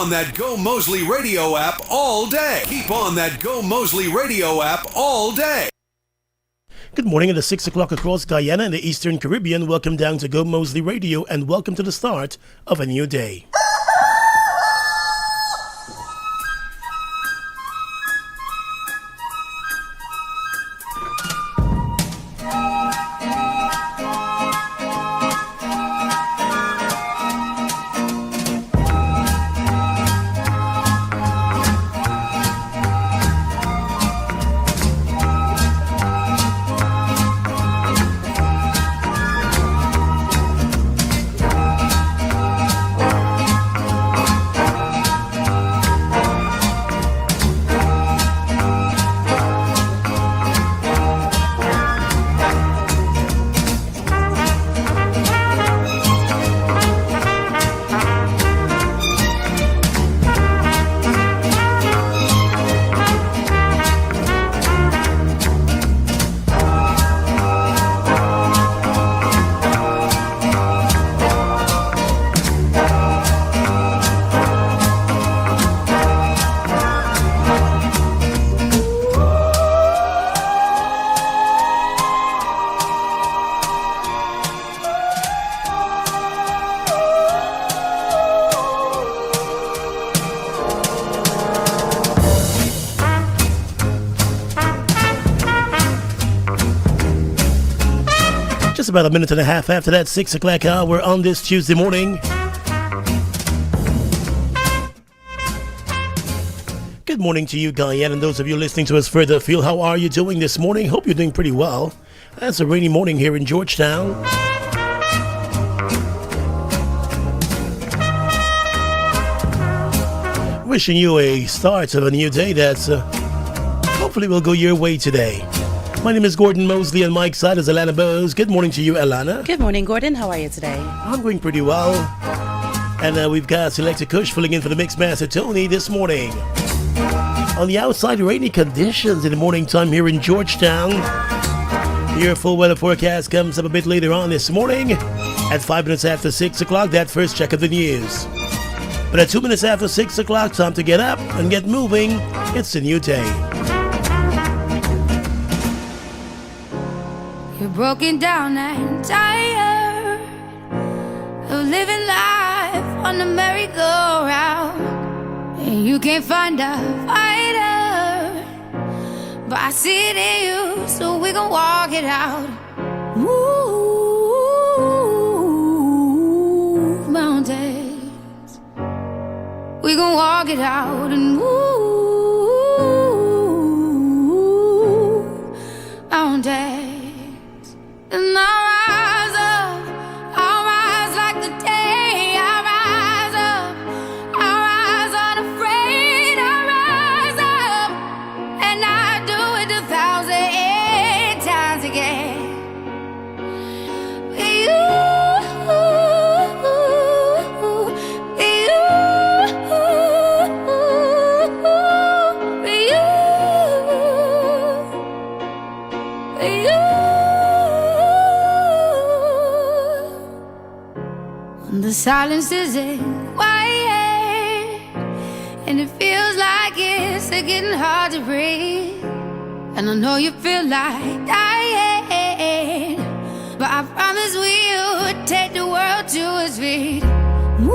on that Gomoseley radio app all day. Keep on that Gomoseley radio app all day. Good morning. It is 6 o'clock across Guyana and the Eastern Caribbean. Welcome down to Gomoseley Radio and welcome to the start of a new day. About a minute and a half after that 6 o'clock hour on this Tuesday morning. Good morning to you, Guyana, and those of you listening to us further afield. How are you doing this morning? Hope you're doing pretty well. It's a rainy morning here in Georgetown. Wishing you a start of a new day that hopefully will go your way today. My name is Gordon Mosley and Mike's side is Alana Bowes. Good morning to you, Alana. Good morning, Gordon. How are you today? I'm doing pretty well. And we've got Selector Kush filling in for the Mixmaster Tony this morning. On the outside, rainy conditions in the morning time here in Georgetown. Your full weather forecast comes up a bit later on this morning at 5 minutes after 6 o'clock, that first check of the news. But at 2 minutes after 6 o'clock, time to get up and get moving. It's a new day. You're broken down and tired of living life on the merry-go-round, and you can't find a fighter, but I see it in you, so we gon' walk it out. Move mountains, we gon' walk it out and move mountains. And I'll rise like the day. I'll rise unafraid. I'll rise up, and I do it 1,000 times again. The silence isn't quiet, and it feels like it's getting hard to breathe. And I know you feel like dying, but I promise we'll take the world to its feet. Move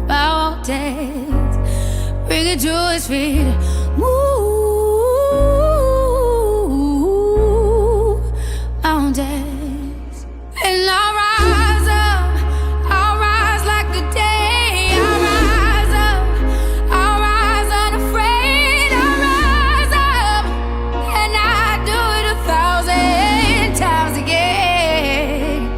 mountains, bring it to its feet. Move mountains. And I'll rise up, I'll rise like the day. I'll rise up, I'll rise unafraid. I'll rise up, and I do it 1,000 times again.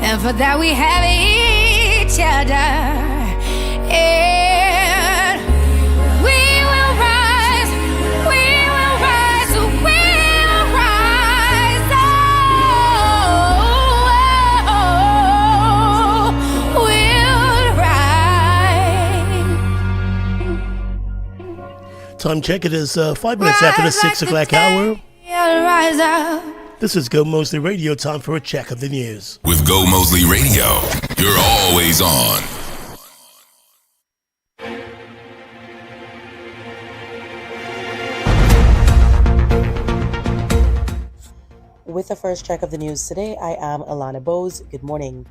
And for that we have each other. And we will rise, we will rise, we will rise. Oh, we'll rise. Time check, it is 5 minutes after the 6 o'clock hour. Rise up. This is Gomoseley Radio, time for a check of the news. With Gomoseley Radio, you're always on. With the first check of the news today, I am Alana Bose. Good morning.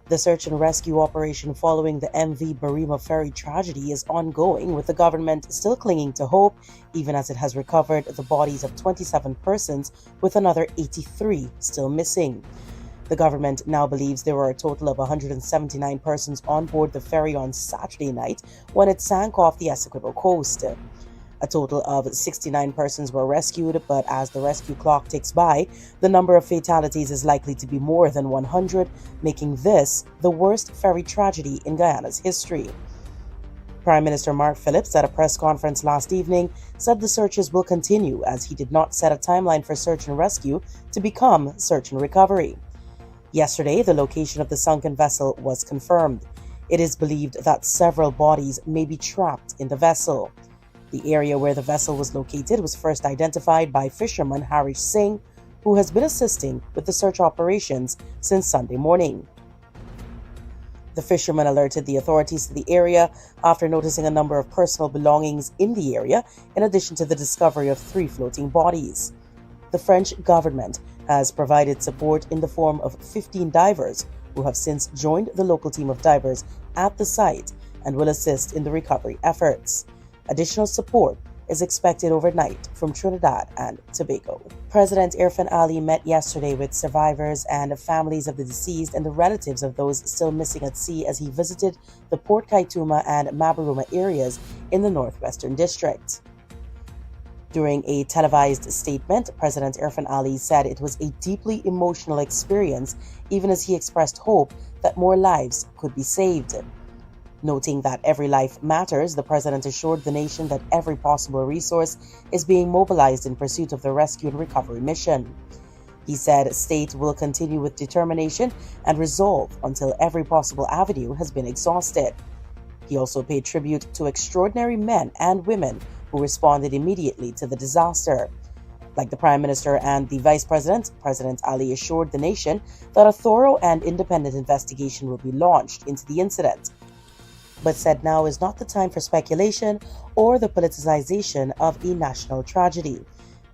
The search and rescue operation following the MV Barima ferry tragedy is ongoing, with the government still clinging to hope, even as it has recovered the bodies of 27 persons, with another 83 still missing. The government now believes there were a total of 179 persons on board the ferry on Saturday night when it sank off the Essequibo coast. A total of 69 persons were rescued, but as the rescue clock ticks by, the number of fatalities is likely to be more than 100, making this the worst ferry tragedy in Guyana's history. Prime Minister Mark Phillips, at a press conference last evening, said the searches will continue, as he did not set a timeline for search and rescue to become search and recovery. Yesterday, the location of the sunken vessel was confirmed. It is believed that several bodies may be trapped in the vessel. The area where the vessel was located was first identified by fisherman Harish Singh, who has been assisting with the search operations since Sunday morning. The fisherman alerted the authorities to the area after noticing a number of personal belongings in the area, in addition to the discovery of 3 floating bodies. The French government has provided support in the form of 15 divers, who have since joined the local team of divers at the site and will assist in the recovery efforts. Additional support is expected overnight from Trinidad and Tobago. President Irfan Ali met yesterday with survivors and families of the deceased and the relatives of those still missing at sea as he visited the Port Kaituma and Mabaruma areas in the Northwestern District. During a televised statement, President Irfan Ali said it was a deeply emotional experience, even as he expressed hope that more lives could be saved. Noting that every life matters, the president assured the nation that every possible resource is being mobilized in pursuit of the rescue and recovery mission. He said state will continue with determination and resolve until every possible avenue has been exhausted. He also paid tribute to extraordinary men and women who responded immediately to the disaster. Like the Prime Minister and the Vice President, President Ali assured the nation that a thorough and independent investigation will be launched into the incident, but said now is not the time for speculation or the politicization of a national tragedy.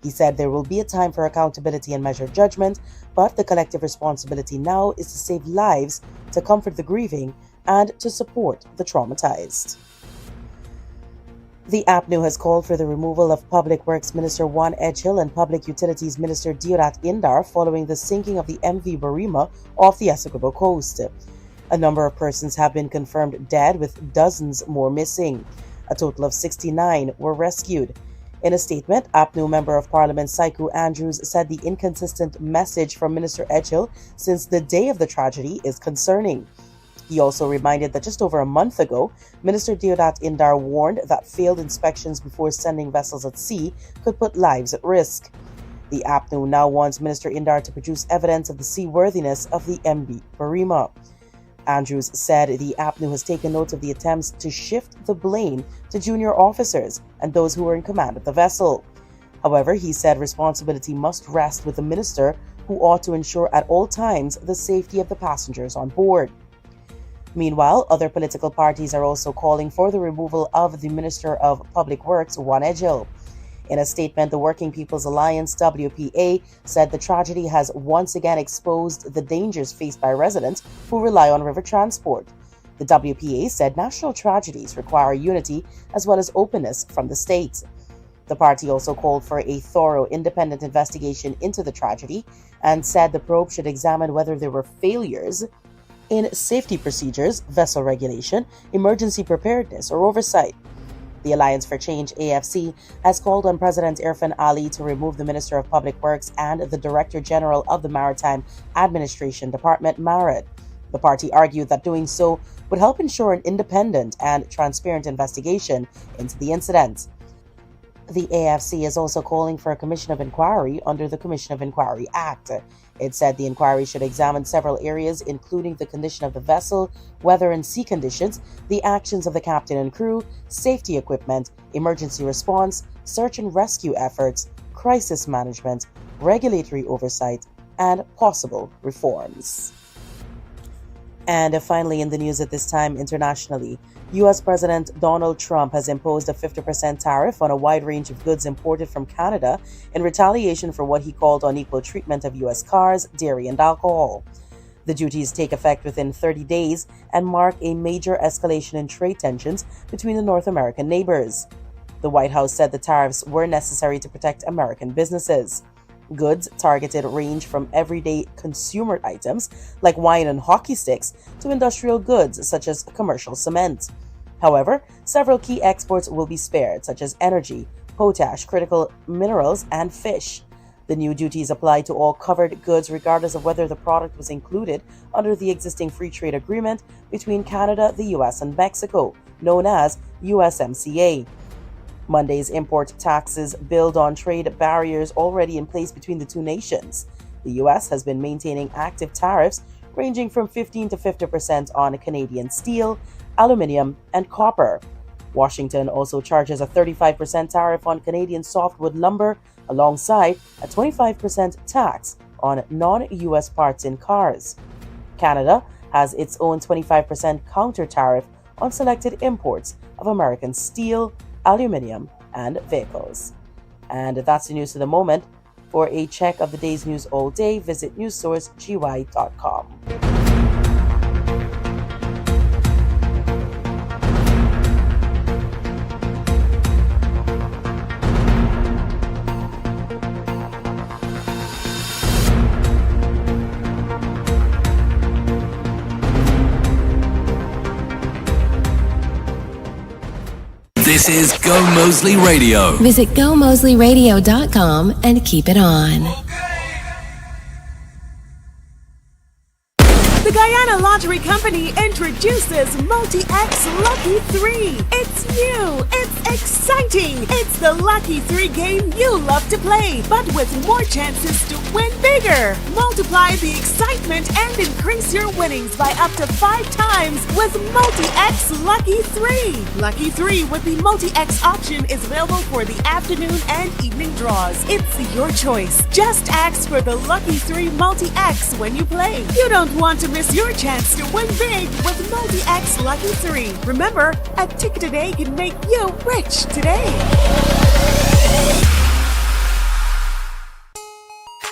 He said there will be a time for accountability and measured judgment, but the collective responsibility now is to save lives, to comfort the grieving, and to support the traumatized. The APNU has called for the removal of Public Works Minister Juan Edghill and Public Utilities Minister Deodat Indar following the sinking of the MV Barima off the Essequibo coast. A number of persons have been confirmed dead, with dozens more missing. A total of 69 were rescued. In a statement, APNU Member of Parliament Saiku Andrews said the inconsistent message from Minister Edghill since the day of the tragedy is concerning. He also reminded that just over a month ago, Minister Deodat Indar warned that failed inspections before sending vessels at sea could put lives at risk. The APNU now wants Minister Indar to produce evidence of the seaworthiness of the MV Barima. Andrews said the APNU has taken note of the attempts to shift the blame to junior officers and those who were in command of the vessel. However, he said responsibility must rest with the minister, who ought to ensure at all times the safety of the passengers on board. Meanwhile, other political parties are also calling for the removal of the Minister of Public Works, Juan Edghill. In a statement, the Working People's Alliance, WPA, said the tragedy has once again exposed the dangers faced by residents who rely on river transport. The WPA said national tragedies require unity as well as openness from the state. The party also called for a thorough, independent investigation into the tragedy and said the probe should examine whether there were failures in safety procedures, vessel regulation, emergency preparedness, or oversight. The Alliance for Change, AFC, has called on President Irfan Ali to remove the Minister of Public Works and the Director General of the Maritime Administration Department, MARAD. The party argued that doing so would help ensure an independent and transparent investigation into the incident. The AFC is also calling for a commission of inquiry under the Commission of Inquiry Act. It said the inquiry should examine several areas, including the condition of the vessel, weather and sea conditions, the actions of the captain and crew, safety equipment, emergency response, search and rescue efforts, crisis management, regulatory oversight, and possible reforms. And finally, in the news at this time internationally, U.S. President Donald Trump has imposed a 50% tariff on a wide range of goods imported from Canada in retaliation for what he called unequal treatment of U.S. cars, dairy, and alcohol. The duties take effect within 30 days and mark a major escalation in trade tensions between the North American neighbors. The White House said the tariffs were necessary to protect American businesses. Goods targeted range from everyday consumer items like wine and hockey sticks to industrial goods such as commercial cement. However, several key exports will be spared, such as energy, potash, critical minerals, and fish. The new duties apply to all covered goods regardless of whether the product was included under the existing free trade agreement between Canada, the US, and Mexico, known as USMCA. Monday's import taxes build on trade barriers already in place between the two nations. The US has been maintaining active tariffs ranging from 15 to 50% on Canadian steel, aluminum, and copper. Washington also charges a 35% tariff on Canadian softwood lumber alongside a 25% tax on non-US parts in cars. Canada has its own 25% counter tariff on selected imports of American steel, aluminum, and vehicles. And that's the news for the moment. For a check of the day's news all day, visit newssourcegi.com. This is Gomoseley Radio. Visit GoMoseleyRadio.com and keep it on. The Guyana Lottery Company introduces Multi-X Lucky 3. It's new, it's exciting, it's the Lucky 3 game you love to play, but with more chances to win bigger. Multiply the excitement and increase your winnings by up to 5 times with Multi-X Lucky 3. Lucky 3 with the Multi-X option is available for the afternoon and evening draws. It's your choice. Just ask for the Lucky 3 Multi-X when you play. You don't want to miss your chance to win big with Multi-X Lucky 3. Remember, a ticket today can make you rich today.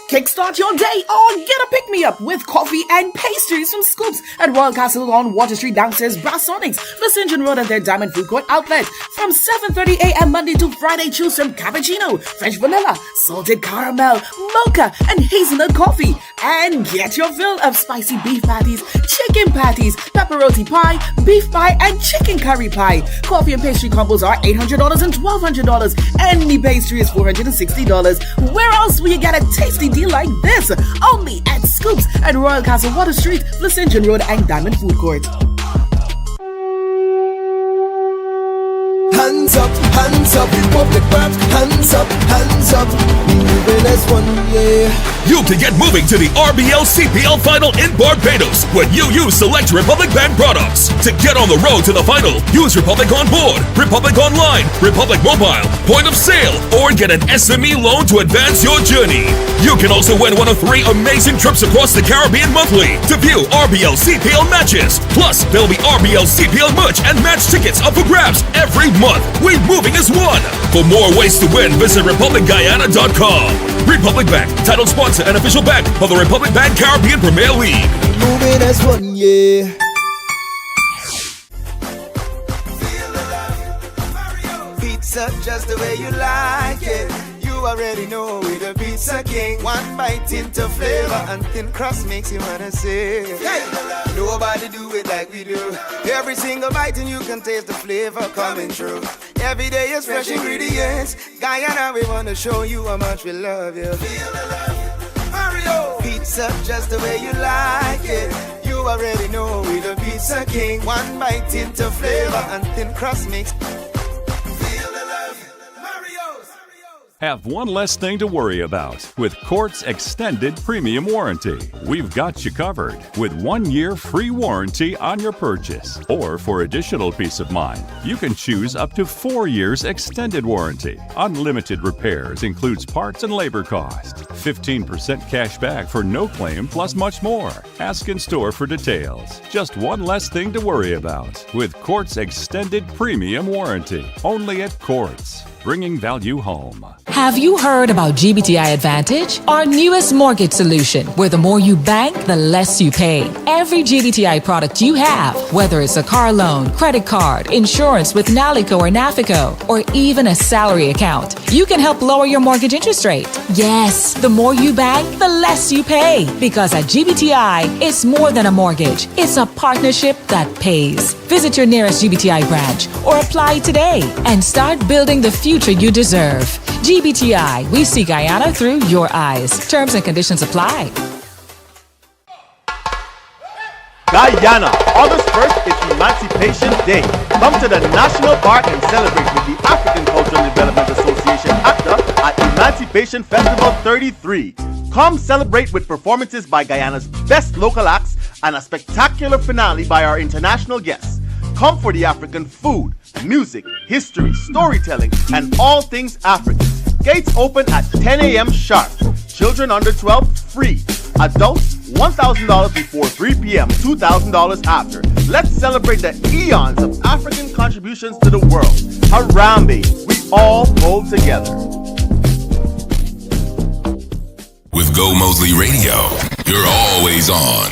Kickstart your day or get a pick-me-up with coffee and pastries from Scoops at Royal Castle on Water Street downstairs Brassonics, the St. John Road at their Diamond Food Court outlet from 7:30 a.m. Monday to Friday. Choose from cappuccino, French vanilla, salted caramel, mocha, and hazelnut coffee. And get your fill of spicy beef patties, chicken patties, pepperoni pie, beef pie, and chicken curry pie. Coffee and pastry combos are $800 and $1,200. Any pastry is $460. Where else will you get a tasty deal like this? Only at Scoops at Royal Castle Water Street, the St. John Road, and Diamond Food Court. Hands up, Republic back. Hands up, moving as one, yeah. You can get moving to the RBL CPL Final in Barbados when you use select Republic Band products. To get on the road to the final, use Republic On Board, Republic Online, Republic Mobile, Point of Sale, or get an SME loan to advance your journey. You can also win one of 3 amazing trips across the Caribbean monthly to view RBL CPL matches. Plus, there'll be RBL CPL merch and match tickets up for grabs every month. We're moving as one. For more ways to win, visit RepublicGuyana.com. Republic Bank, title sponsor and official bank of the Republic Bank Caribbean Premier League. Moving as one, yeah. Pizza just the way you like it. You already know we're the Pizza King. One bite into flavor and thin crust makes you wanna say, hey, nobody do it like we do. Every single bite and you can taste the flavor coming through. Every day is fresh ingredients. Guyana, we wanna show you how much we love you. Feel the love, Mario. Pizza just the way you like it. You already know we the pizza king. One bite into flavor and thin crust makes. Have one less thing to worry about with Quartz Extended Premium Warranty. We've got you covered with 1 year free warranty on your purchase. Or for additional peace of mind, you can choose up to 4 years extended warranty. Unlimited repairs includes parts and labor cost. 15% cash back for no claim plus much more. Ask in store for details. Just one less thing to worry about with Quartz Extended Premium Warranty. Only at Quartz, bringing value home. Have you heard about GBTI Advantage? Our newest mortgage solution, where the more you bank, the less you pay. Every GBTI product you have, whether it's a car loan, credit card, insurance with Nalico or Nafico, or even a salary account, you can help lower your mortgage interest rate. Yes, the more you bank, the less you pay. Because at GBTI, it's more than a mortgage. It's a partnership that pays. Visit your nearest GBTI branch or apply today and start building the future you deserve. GBTI, we see Guyana through your eyes. Terms and conditions apply. Guyana, August 1st is Emancipation Day. Come to the National Park and celebrate with the African Cultural Development Association ACTA at Emancipation Festival 33. Come celebrate with performances by Guyana's best local acts and a spectacular finale by our international guests. Come for the African food, music, history, storytelling, and all things African. Gates open at 10 a.m. sharp. Children under 12, free. Adults, $1,000 before 3 p.m., $2,000 after. Let's celebrate the eons of African contributions to the world. Harambe, we all hold together. With Gomoseley Radio, you're always on.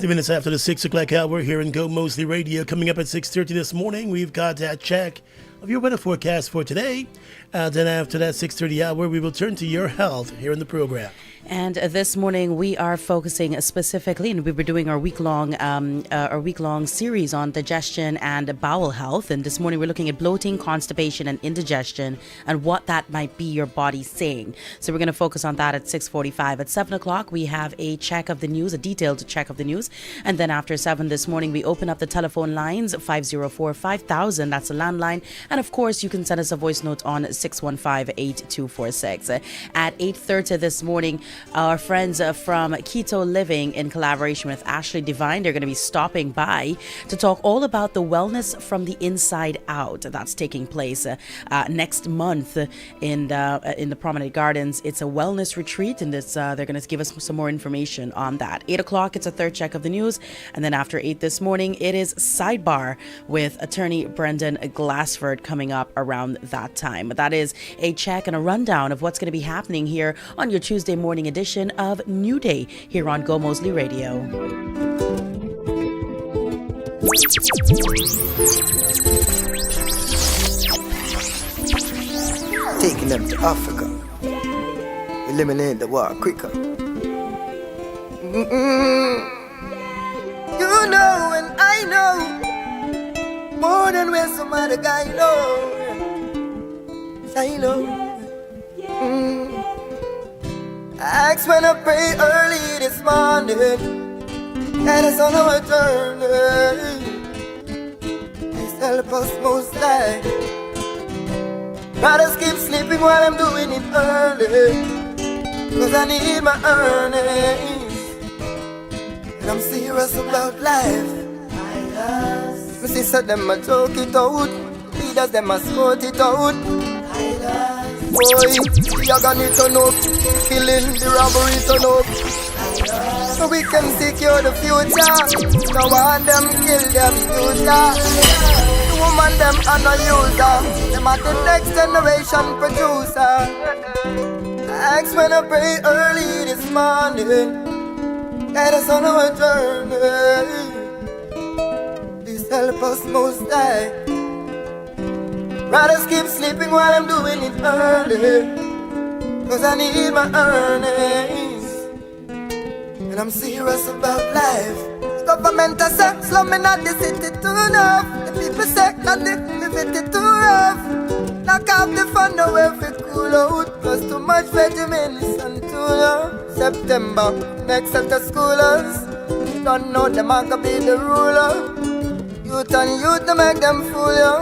Minutes after the 6 o'clock hour here in Gomoseley Radio. Coming up at 6:30 this morning, we've got that check of your weather forecast for today. Then after that 6:30 hour, we will turn to your health here in the program. And this morning we are focusing specifically, and we were doing our week-long series on digestion and bowel health. And this morning we're looking at bloating, constipation, and indigestion, and what that might be your body saying. So we're going to focus on that at 6:45. At 7 o'clock we have a check of the news, a detailed check of the news. And then after 7 this morning we open up the telephone lines, 504-5000. That's a landline. And of course you can send us a voice note on 615-8246. At 8:30 this morning, our friends from Keto Living, in collaboration with Ashley Divine, they're going to be stopping by to talk all about the wellness from the inside out. That's taking place next month in the Promenade Gardens. It's a wellness retreat, and they're going to give us some more information on that. 8 o'clock, it's a third check of the news. And then after 8 this morning, it is Sidebar with attorney Brendan Glassford coming up around that time. That is a check and a rundown of what's going to be happening here on your Tuesday morning edition of New Day here on Gomoseley Radio. Taking them to Africa, eliminate the war quicker. You know and I know more than where some other guy knows. I know. Ask when I pray early this morning, and it's on our journey. Please help us most high. Rather skip sleeping while I'm doing it early, cause I need my earnings, and I'm serious about life. My sister them a joke it out, leaders them a sort it out. Boy, you're gonna turn up, killing the robbery turn up, so we can secure the future. No one them kill them future. The woman them are no user, them are the next generation producer. Ask when I pray early this morning, guide us on our journey. Please help us most high. Rather skip sleeping while I'm doing it early, cause I need my earnings, and I'm serious about life. Government a say, slumming at the city too enough. The people say, that the city too rough. Knock off the fun away if it cool out. Plus too much vitamins and too low. September, next set of schoolers. You don't know them are gonna be the ruler. Youth and youth to make them fool you.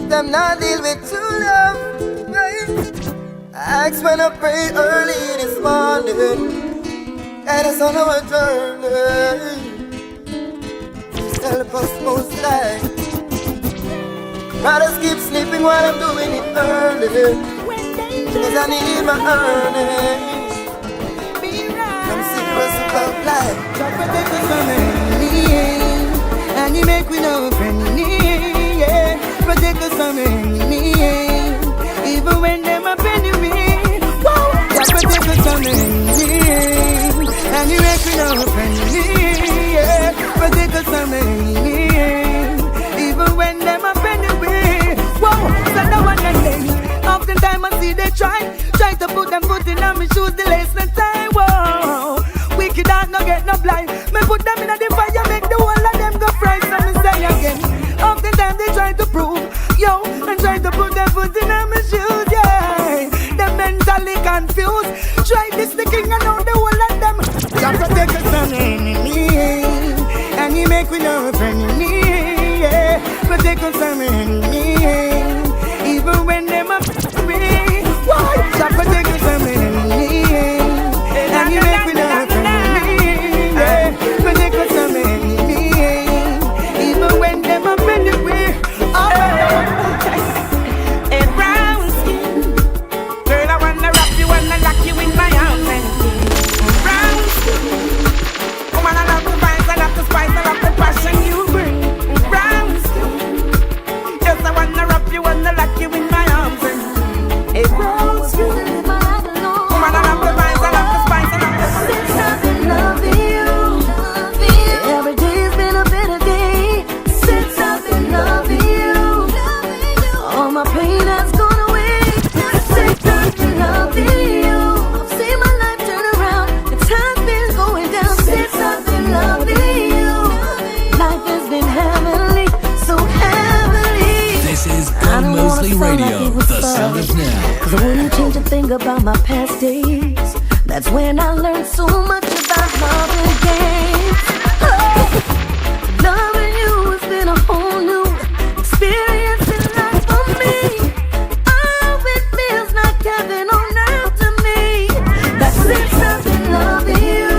Them not deal with true love, right? I ask when I pray early this morning. Guide us on our journey. Just help us most life. Rather keep sleeping while I'm doing it early. Cause I need my earnings. I'm serious about life. God protect us from enemy, and He make we know friendly. Yeah, protect us from enemy, even when them up enemy. Whoa, God protect us from enemy, and He make we know friendly. Yeah, protect us from enemy, even when them up enemy. Whoa, so no one can say. Oftentimes I see they try to put them foot in on me shoes, the lace no time. Whoa, wicked heart no get no blind. Me put them in the fire, make the whole of them go fry. So me say again, oftentimes they try to prove, yo, and try to put their foot in on me shoes, yeah. Them mentally confused. Try this the king and now the whole of them. God protect us from enemy, and He make we know friendly. Yeah, protect us from enemy, even when them up me. Why? God protect us from enemy, and He make we know friendly. Yeah, protect us from enemy, even when them up anyway. And brown skin, girl, I wanna wrap you, wanna lock you in my arms and brown skin, woman, I love the vibes, I love the spice, I love the passion you bring. Brown skin, yes, I wanna wrap you, wanna lock you in my arms and brown skin, woman, I love the vibes, I love the spice, I love the Since I've been loving you, every day's been a better day. Since I've been loving you, all my pain has gone away. Since I've been loving you, I've seen my life turn around. The time's been going down. Since I've been loving you, life has been heavenly, so heavenly. This is Gomoseley Radio, the sound of now. Cause I wouldn't change a thing about my past days. That's when I learned so much about love and games. Oh, loving you has been a whole new experience in life for me. Oh, it feels like heaven on earth to me. That since I've been loving you,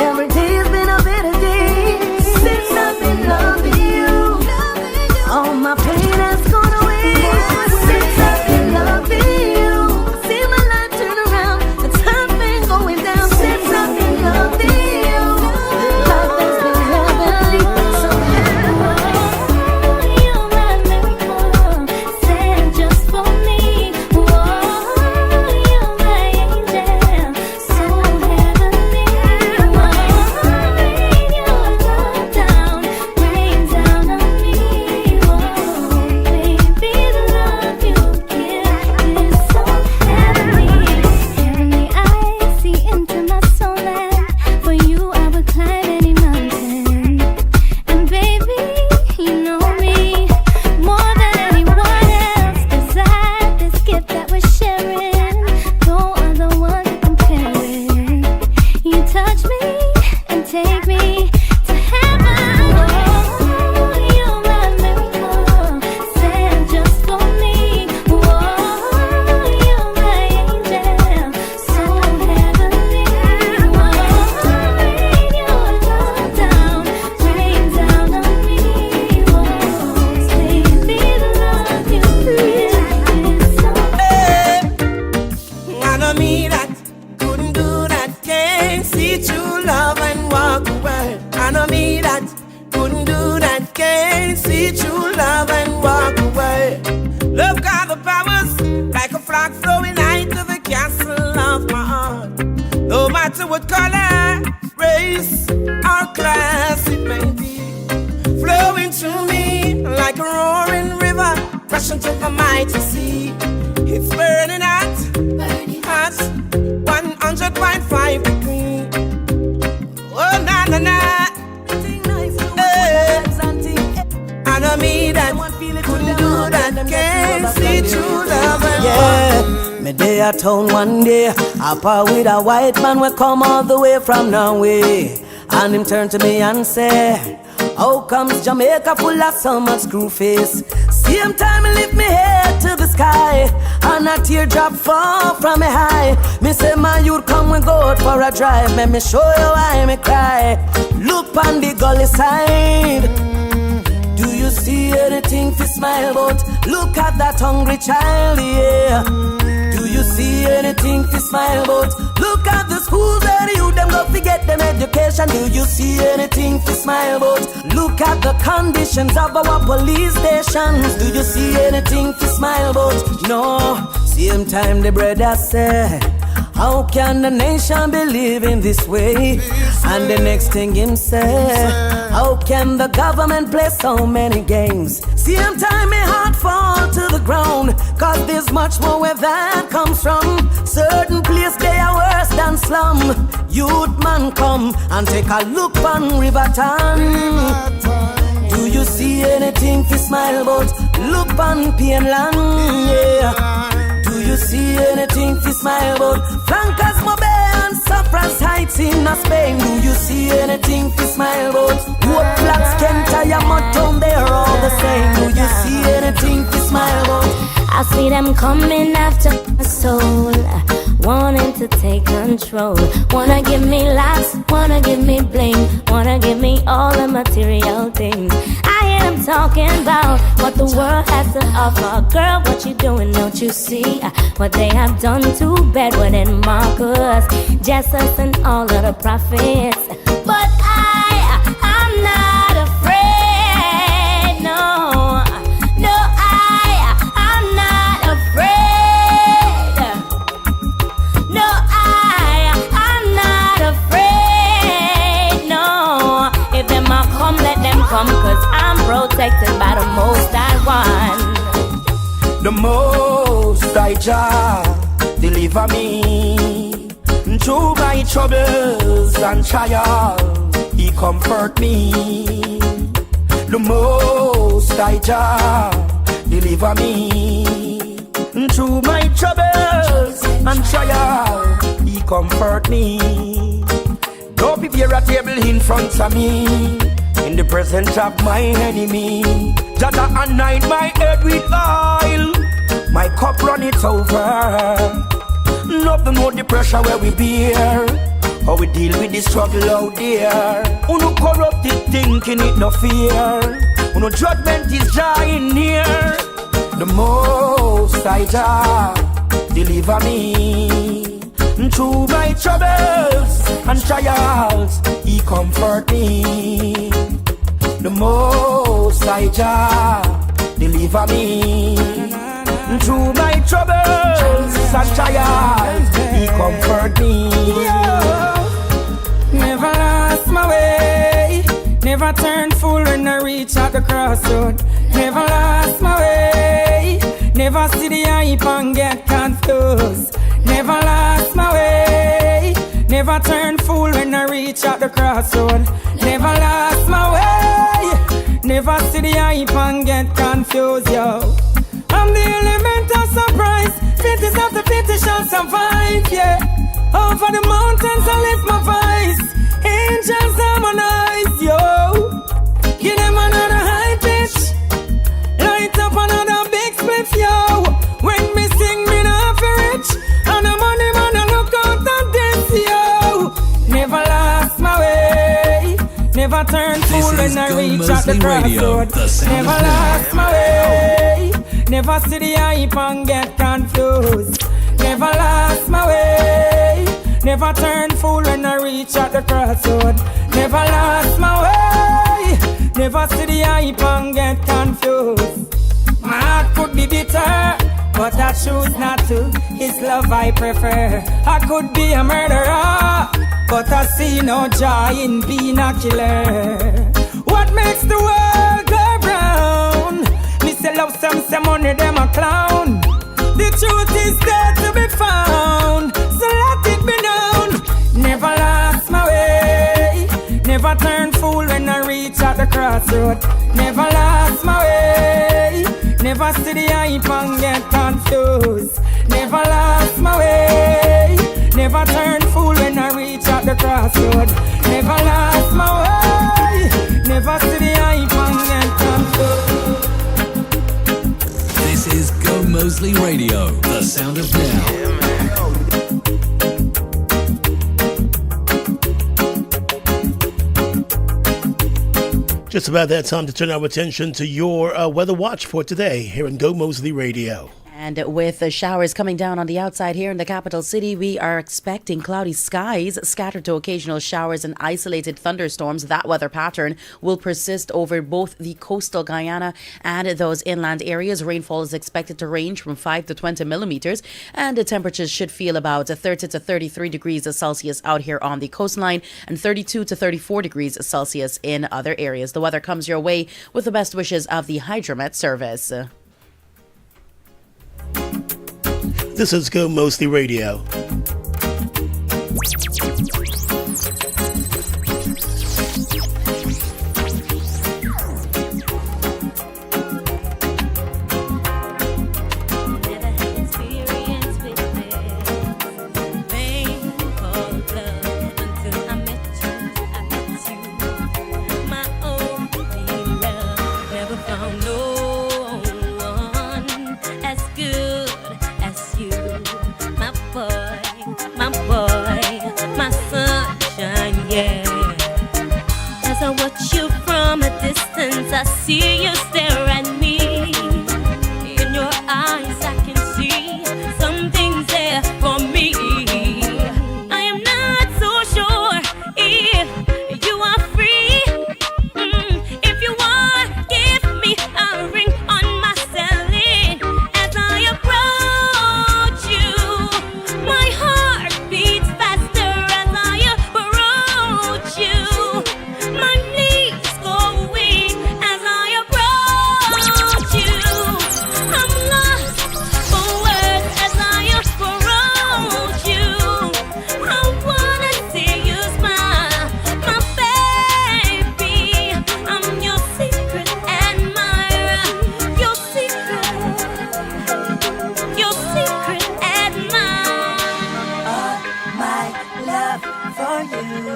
every day has been a better day. Since I've been loving you, all my pain has gone away. Since I've been loving you, I see my life turn around. The time's been going down. Since I've been loving you, life has been heavenly, so heavenly. You're my miracle, sent just for me. Whoa, you're my angel, so heavenly. Rain your love down, rain down on me. Whoa, baby, the love you give is so heavenly. Heavenly eyes see into my soul, and for you I would climb any mountain. And baby, you know me more than anyone else. Desire this gift that we're sharing. No other one to compare with. You touch me and take me to heaven. Oh, you're my miracle, sent just for me. Whoa, you're my angel, so heavenly. Whoa, rain your love down, rain down on me. Whoa, baby, the love you give is so. I know me that couldn't do that, can't see true love and walk away. I know me that couldn't do that, can't see true love and walk away. Love got the powers like a flag flowing high to the castle of my heart. No matter what color, race, or class it may be, flowing through me like a roaring river, rushing to the mighty sea. It's burning hot, 100.5 degrees. know me that couldn't do that. Can't see true love and yeah. Me day at town one day, up with a white man we come all the way from Norway. And him turn to me and say, how comes Jamaica full of so much screw face? Same time I lift me head to the sky, and a teardrop fall from me high. Me say my youth come we go out for a drive. Let me show you why me cry. Look on the gully side. Do you see anything to smile about? Look at that hungry child, yeah. Do you see anything to smile about? Look at the schools where the youth them go to get them education. Do you see anything to smile about? Look at the conditions of our police stations. Do you see anything to smile about? No. Same time the brother said, how can the nation be living this way? And the next thing him say, how can the government play so many games? Same time my heart fall to the ground, cause there's much more where that comes from. Certain place they are worse than slum. Youth man come and take a look on Riverton. Do you see anything to smile about? Look on Pienland, yeah. Do you see anything to smile about? Flankers Mobe and Saffron's Heights in Spain. Do you see anything to smile about? Wood Flats, Kenta, Yamato, they're all the same. Do you see anything to smile about? I see them coming after my soul, wanting to take control. Wanna give me laughs, wanna give me bling, wanna give me all the material things. I hear them talking about what the world has to offer. Girl, what you doing, don't you see what they have done to Bedouin and Marcus, Jesus and all of the prophets? But I'm not afraid, no, no, I'm not afraid, no, I'm not afraid, no. If them a come, let them come, cause I'm protected by the Most High One. The Most High Jah deliver me through my troubles and trials. He comfort me. The Most High Jah deliver me through my troubles and trials. He comfort me. Don't prepare a table in front of me in the presence of my enemy. Jaja anoint my head with oil, my cup run it over. Nothing more the pressure where we bear, how we deal with the struggle out there. Uno corrupted thinking it no fear. Uno judgment is dying near. The Most High Jah deliver me through my troubles and trials. He comfort me. The Most High Jah deliver me through my troubles and trials. He comfort me. Never lost my way, never turned fool when I reach at the crossroad. Never lost my way, never see the hype and get confused. Never lost my way, never turned fool when I reach at the crossroad. Never lost my way, never see the hype and get confused, yo. I'm the element of surprise, cities after city shall survive, yeah. Over the mountains I lift my voice, angels harmonize, yo. Give them another high pitch, light up another big spliff, yo. When me sing me not for rich, and the money man I look out at this, yo. Never lost my way, never turned fool when I reach at the crossroad. Never lost my way, never see the hype and get confused. Never lost my way, never turn fool when I reach at the crossroad. Never lost my way, never see the hype and get confused. My heart could be bitter, but I choose not to. His love I prefer. I could be a murderer, but I see no joy in being a killer. What makes the world go round? Me say love some money, them a clown. The truth is there to be found, so let it be known. Never lost my way, never turned fool fool when I reach at the crossroad. Never lost my way. Never see the hype and get confused. Never lost my way. Never turn fool when I reach at the crossroad. Never lost my way. Never see the hype and get confused. This is Gomoseley Radio, the sound of now. Just about that time to turn our attention to your weather watch for today here in Gomoseley Radio. And with the showers coming down on the outside here in the capital city, we are expecting cloudy skies, scattered to occasional showers and isolated thunderstorms. That weather pattern will persist over both the coastal Guyana and those inland areas. Rainfall is expected to range from 5 to 20 millimeters, and the temperatures should feel about 30 to 33 degrees Celsius out here on the coastline and 32 to 34 degrees Celsius in other areas. The weather comes your way with the best wishes of the Hydromet Service. This is Gomoseley Radio. I see you stare at me. In your eyes I can see something's there for me. I am not so sure if you are free. If you are, give me a ring on my celly. As I approach you, my heart beats faster as I approach you. My knees go weak as I approach you. I'm lost for words as I approach you. I wanna see you smile, my baby. I'm your secret admirer, your secret admirer. All my love for you.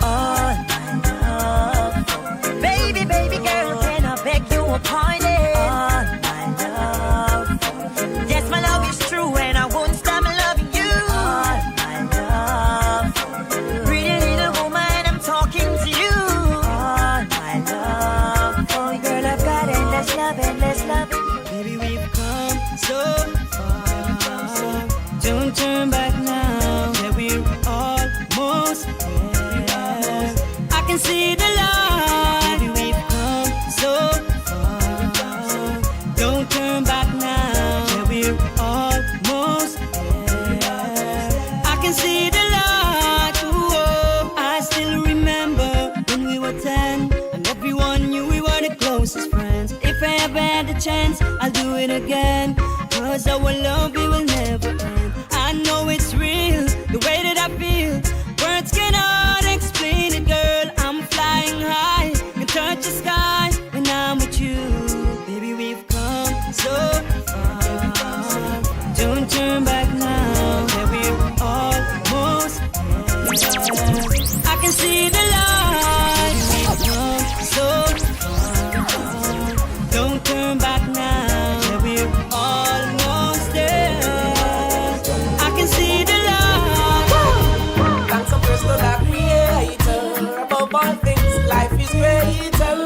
All my love for you. Baby, baby girl, can I beg you a pardon? All my love for you. Yes, my love is true and I won't stop loving you. All my love for you. Pretty little woman, I'm talking to you. All my love for you. Girl, I've got endless love, endless love. Baby, we've come so far. Don't turn back now. Yeah, we're almost there. I can see the light. Baby, we've come so far. Don't turn back now. Yeah, we're almost there. I can see the light. Ooh, I still remember when we were 10 and everyone knew we were the closest friends. If I ever had the chance, I'll do it again. Cause our love, it will never end. I know it's real, the way that I feel. Words cannot explain it, girl. I'm flying high, can touch the sky when I'm with you. Baby, we've come so far. Don't turn back now. Yeah, we're almost there. I can see the light. We've come so far. Don't turn back now. Yeah, we're almost there. I can see the light. Thanks and praise to the Creator. Above all things, life is greater.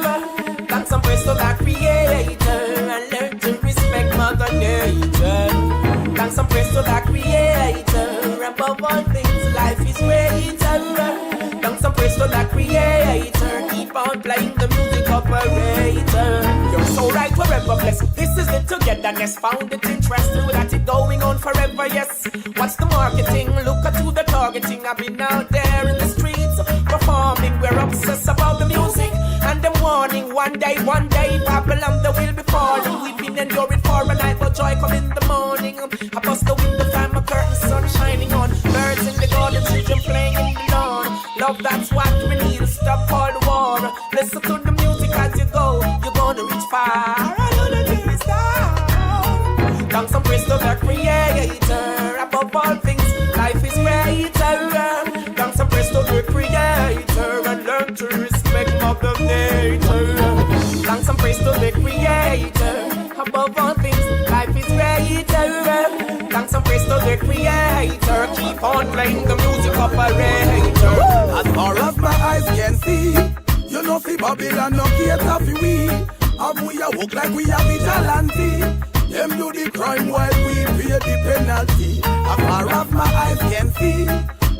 Thanks and praise to the Creator. And learn to respect Mother Nature. Thanks and praise to the Creator. Above all things, life is greater. Thanks and praise to the Creator. Keep on playing the music operator. You're so right wherever blessed. This is the togetherness. Found it interesting. We got it going on forever, yes. What's the marketing? Look at who the targeting. I've been out there in the streets performing. We're obsessed about the music and the warning. One day, Babylon, they will be falling. We've been enduring for a night, but joy come in the morning. I bust the window, find my curtain, sun shining on. Birds in the garden, children playing in the lawn. Love that's what we need. Stop all the war. Listen to the music as you go. You're gonna reach far. I know the jury's down. Thanks and praise to the Creator. Above all things, life is greater. Thanks and praise to the Creator. And learn to respect Mother Nature. Thanks and praise to the Creator. Above all things, life is greater. Thanks and praise to the Creator. Keep on playing the music operator. As far as my eyes can see, you know fi Babylon no cater fi we. And we a walk like we a vigilante. Them do the crime while we pay the penalty. As far as my eyes can see,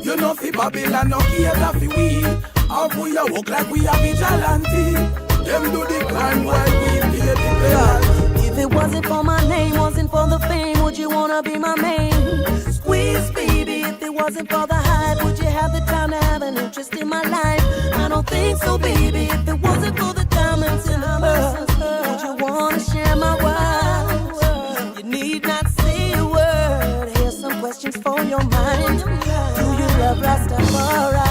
you know fi Babylon no cater fi we. And we a walk like we a vigilante. Them do the crime while we pay the penalty. If it wasn't for my name, wasn't for the fame, would you wanna be my main? Squeeze, baby, if it wasn't for the hype, would you have the time to have an interest in my life? I don't think so, baby. If it wasn't for the diamonds in the pearls, would you wanna share my world? You need not say a word. Here's some questions for your mind. Do you love Rastafari?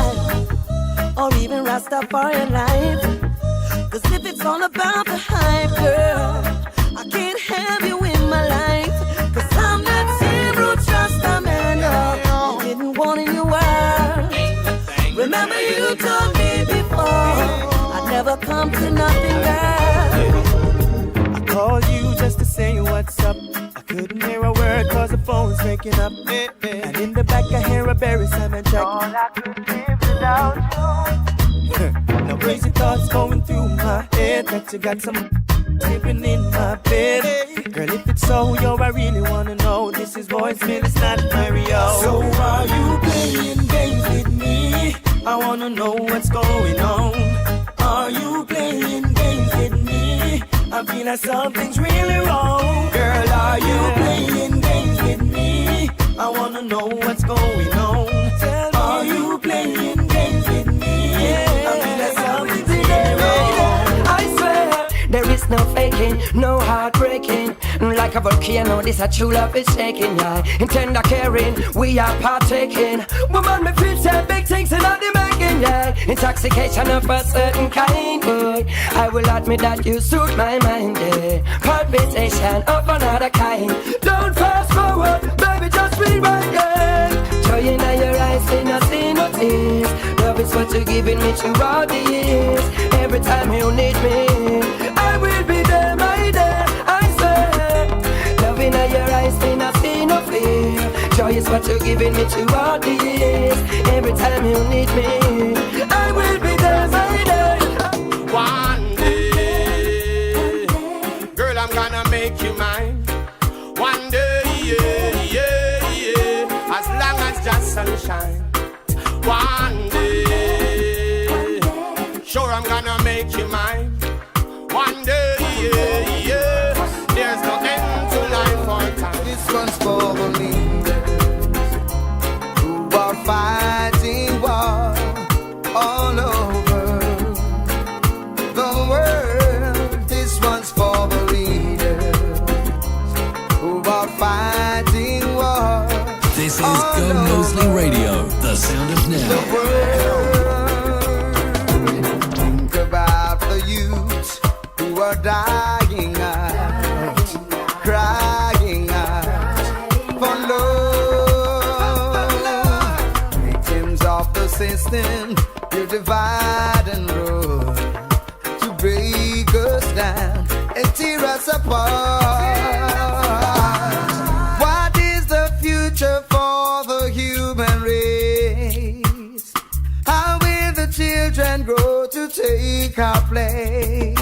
Or even Rastafari life? Cause if it's all about the hype, girl, I can't have you in my life. Cause I'm that zero trust a man, no. You didn't want in your world. Remember you told me before I'd never come to nothing, girl. I called you just to say what's up. I couldn't hear a word cause the phone's waking up. And in the back I hear a Barry Simon track. All I could live without you. Now crazy thoughts going through my head that you got some sleeping in my bed. Girl, if it's so, yo, I really wanna know. This is voicemail, it's not Mario. So are you playing games with me? I wanna know what's going on. Are you playing games with me? I feel like something's really wrong. Girl, are you playing games with me? I wanna know what's going on. Are you playing games with me? I feel like something's really wrong. I swear there is no faking, no heartbreaking. Like a volcano, this a true love is shaking, yeah. In tender caring, we are partaking. Woman, me feel say big things in all the making, yeah. Intoxication of a certain kind, boy. I will admit that you suit my mind, yeah. Palpitation of another kind. Don't fast forward, baby, just rewind, yeah. Joy in your eyes, see nothing, no tears. Love is what you're giving me throughout the years. Every time you need me, I will be there, my dear. I swear, love in your eyes, see nothing, no fear. Joy is what you're giving me throughout the years. Every time you need me, I will be there, my dear. One day, girl, I'm gonna make you mine. One day, yeah, yeah, yeah. As long as just sunshine. One day, sure I'm gonna make you mine. One day, yeah, yeah. There's no end to life or time. This one's for the leaders who are fighting war all over the world. This one's for the leaders who are fighting war. This is Gomoseley Radio, the sound of now. Think about the youth who are dying out, crying out for love. Victims of the system, you divide and rule to break us down and tear us apart. What is the future for the human race? How will the children grow to take our place?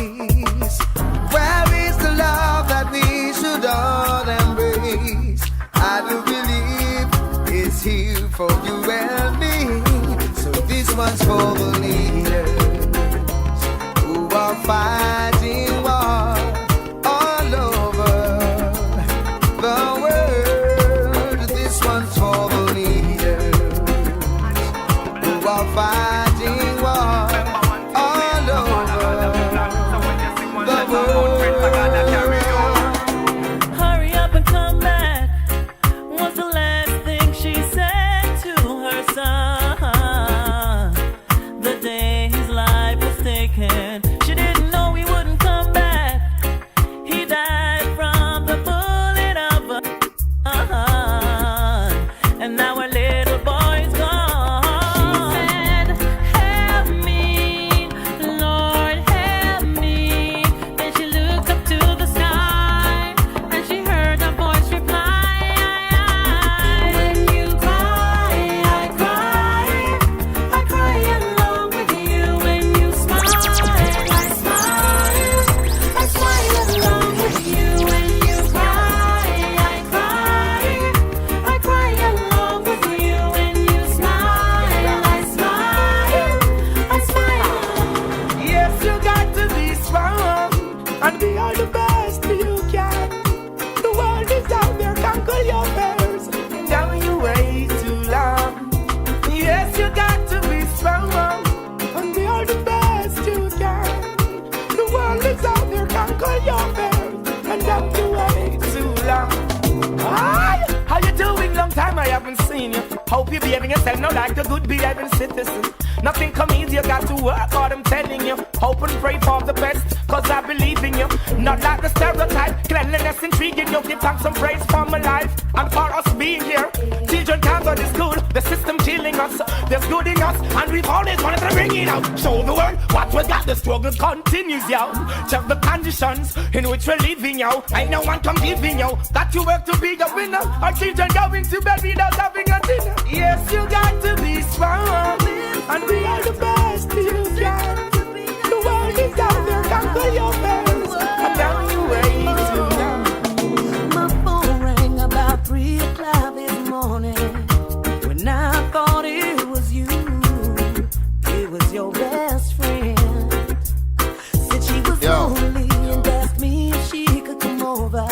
Where is the love that we should all embrace? I do believe it's here for you and me. So this one's for the leaders who are fighting war all over the world. This one's for the leaders who are fighting war all over the world. Hurry up and come back was the last thing she said to her son. and we are the best you can. The world is out there, conquer your fears. Now you wait too long. Yes, you got to be strong, and we are the best you can. The world is out there, conquer your fears, and now you wait too long. Hi, how you doing? Long time I haven't seen you. Hope you're behaving yourself now like a good behaving citizen. Nothing come easy, you got to work hard, I'm telling you. Hope and pray for the best, cause I believe in you. Not like the stereotype, cleanliness intriguing you. Give thanks and praise for my life and for us being here. Children can't go to school, the system killing us. There's good in us, and we've always wanted to bring it out. Show the world what we got, the struggle continues, yo. Check the conditions in which we're living, yo. Ain't no one come giving, yo. Got to work to be a winner. Our children going to bed without having a dinner. Yes, you got to be strong, and we are the best you can. The world is out there, conquer your fears, and now you wait too long. My phone rang about 3 o'clock this morning. When I thought it was you, it was your best friend. Said she was lonely and asked me if she could come over.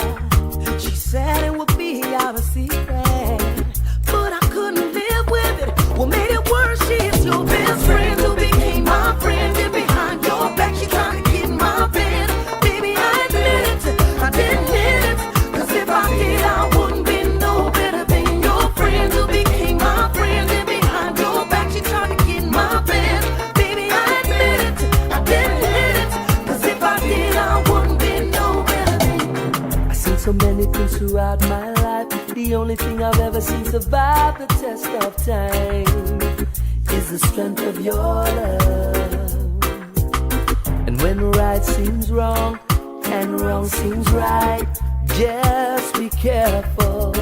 She said it would be our secret, but I couldn't live with it. What made it worse, she's your best friend who became my friend. And behind your back, she trying to get in my bed. Baby, I admit it, I didn't hit it. Cause if I did, I wouldn't be no better than your friend who became my friend. And behind your back, she trying to get in my bed. Baby, I admit it, I didn't hit it. Cause if I did, I wouldn't be no better than. I've seen so many things throughout my life. The only thing I've ever seen survive the test of time is the strength of your love. And when right seems wrong and wrong seems right, just be careful,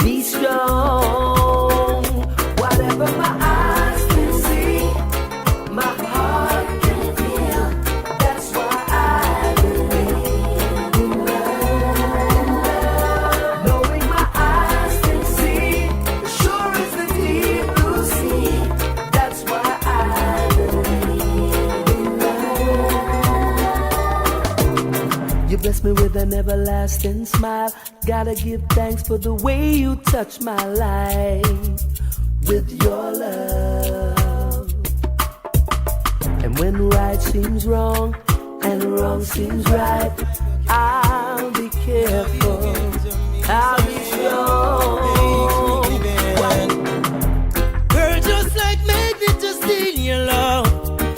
be strong. Whatever my eyes can see, my heart can feel. That's why I believe in love. Knowing my eyes can see, sure as the deep blue sea. That's why I believe in love. You bless me with an everlasting smile. Gotta give thanks for the way you touch my life with your love. And when right seems wrong and wrong seems right, I'll be careful, I'll be strong. Girl, just like magnet, just steal your love.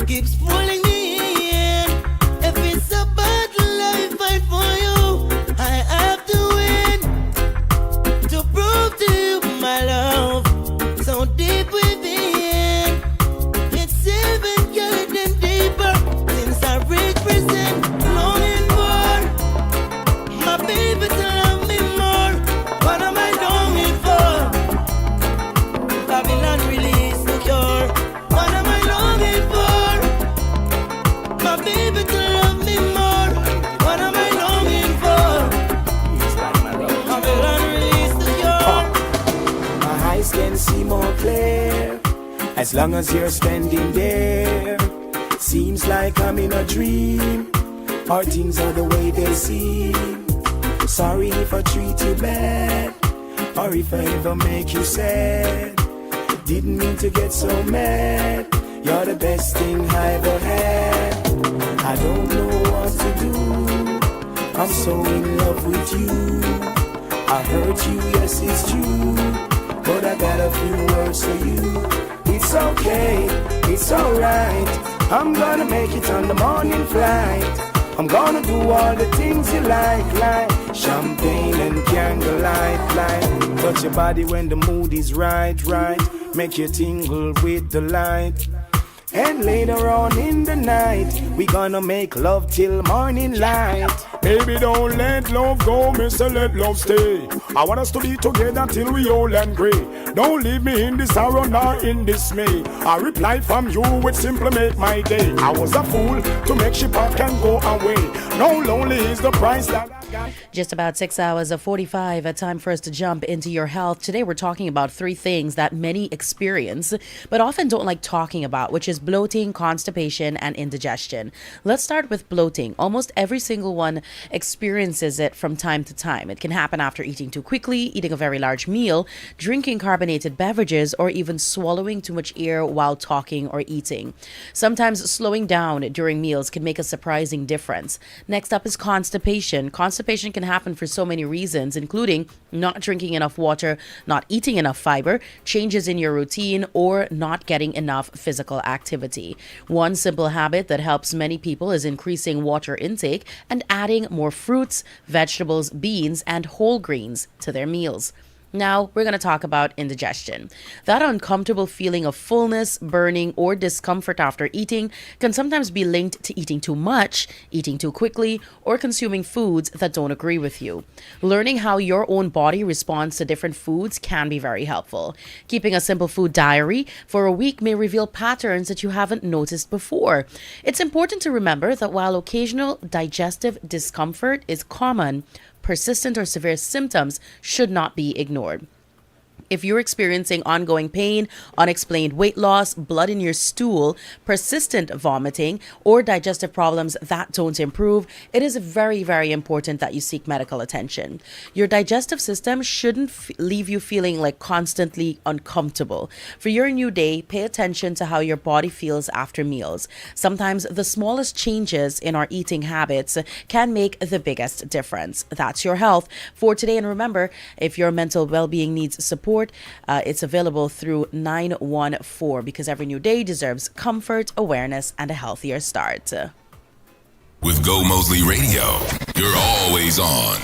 Keeps pulling me in. If it's a battle I fight for you, I have to win. To prove to you my love, so deep within. It's even getting deeper since I represent longing for my baby to love me more. What am I longing for? Babylon release the cure. What am I longing for? My baby to love me more. What am I longing for? Babylon release the cure. My eyes can see more clear as long as you're standing there. Seems like I'm in a dream, or things are the way they seem. Sorry if I treat you bad, or if I ever make you sad. Didn't mean to get so mad. You're the best thing I ever had. I don't know what to do, I'm so in love with you. I hurt you, yes it's true, but I got a few words for you. It's okay, it's alright, I'm gonna make it on the morning flight. I'm gonna do all the things you like champagne and candlelight light. Touch your body when the mood is right. Make you tingle with the light. And later on in the night, we gonna make love till morning light. Baby, don't let love go, mister, let love stay. I want us to be together till we old and grey. Don't leave me in this sorrow nor in dismay. A reply from you would simply make my day. I was a fool to make she pop can go away. No lonely is the price that Just about 6 hours of 45, a time for us to jump into your health. Today we're talking about 3 things that many experience but often don't like talking about, which is bloating, constipation, and indigestion. Let's start with bloating. Almost every single one experiences it from time to time. It can happen after eating too quickly, eating a very large meal, drinking carbonated beverages, or even swallowing too much air while talking or eating. Sometimes slowing down during meals can make a surprising difference. Next up is constipation. Constipation can happen for so many reasons, including not drinking enough water, not eating enough fiber, changes in your routine, or not getting enough physical activity. One simple habit that helps many people is increasing water intake and adding more fruits, vegetables, beans, and whole grains to their meals. Now, we're going to talk about indigestion. That uncomfortable feeling of fullness, burning, or discomfort after eating can sometimes be linked to eating too much, eating too quickly, or consuming foods that don't agree with you. Learning how your own body responds to different foods can be very helpful. Keeping a simple food diary for a week may reveal patterns that you haven't noticed before. It's important to remember that while occasional digestive discomfort is common, persistent or severe symptoms should not be ignored. If you're experiencing ongoing pain, unexplained weight loss, blood in your stool, persistent vomiting, or digestive problems that don't improve, it is very, very important that you seek medical attention. Your digestive system shouldn't leave you feeling like constantly uncomfortable. For your new day, pay attention to how your body feels after meals. Sometimes the smallest changes in our eating habits can make the biggest difference. That's your health for today. And remember, if your mental well-being needs support, it's available through 914 because every new day deserves comfort, awareness, and a healthier start. With Gomoseley Radio, you're always on.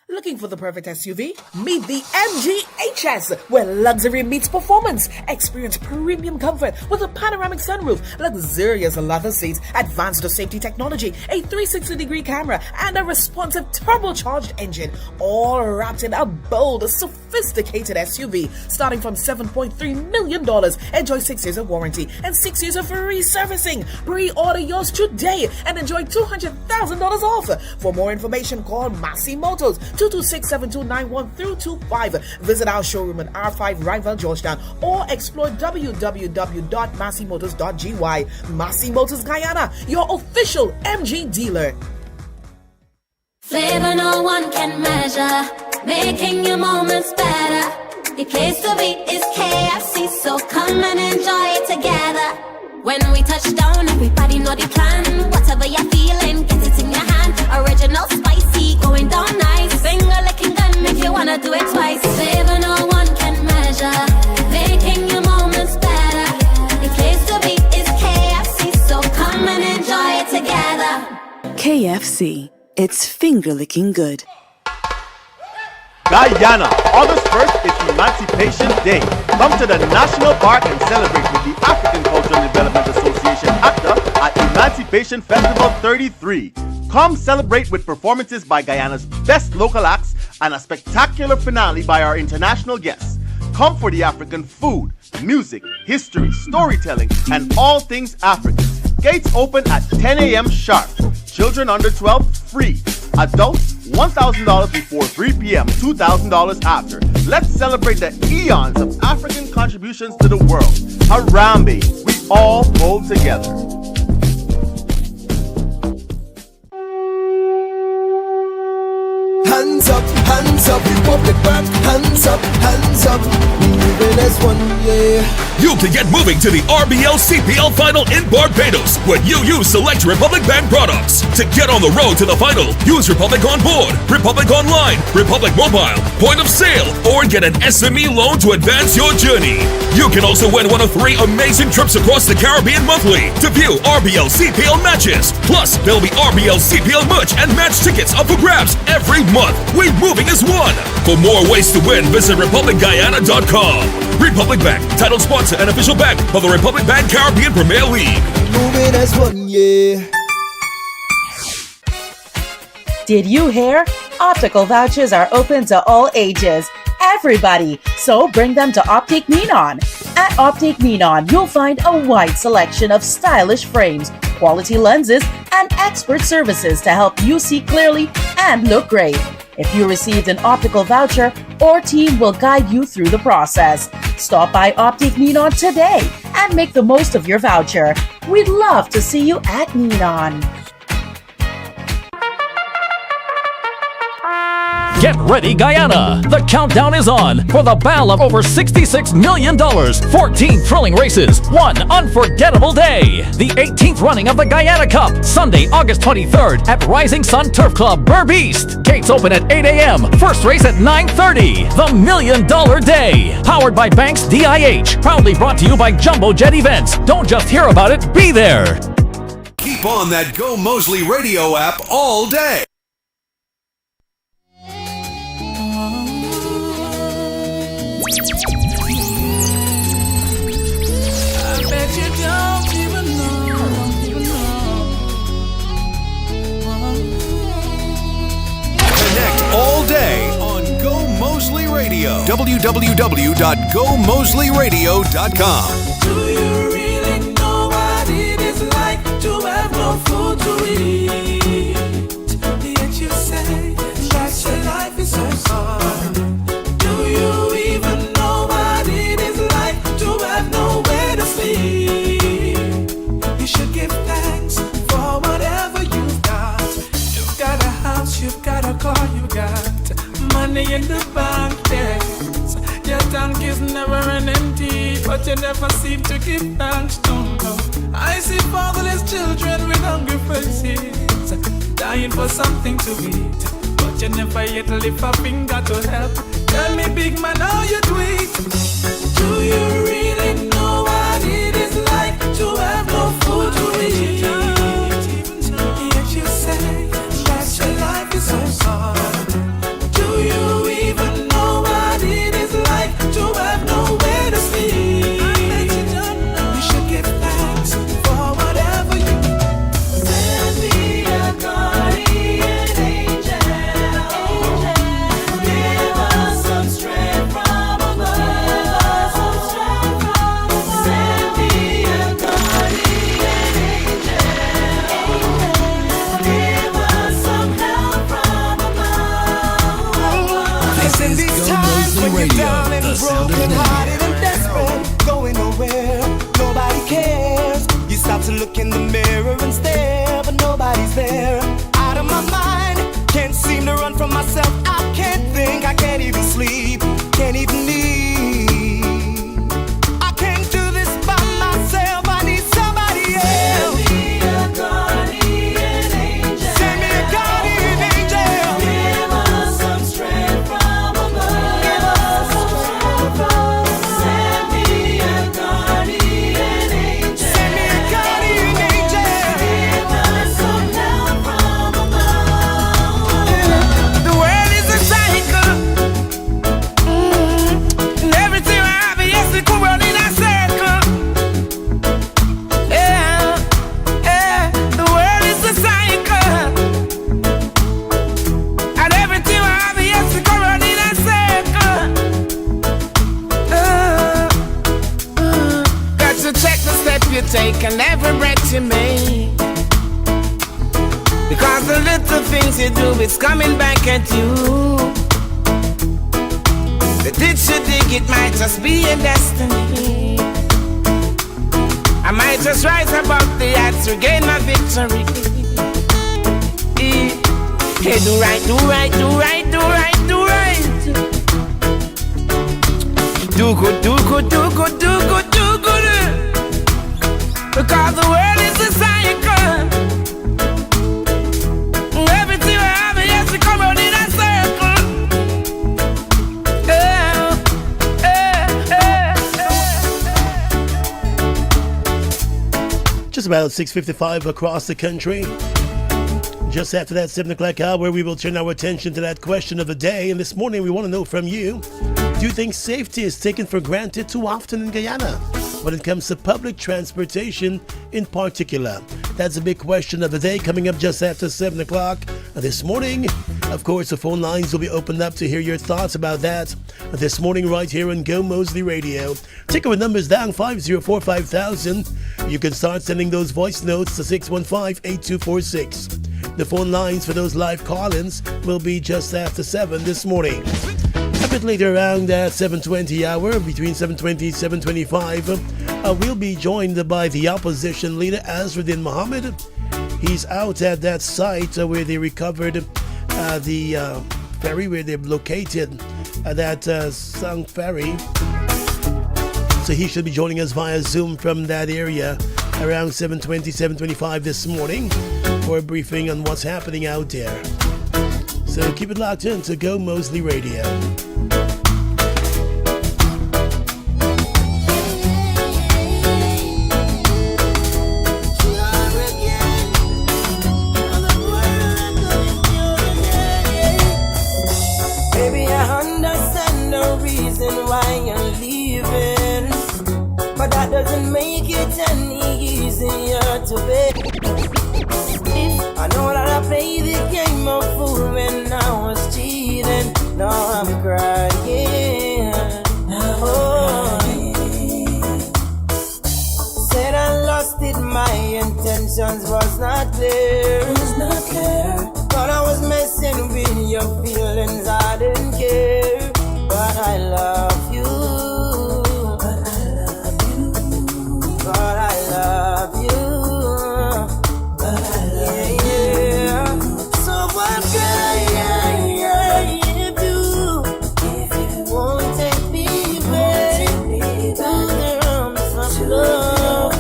Looking for the perfect SUV? Meet the MG HS, where luxury meets performance. Experience premium comfort with a panoramic sunroof, luxurious leather seats, advanced safety technology, a 360-degree camera, and a responsive turbocharged engine, all wrapped in a bold, sophisticated SUV. Starting from $7.3 million. Enjoy 6 years of warranty and 6 years of free servicing. Pre-order yours today and enjoy $200,000 off. For more information, call Massey Motors, 226-7291-25. Visit our showroom at R5 Rival Georgetown or explore www.masseymotors.gy. Massey Motors Guyana, your official MG dealer. Flavor no one can measure, making your moments better. The place to be is KFC, so come and enjoy it together. When we touch down, everybody know the plan. Whatever you're feeling, get it in your hand. Original spicy, going down nice. Finger licking gun, make you wanna do it twice. Flavor no one can measure, making your moments better. The place to be is KFC, so come and enjoy it together. KFC, it's finger licking good. Guyana, August 1st is Emancipation Day. Come to the National Park and celebrate with the African Cultural Development Association ACTA at Emancipation Festival 33. Come celebrate with performances by Guyana's best local acts and a spectacular finale by our international guests. Come for the African food, music, history, storytelling, and all things African. Gates open at 10 a.m. sharp. Children under 12 free. Adults $1,000 before 3 p.m., $2,000 after. Let's celebrate the eons of African contributions to the world. Harambe, we all pull together. Hands up, Republic back. Hands up, moving as one, yeah. You can get moving to the RBL CPL Final in Barbados when you use select Republic Bank products. To get on the road to the final, use Republic On Board, Republic Online, Republic Mobile, Point of Sale, or get an SME loan to advance your journey. You can also win one of 3 amazing trips across the Caribbean monthly to view RBL CPL matches. Plus, there'll be RBL CPL merch and match tickets up for grabs every month. We're moving as one. For more ways to win, visit RepublicGuyana.com. Republic Bank, title sponsor and official bank of the Republic Bank Caribbean Premier League. Moving as one, yeah. Did you hear? Optical vouchers are open to all ages. Everybody, so bring them to Optic Menon. At Optic Menon, you'll find a wide selection of stylish frames, quality lenses, and expert services to help you see clearly and look great. If you received an optical voucher, our team will guide you through the process. Stop by Optic Neon today and make the most of your voucher. We'd love to see you at Neon. Get ready, Guyana! The countdown is on for the battle of over $66 million, 14 thrilling races, one unforgettable day. The 18th running of the Guyana Cup, Sunday, August 23rd at Rising Sun Turf Club, Burb East. Gates open at 8 a.m. First race at 9:30. The $1 Million Day. Powered by Banks DIH. Proudly brought to you by Jumbo Jet Events. Don't just hear about it, be there. Keep on that Gomoseley radio app all day. I bet you don't even Connect all day on Gomoseley Radio. www.gomoseleyradio.com. Do you really know what it is like to have no food to eat? Yet you say that your life is so hard. Do you even know what it is like to have nowhere to sleep? You should give thanks for whatever you've got. You've got a house, you've got a car, you got money in the bank, yes. Your tank is never an empty, but you never seem to give thanks, don't know. I see fatherless children with hungry faces, dying for something to eat, but you never yet lift a finger to help. Tell me, big man, how you do it? Do you really know what it is like to have no food to eat? Yet you say that your life is so hard. Do you even know what it is like to have nowhere to sleep? You should give thanks for whatever you send me a guardian angel. Give us some strength from above. Send me a guardian angel. Give us some help from above. In these times when you're down and broken hearted and desperate, going nowhere, nobody cares. You start to look in the mirror and stare, but nobody's there. Out of my mind, can't seem to run from myself. I can't think, I can't even sleep, can't even eat. I can't do this by myself, I need somebody else. Send me a guardian angel. Send me a guardian angel. Give us some strength from above. Give us some strength from above. Send me a guardian angel. Send me a guardian angel. Give us some help from above. The world is a cycle, and everything I have, yes, it could run in a circle. Yeah, yeah, the world is a cycle, and everything I have, yes, it could run in a circle. Got to check the step you take and every breath you make. Because the little things you do is coming back at you. The ditch you dig, it might just be a destiny. I might just rise above the odds to gain my victory. Hey, do right, do right, do right, do right, do right. Do good, do good, do good, do good, do good. Because the world is a cycle. Everything I have, yes, it come round in a circle. Just about 6:55 across the country. Just after that 7 o'clock hour, where we will turn our attention to that question of the day. And this morning, we want to know from you, do you think safety is taken for granted too often in Guyana when it comes to public transportation in particular? That's a big question of the day, coming up just after 7 o'clock this morning. Of course, the phone lines will be opened up to hear your thoughts about that this morning right here on Go Moseley Radio. Take our numbers down, 504-5000. You can start sending those voice notes to 615-8246. The phone lines for those live call-ins will be just after 7 this morning. A bit later, around that 7:20 hour, between 7:20 and 7:25, we'll be joined by the opposition leader, Azruddin Mohammed. He's out at that site where they recovered the ferry, where they've located that sunk ferry. So he should be joining us via Zoom from that area around 7:20, 7:25 this morning for a briefing on what's happening out there. So keep it locked in to Go Moseley Radio. Why you're leaving, but that doesn't make it any easier to bear. I know that I played the game of fool when I was cheating. Now I'm crying. Oh. Said I lost it, my intentions was not clear. But I was messing with your feelings, I didn't care. But I love you. But I love you. But I love you. But I love you. So what can if you won't take me back to the arms of love?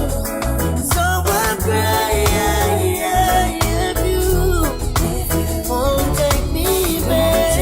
So what can if you won't take me back?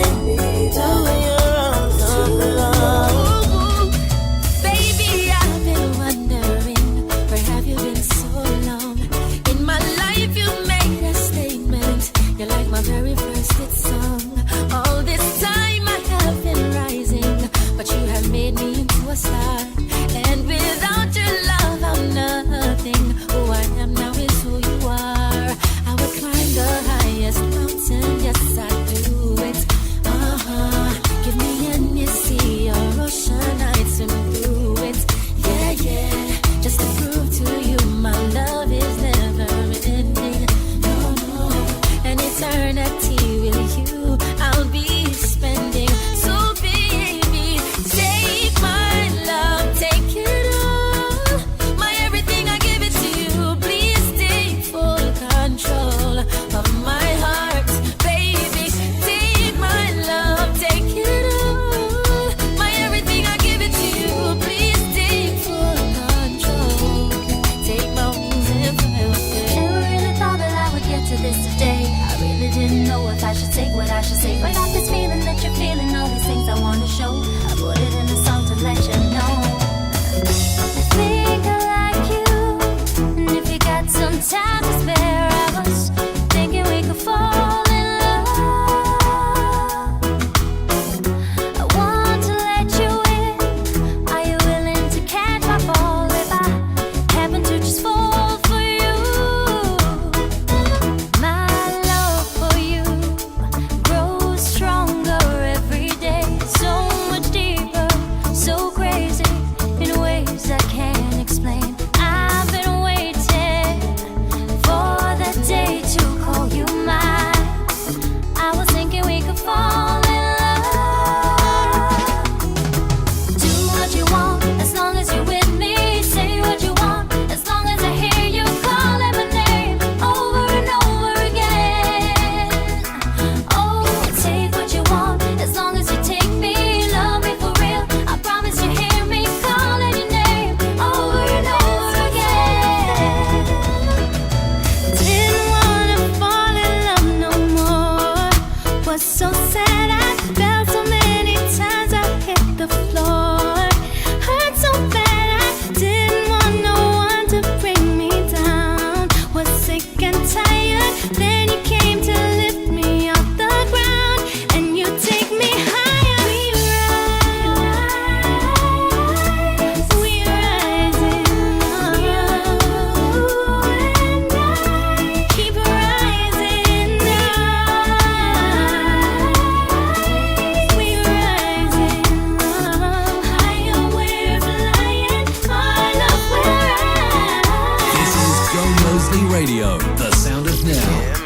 Radio, the sound of now.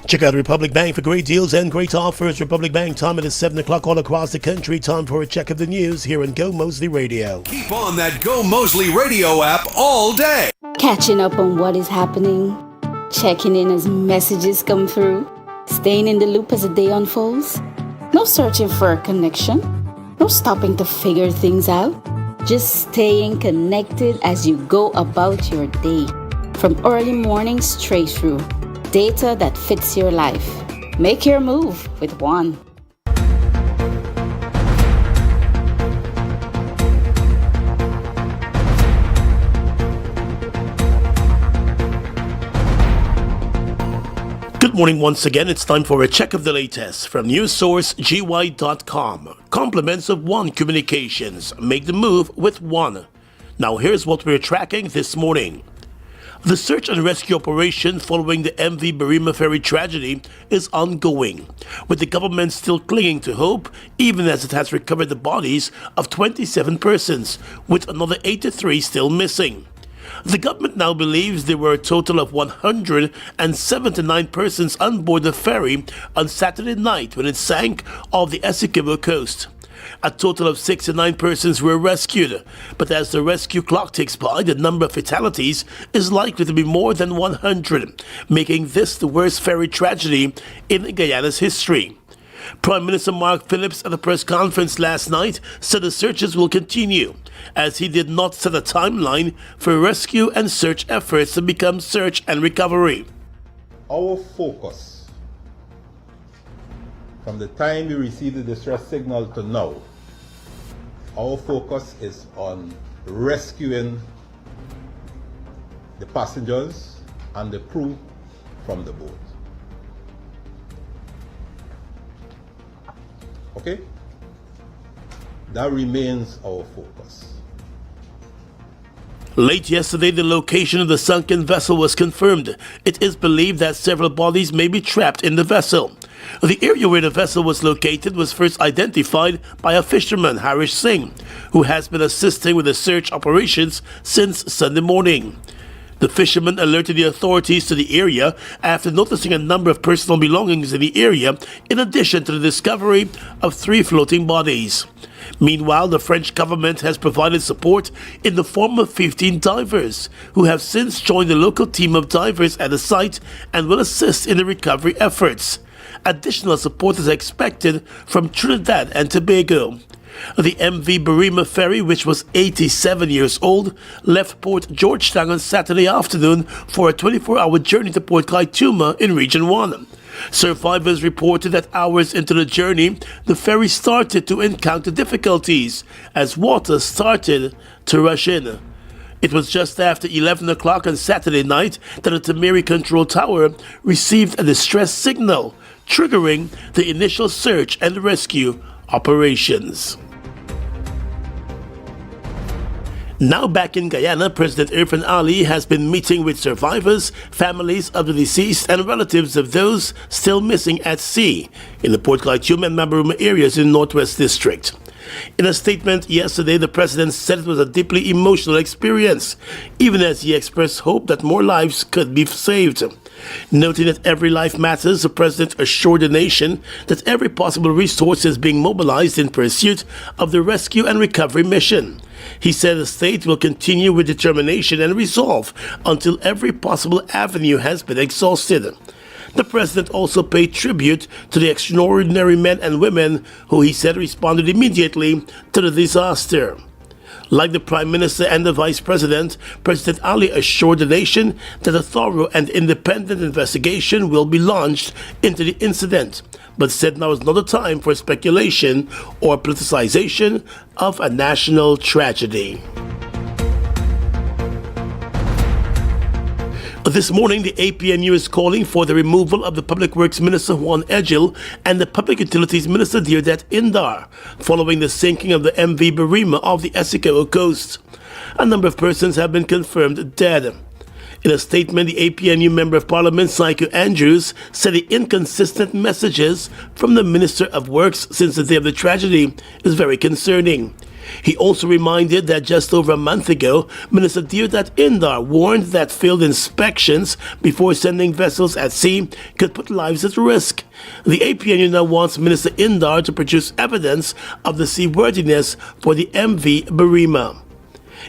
Check out Republic Bank for great deals and great offers. Republic Bank, time it is 7 o'clock all across the country. Time for a check of the news here on Gomoseley Radio. Keep on that Gomoseley Radio app all day. Catching up on what is happening, checking in as messages come through, staying in the loop as the day unfolds. No searching for a connection, no stopping to figure things out. Just staying connected as you go about your day. From early morning straight through. Data that fits your life. Make your move with one. Good morning once again. It's time for a check of the latest from news source gy.com. Compliments of One Communications. Make the move with one. Now here's what we're tracking this morning. The search and rescue operation following the MV Berrima ferry tragedy is ongoing, with the government still clinging to hope, even as it has recovered the bodies of 27 persons, with another 83 still missing. The government now believes there were a total of 179 persons on board the ferry on Saturday night when it sank off the Essequibo coast. A total of 69 persons were rescued, but as the rescue clock ticks by, the number of fatalities is likely to be more than 100, making this the worst ferry tragedy in Guyana's history. Prime Minister Mark Phillips at a press conference last night said the searches will continue, as he did not set a timeline for rescue and search efforts to become search and recovery. Our focus from the time we received the distress signal to now, our focus is on rescuing the passengers and the crew from the boat. Okay? That remains our focus. Late yesterday, the location of the sunken vessel was confirmed. It is believed that several bodies may be trapped in the vessel. The area where the vessel was located was first identified by a fisherman, Harish Singh, who has been assisting with the search operations since Sunday morning. The fisherman alerted the authorities to the area after noticing a number of personal belongings in the area, in addition to the discovery of 3 floating bodies. Meanwhile, the French government has provided support in the form of 15 divers, who have since joined the local team of divers at the site and will assist in the recovery efforts. Additional support is expected from Trinidad and Tobago. The MV Berrima ferry, which was 87 years old, left Port Georgetown on Saturday afternoon for a 24-hour journey to Port Kaituma in Region 1. Survivors reported that hours into the journey, the ferry started to encounter difficulties as water started to rush in. It was just after 11 o'clock on Saturday night that the Tamiri Control Tower received a distress signal, triggering the initial search and rescue operations. Now back in Guyana, President Irfan Ali has been meeting with survivors, families of the deceased, and relatives of those still missing at sea in the Port Kaituma and Mabaruma areas in Northwest District. In a statement yesterday, the president said it was a deeply emotional experience, even as he expressed hope that more lives could be saved. Noting that every life matters, the president assured the nation that every possible resource is being mobilized in pursuit of the rescue and recovery mission. He said the state will continue with determination and resolve until every possible avenue has been exhausted. The president also paid tribute to the extraordinary men and women who he said responded immediately to the disaster. Like the Prime Minister and the Vice President, President Ali assured the nation that a thorough and independent investigation will be launched into the incident, but said now is not a time for speculation or politicization of a national tragedy. This morning, the APNU is calling for the removal of the Public Works Minister Juan Edgil and the Public Utilities Minister Deodat Indar, following the sinking of the MV Barima off the Essequibo coast. A number of persons have been confirmed dead. In a statement, the APNU Member of Parliament, Psycho Andrews, said the inconsistent messages from the Minister of Works since the day of the tragedy is very concerning. He also reminded that just over a month ago, Minister Deodat Indar warned that failed inspections before sending vessels at sea could put lives at risk. The APNU now wants Minister Indar to produce evidence of the seaworthiness for the MV Barima.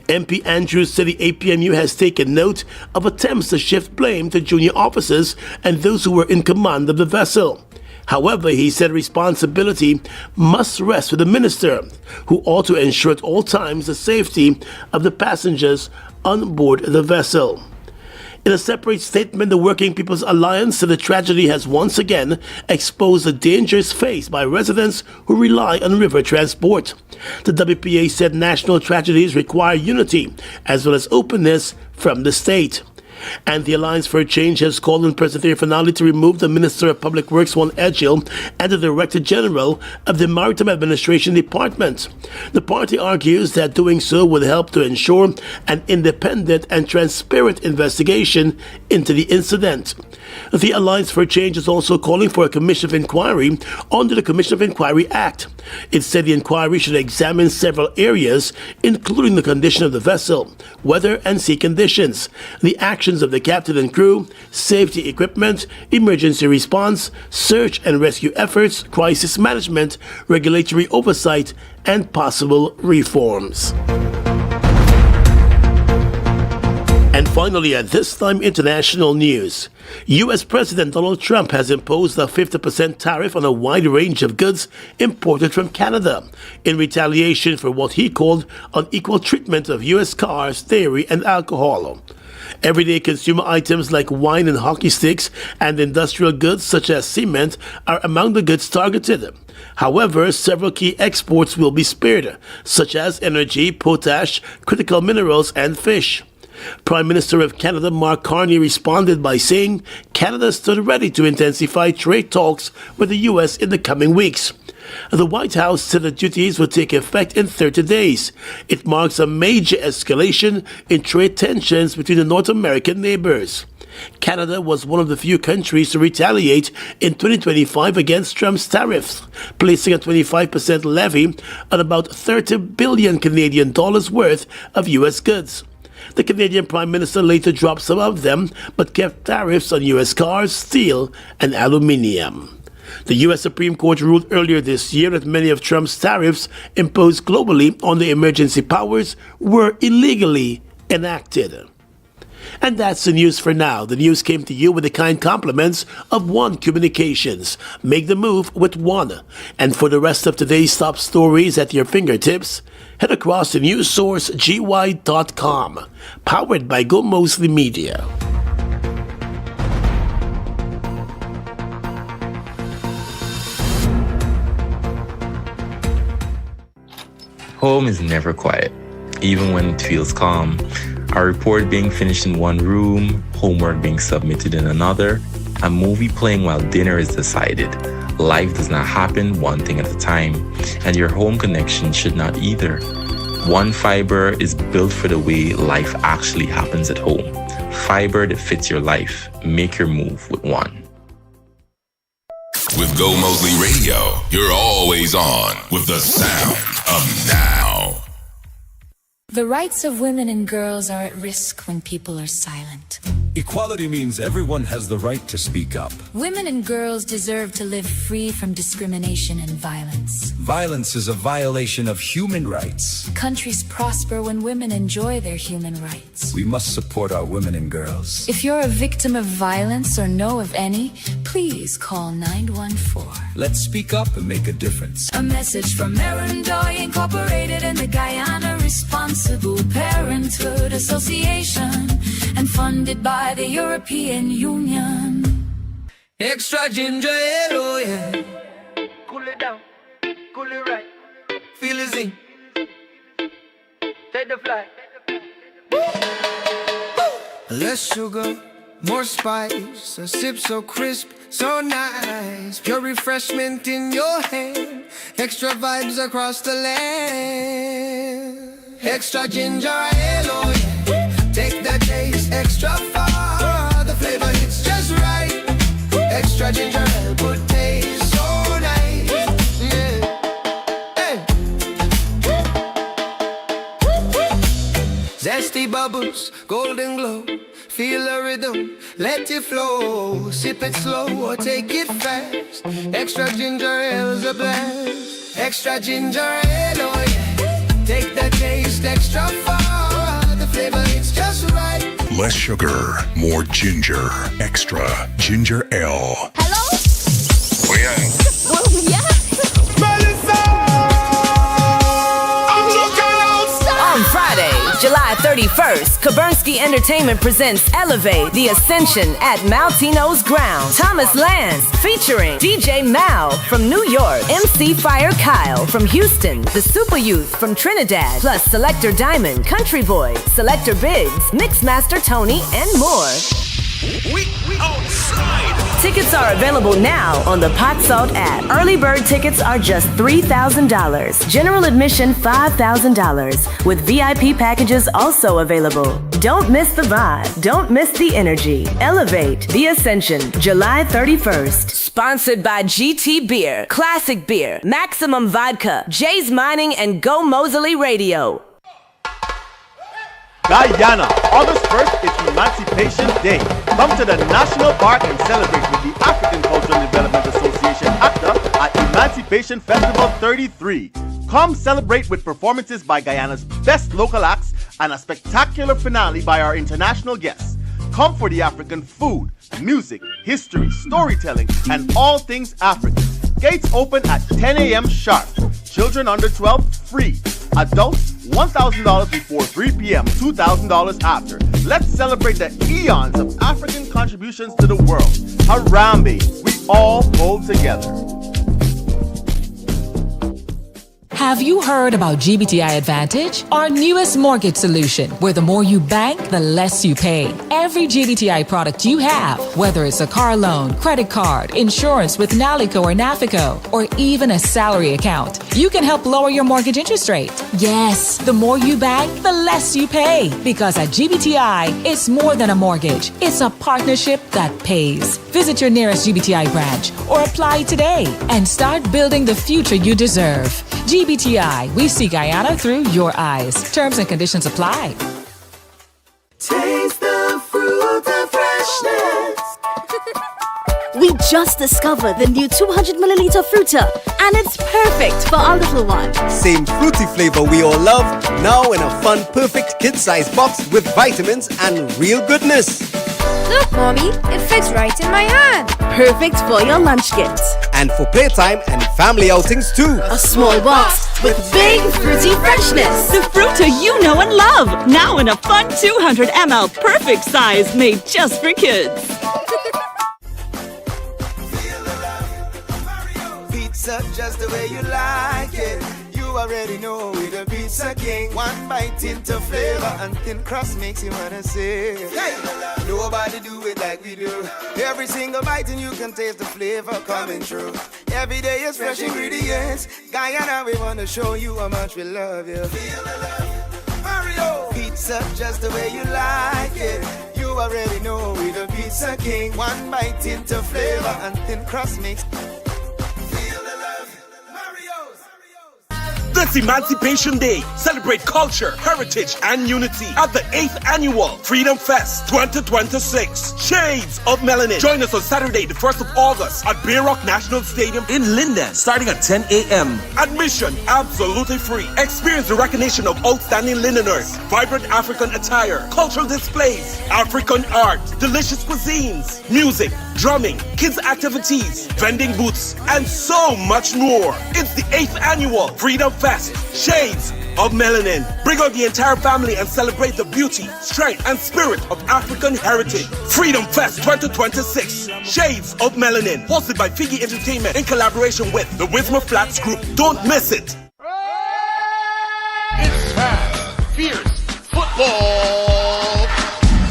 MP Andrews said the APNU has taken note of attempts to shift blame to junior officers and those who were in command of the vessel. However, he said responsibility must rest with the minister, who ought to ensure at all times the safety of the passengers on board the vessel. In a separate statement, the Working People's Alliance said the tragedy has once again exposed the dangers faced by residents who rely on river transport. The WPA said national tragedies require unity as well as openness from the state. And the Alliance for Change has called on President Finale to remove the Minister of Public Works, Juan Edgil, and the Director General of the Maritime Administration Department. The party argues that doing so would help to ensure an independent and transparent investigation into the incident. The Alliance for Change is also calling for a commission of inquiry under the Commission of Inquiry Act. It said the inquiry should examine several areas, including the condition of the vessel, weather and sea conditions, the actions of the captain and crew, safety equipment, emergency response, search and rescue efforts, crisis management, regulatory oversight, and possible reforms. And finally, at this time, international news. U.S. President Donald Trump has imposed a 50% tariff on a wide range of goods imported from Canada in retaliation for what he called unequal treatment of U.S. cars, dairy, and alcohol. Everyday consumer items like wine and hockey sticks and industrial goods such as cement are among the goods targeted. However, several key exports will be spared, such as energy, potash, critical minerals, and fish. Prime Minister of Canada Mark Carney responded by saying Canada stood ready to intensify trade talks with the U.S. in the coming weeks. The White House said the duties would take effect in 30 days. It marks a major escalation in trade tensions between the North American neighbors. Canada was one of the few countries to retaliate in 2025 against Trump's tariffs, placing a 25% levy on about 30 billion Canadian dollars worth of U.S. goods. The Canadian Prime Minister later dropped some of them, but kept tariffs on U.S. cars, steel, and aluminium. The U.S. Supreme Court ruled earlier this year that many of Trump's tariffs imposed globally on the emergency powers were illegally enacted. And that's the news for now. The news came to you with the kind compliments of One Communications. Make the move with One. And for the rest of today's top stories at your fingertips, head across to newssourcegY.com, powered by Gomoseley Media. Home is never quiet, even when it feels calm. A report being finished in one room, homework being submitted in another, a movie playing while dinner is decided. Life does not happen one thing at a time, and your home connection should not either. One Fiber is built for the way life actually happens at home. Fiber that fits your life. Make your move with One. With Gomoseley Radio, you're always on with the sound of now. The rights of women and girls are at risk when people are silent. Equality means everyone has the right to speak up. Women and girls deserve to live free from discrimination and violence. Violence is a violation of human rights. Countries prosper when women enjoy their human rights. We must support our women and girls. If you're a victim of violence or know of any, please call 914. Let's speak up and make a difference. A message from Erendoy Incorporated and the Guyana Responsible Parenthood Association, and funded by the European Union. Extra ginger ale, yeah. Cool it down, cool it right. Feel the zing. Take the flight. Less sugar, More spice, a sip so crisp, so nice. Pure refreshment in your hand. Extra vibes across the land. Extra ginger ale, oh yeah. Take the taste extra far. The flavor hits just right. Extra ginger ale would taste so nice. Yeah. Hey. Zesty bubbles, golden glow. Feel the rhythm, let it flow. Sip it slow or take it fast. Extra ginger ale's a blast. Extra ginger ale, oh yeah. Take the taste extra far. The flavor is just right. Less sugar, more ginger. Extra ginger ale. Hello? Oh yeah. Well, yeah. On Friday, July 31st, Kubernsky Entertainment presents Elevate the Ascension at Maltino's Ground. Thomas Lance featuring DJ Mal from New York, MC Fire Kyle from Houston, the Super Youth from Trinidad, plus Selector Diamond, Country Boy, Selector Biggs, Mixmaster Tony, and more. We outside. Tickets are available now on the Pot Salt app. Early bird tickets are just $3,000. General admission $5,000. With VIP packages also available. Don't miss the vibe. Don't miss the energy. Elevate the Ascension, July 31st. Sponsored by GT Beer, Classic Beer, Maximum Vodka, Jay's Mining, and Gomoseley Radio. Guyana, August 1st is Emancipation Day. Come to the National Park and celebrate with the African Cultural Development Association ACTA at Emancipation Festival 33. Come celebrate with performances by Guyana's best local acts and a spectacular finale by our international guests. Come for the African food, music, history, storytelling, and all things African. Gates open at 10 a.m. sharp. Children under 12 free. Adults $1,000 before 3 p.m., $2,000 after. Let's celebrate the eons of African contributions to the world. Harambe, we all pull together. Have you heard about GBTI Advantage? Our newest mortgage solution, where the more you bank, the less you pay. Every GBTI product you have, whether it's a car loan, credit card, insurance with Nalico or Nafico, or even a salary account, you can help lower your mortgage interest rate. Yes, the more you bank, the less you pay. Because at GBTI, it's more than a mortgage. It's a partnership that pays. Visit your nearest GBTI branch or apply today and start building the future you deserve. GBTI, we see Guyana through your eyes. Terms and conditions apply. Taste the fruit of freshness. We just discovered the new 200 milliliter Fruita, and it's perfect for our little one. Same fruity flavor we all love, now in a fun, perfect kid-sized box with vitamins and real goodness. Look, Mommy, it fits right in my hand. Perfect for your lunch kit. And for playtime and family outings too. A small box with big fruity freshness. The Fruita you know and love, now in a fun 200 ml perfect size made just for kids. Pizza just the way you like it. You already know we're the Pizza King. One bite into flavor and thin crust makes you wanna say, hey, nobody do it like we do. Every single bite and you can taste the flavor coming through. Every day is fresh ingredients. Guyana, we wanna show you how much we love you. Feel the love, Mario. Pizza just the way you like it. You already know we're the Pizza King. One bite into flavor and thin crust makes This Emancipation Day, celebrate culture, heritage, and unity at the 8th Annual Freedom Fest 2026. Shades of Melanin. Join us on Saturday, the 1st of August at Bay Rock National Stadium in Linden, starting at 10 a.m. Admission absolutely free. Experience the recognition of outstanding lineners, vibrant African attire, cultural displays, African art, delicious cuisines, music, drumming, kids activities, vending booths, and so much more. It's the 8th Annual Freedom Fest. Shades of Melanin. Bring out the entire family and celebrate the beauty, strength, and spirit of African heritage. Freedom Fest 2026. Shades of Melanin. Hosted by Figgy Entertainment in collaboration with the Wisma Flats Group. Don't miss it. It's fast, fierce football.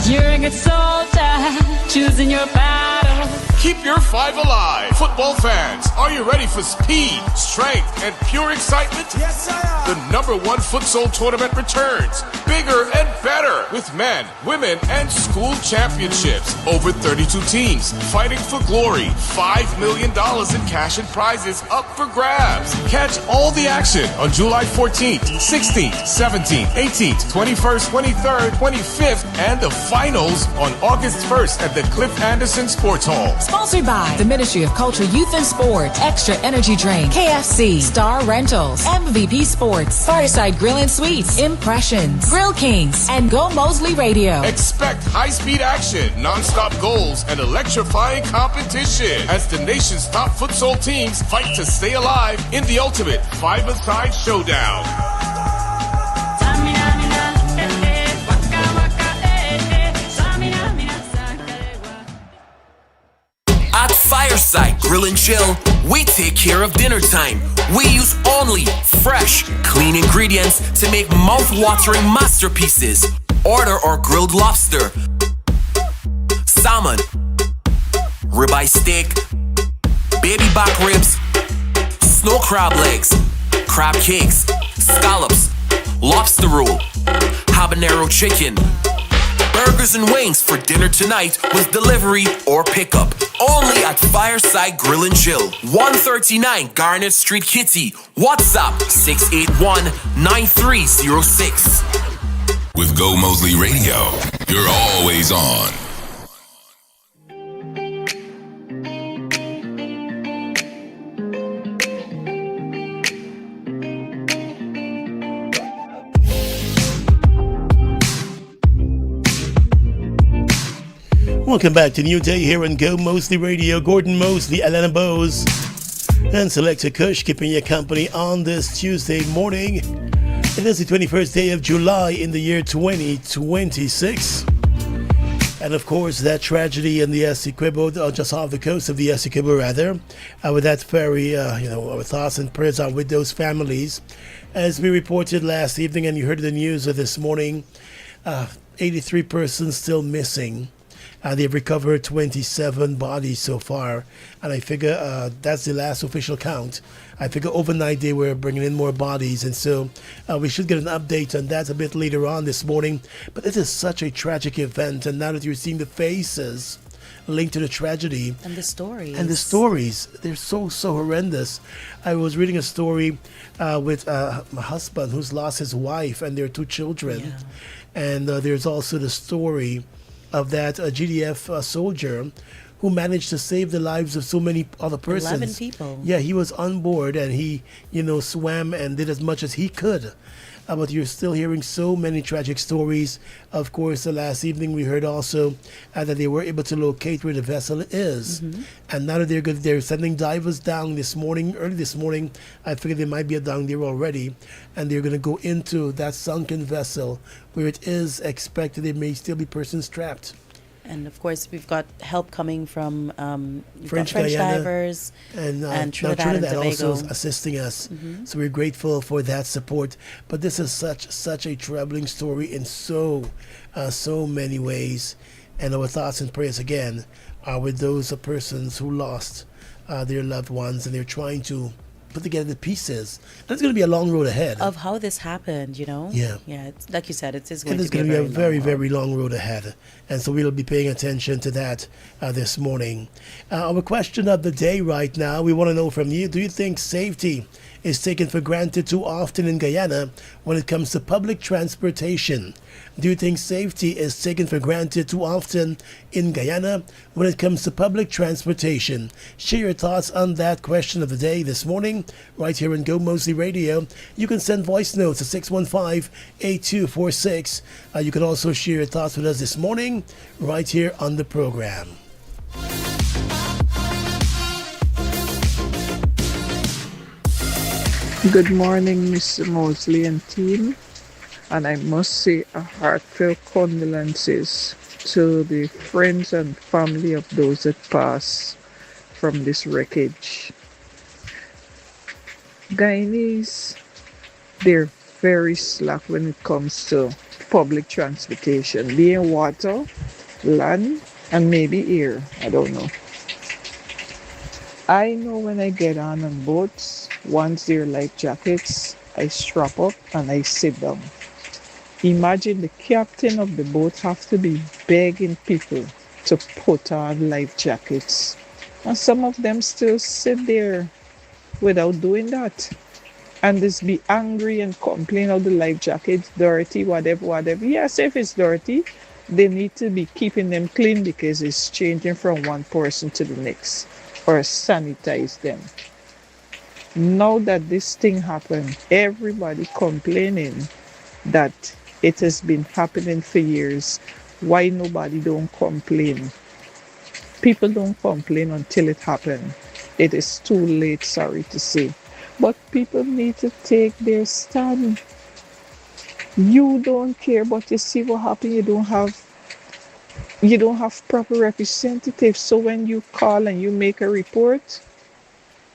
You're a good soldier. choosing your battle. Keep your five alive. Football fans, are you ready for speed, strength, and pure excitement? Yes, sir. The =1 futsal tournament returns. Bigger and better with men, women, and school championships. Over 32 teams fighting for glory. $5 million in cash and prizes up for grabs. Catch all the action on July 14th, 16th, 17th, 18th, 21st, 23rd, 25th, and the finals on August 1st at the Cliff Anderson Sports Hall. Sponsored by the Ministry of Culture, Youth and Sports, Extra Energy Drink, KFC, Star Rentals, MVP Sports, Fireside Grill and Suites, Impressions, Grill Kings, and Gomoseley Radio. Expect high-speed action, non-stop goals, and electrifying competition as the nation's top futsal teams fight to stay alive in the ultimate five-a-side showdown. At Fireside Grill and Chill, we take care of dinner time. We use only fresh, clean ingredients to make mouth-watering masterpieces. Order our grilled lobster, salmon, ribeye steak, baby back ribs, snow crab legs, crab cakes, scallops, lobster roll, habanero chicken, burgers and wings for dinner tonight with delivery or pickup. Only at Fireside Grill and Chill, 139 Garnet Street, Kitty. WhatsApp 681-9306. With Gomoseley Radio, you're always on. Welcome back to New Day here on Gomoseley Radio. Gordon Mosley, Alana Bose, and Selector Kush keeping you company on this Tuesday morning. It is the 21st day of July in the year 2026. And of course, that tragedy in the Essequibo, just off the coast of the Essequibo rather, with that ferry, our thoughts and prayers are with those families. As we reported last evening and you heard the news of this morning, 83 persons still missing. They've recovered 27 bodies so far, and I figure that's the last official count. I figure overnight they were bringing in more bodies, and so we should get an update on that a bit later on this morning. But it is such a tragic event, and now that you're seeing the faces linked to the tragedy and the stories, they're so horrendous. I was reading a story with my husband who's lost his wife and their two children, and there's also the story of that GDF soldier who managed to save the lives of so many other persons. 11 people. Yeah, he was on board and he, swam and did as much as he could. But you're still hearing so many tragic stories. Of course, last evening we heard also that they were able to locate where the vessel is. Mm-hmm. And now that they're sending divers down early this morning, I figured they might be down there already. And they're going to go into that sunken vessel where it is expected there may still be persons trapped. And of course, we've got help coming from French divers and Trinidad and Tobago also is assisting us. Mm-hmm. So we're grateful for that support. But this is such a troubling story in so many ways. And our thoughts and prayers again are with those persons who lost their loved ones, and they're trying to put together the pieces. And it's going to be a long road ahead of how this happened, Yeah. It's, like you said, it is going to be a very, very long road ahead. And so we'll be paying attention to that this morning. Our question of the day right now, we want to know from you, do you think safety is taken for granted too often in Guyana when it comes to public transportation? Do you think safety is taken for granted too often in Guyana when it comes to public transportation? Share your thoughts on that question of the day this morning right here on Gomoseley Radio. You can send voice notes to 615-8246. You can also share your thoughts with us this morning right here on the program. Good morning, Mr. Mosley and team. And I must say a heartfelt condolences to the friends and family of those that passed from this wreckage. Guyanese, they're very slack when it comes to public transportation, be it water, land, and maybe air. I don't know. I know when I get on boats, once they're life jackets, I strap up and I sit down. Imagine the captain of the boat have to be begging people to put on life jackets. And some of them still sit there without doing that. And just be angry and complain of the life jackets dirty, whatever, whatever. Yes, if it's dirty, they need to be keeping them clean because it's changing from one person to the next, or sanitize them. Now that this thing happened, everybody complaining that it has been happening for years. Why nobody don't complain? People don't complain until it happened. It is too late, sorry to say. But people need to take their stand. You don't care, but you see what happened. You don't have proper representatives. So when you call and you make a report,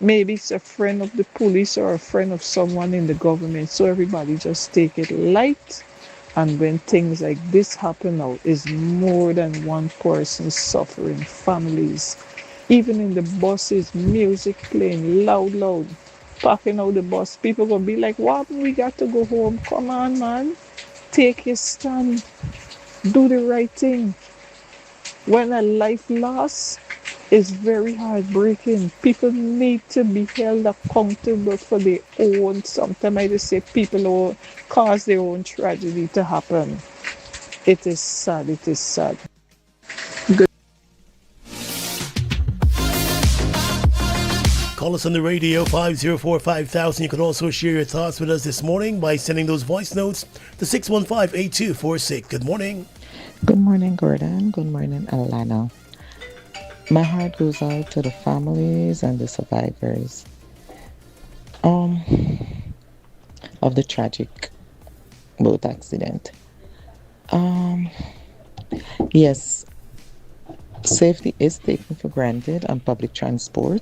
maybe it's a friend of the police or a friend of someone in the government. So everybody just take it light. And when things like this happen now, is more than one person suffering, families. Even in the buses, music playing loud, packing out the bus. People gonna be like, what? We got to go home. Come on, man. Take your stand. Do the right thing. When a life lost, it's very heartbreaking. People need to be held accountable for their own. Sometimes I just say people will cause their own tragedy to happen. It is sad. It is sad. Good. Call us on the radio, 504-5000. You can also share your thoughts with us this morning by sending those voice notes to 615-8246. Good morning. Good morning, Gordon. Good morning, Alana. My heart goes out to the families and the survivors of the tragic boat accident. Yes, safety is taken for granted on public transport.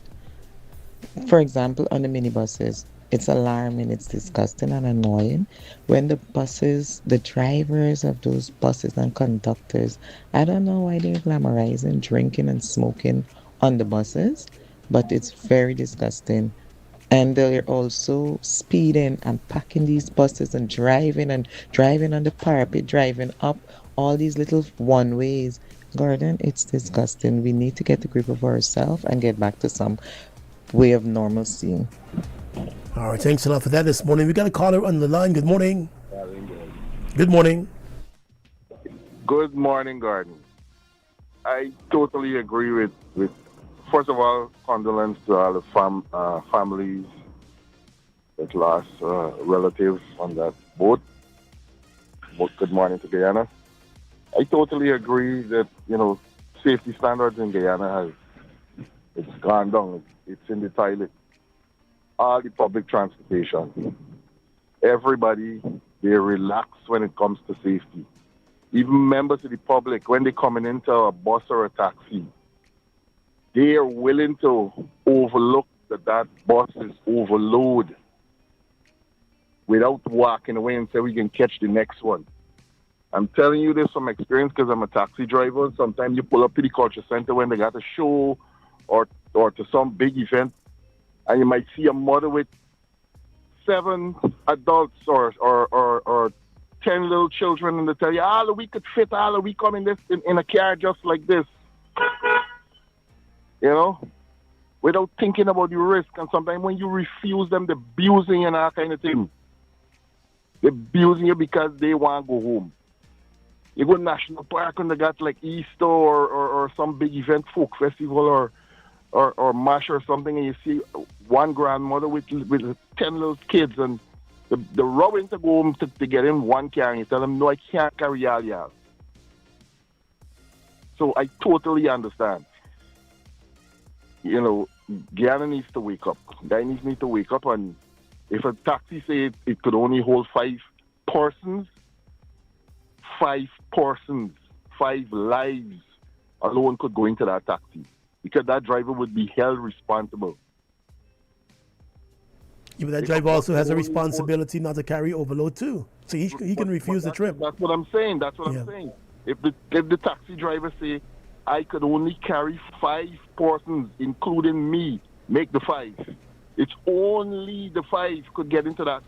For example, on the minibuses, it's alarming, it's disgusting and annoying when the drivers of those buses and conductors, I don't know why they're glamorizing drinking and smoking on the buses, but it's very disgusting. And they're also speeding and packing these buses and driving on the parapet, driving up all these little one ways. Gordon, it's disgusting. We need to get a grip of ourselves and get back to some way of normalcy. All right, thanks a lot for that this morning. We got a caller on the line. Good morning. Good morning. Good morning, Gordon. I totally agree with first of all, condolence to all the families that lost relatives on that boat. Good morning to Guyana. I totally agree that, safety standards in Guyana it's gone down. It's in the toilet. All the public transportation. Everybody, they relax when it comes to safety. Even members of the public, when they're coming into a bus or a taxi, they are willing to overlook that bus is overload without walking away and say we can catch the next one. I'm telling you this from experience because I'm a taxi driver. Sometimes you pull up to the culture center when they got a show or to some big event, and you might see a mother with 7 adults or 10 little children, and they tell you, we could fit we come in a car just like this. Without thinking about the risk. And sometimes when you refuse them, they're abusing you and that kind of thing. They're abusing you because they want to go home. You go to National Park and they got like Easter or some big event, folk festival or MASH or something, and you see one grandmother with 10 little kids, and they're rubbing to go home to get in one car, and you tell them, no, I can't carry all y'all. So I totally understand. Guyana needs to wake up. Guyanese need to wake up, and if a taxi said it could only hold 5 persons, 5 lives alone could go into that taxi, because that driver would be held responsible. Yeah, but that driver also has a responsibility not to carry overload too. So he can refuse the trip. That's what I'm saying. I'm saying. If the taxi driver say I could only carry 5 persons, including me, make the 5. It's only the 5 could get into that,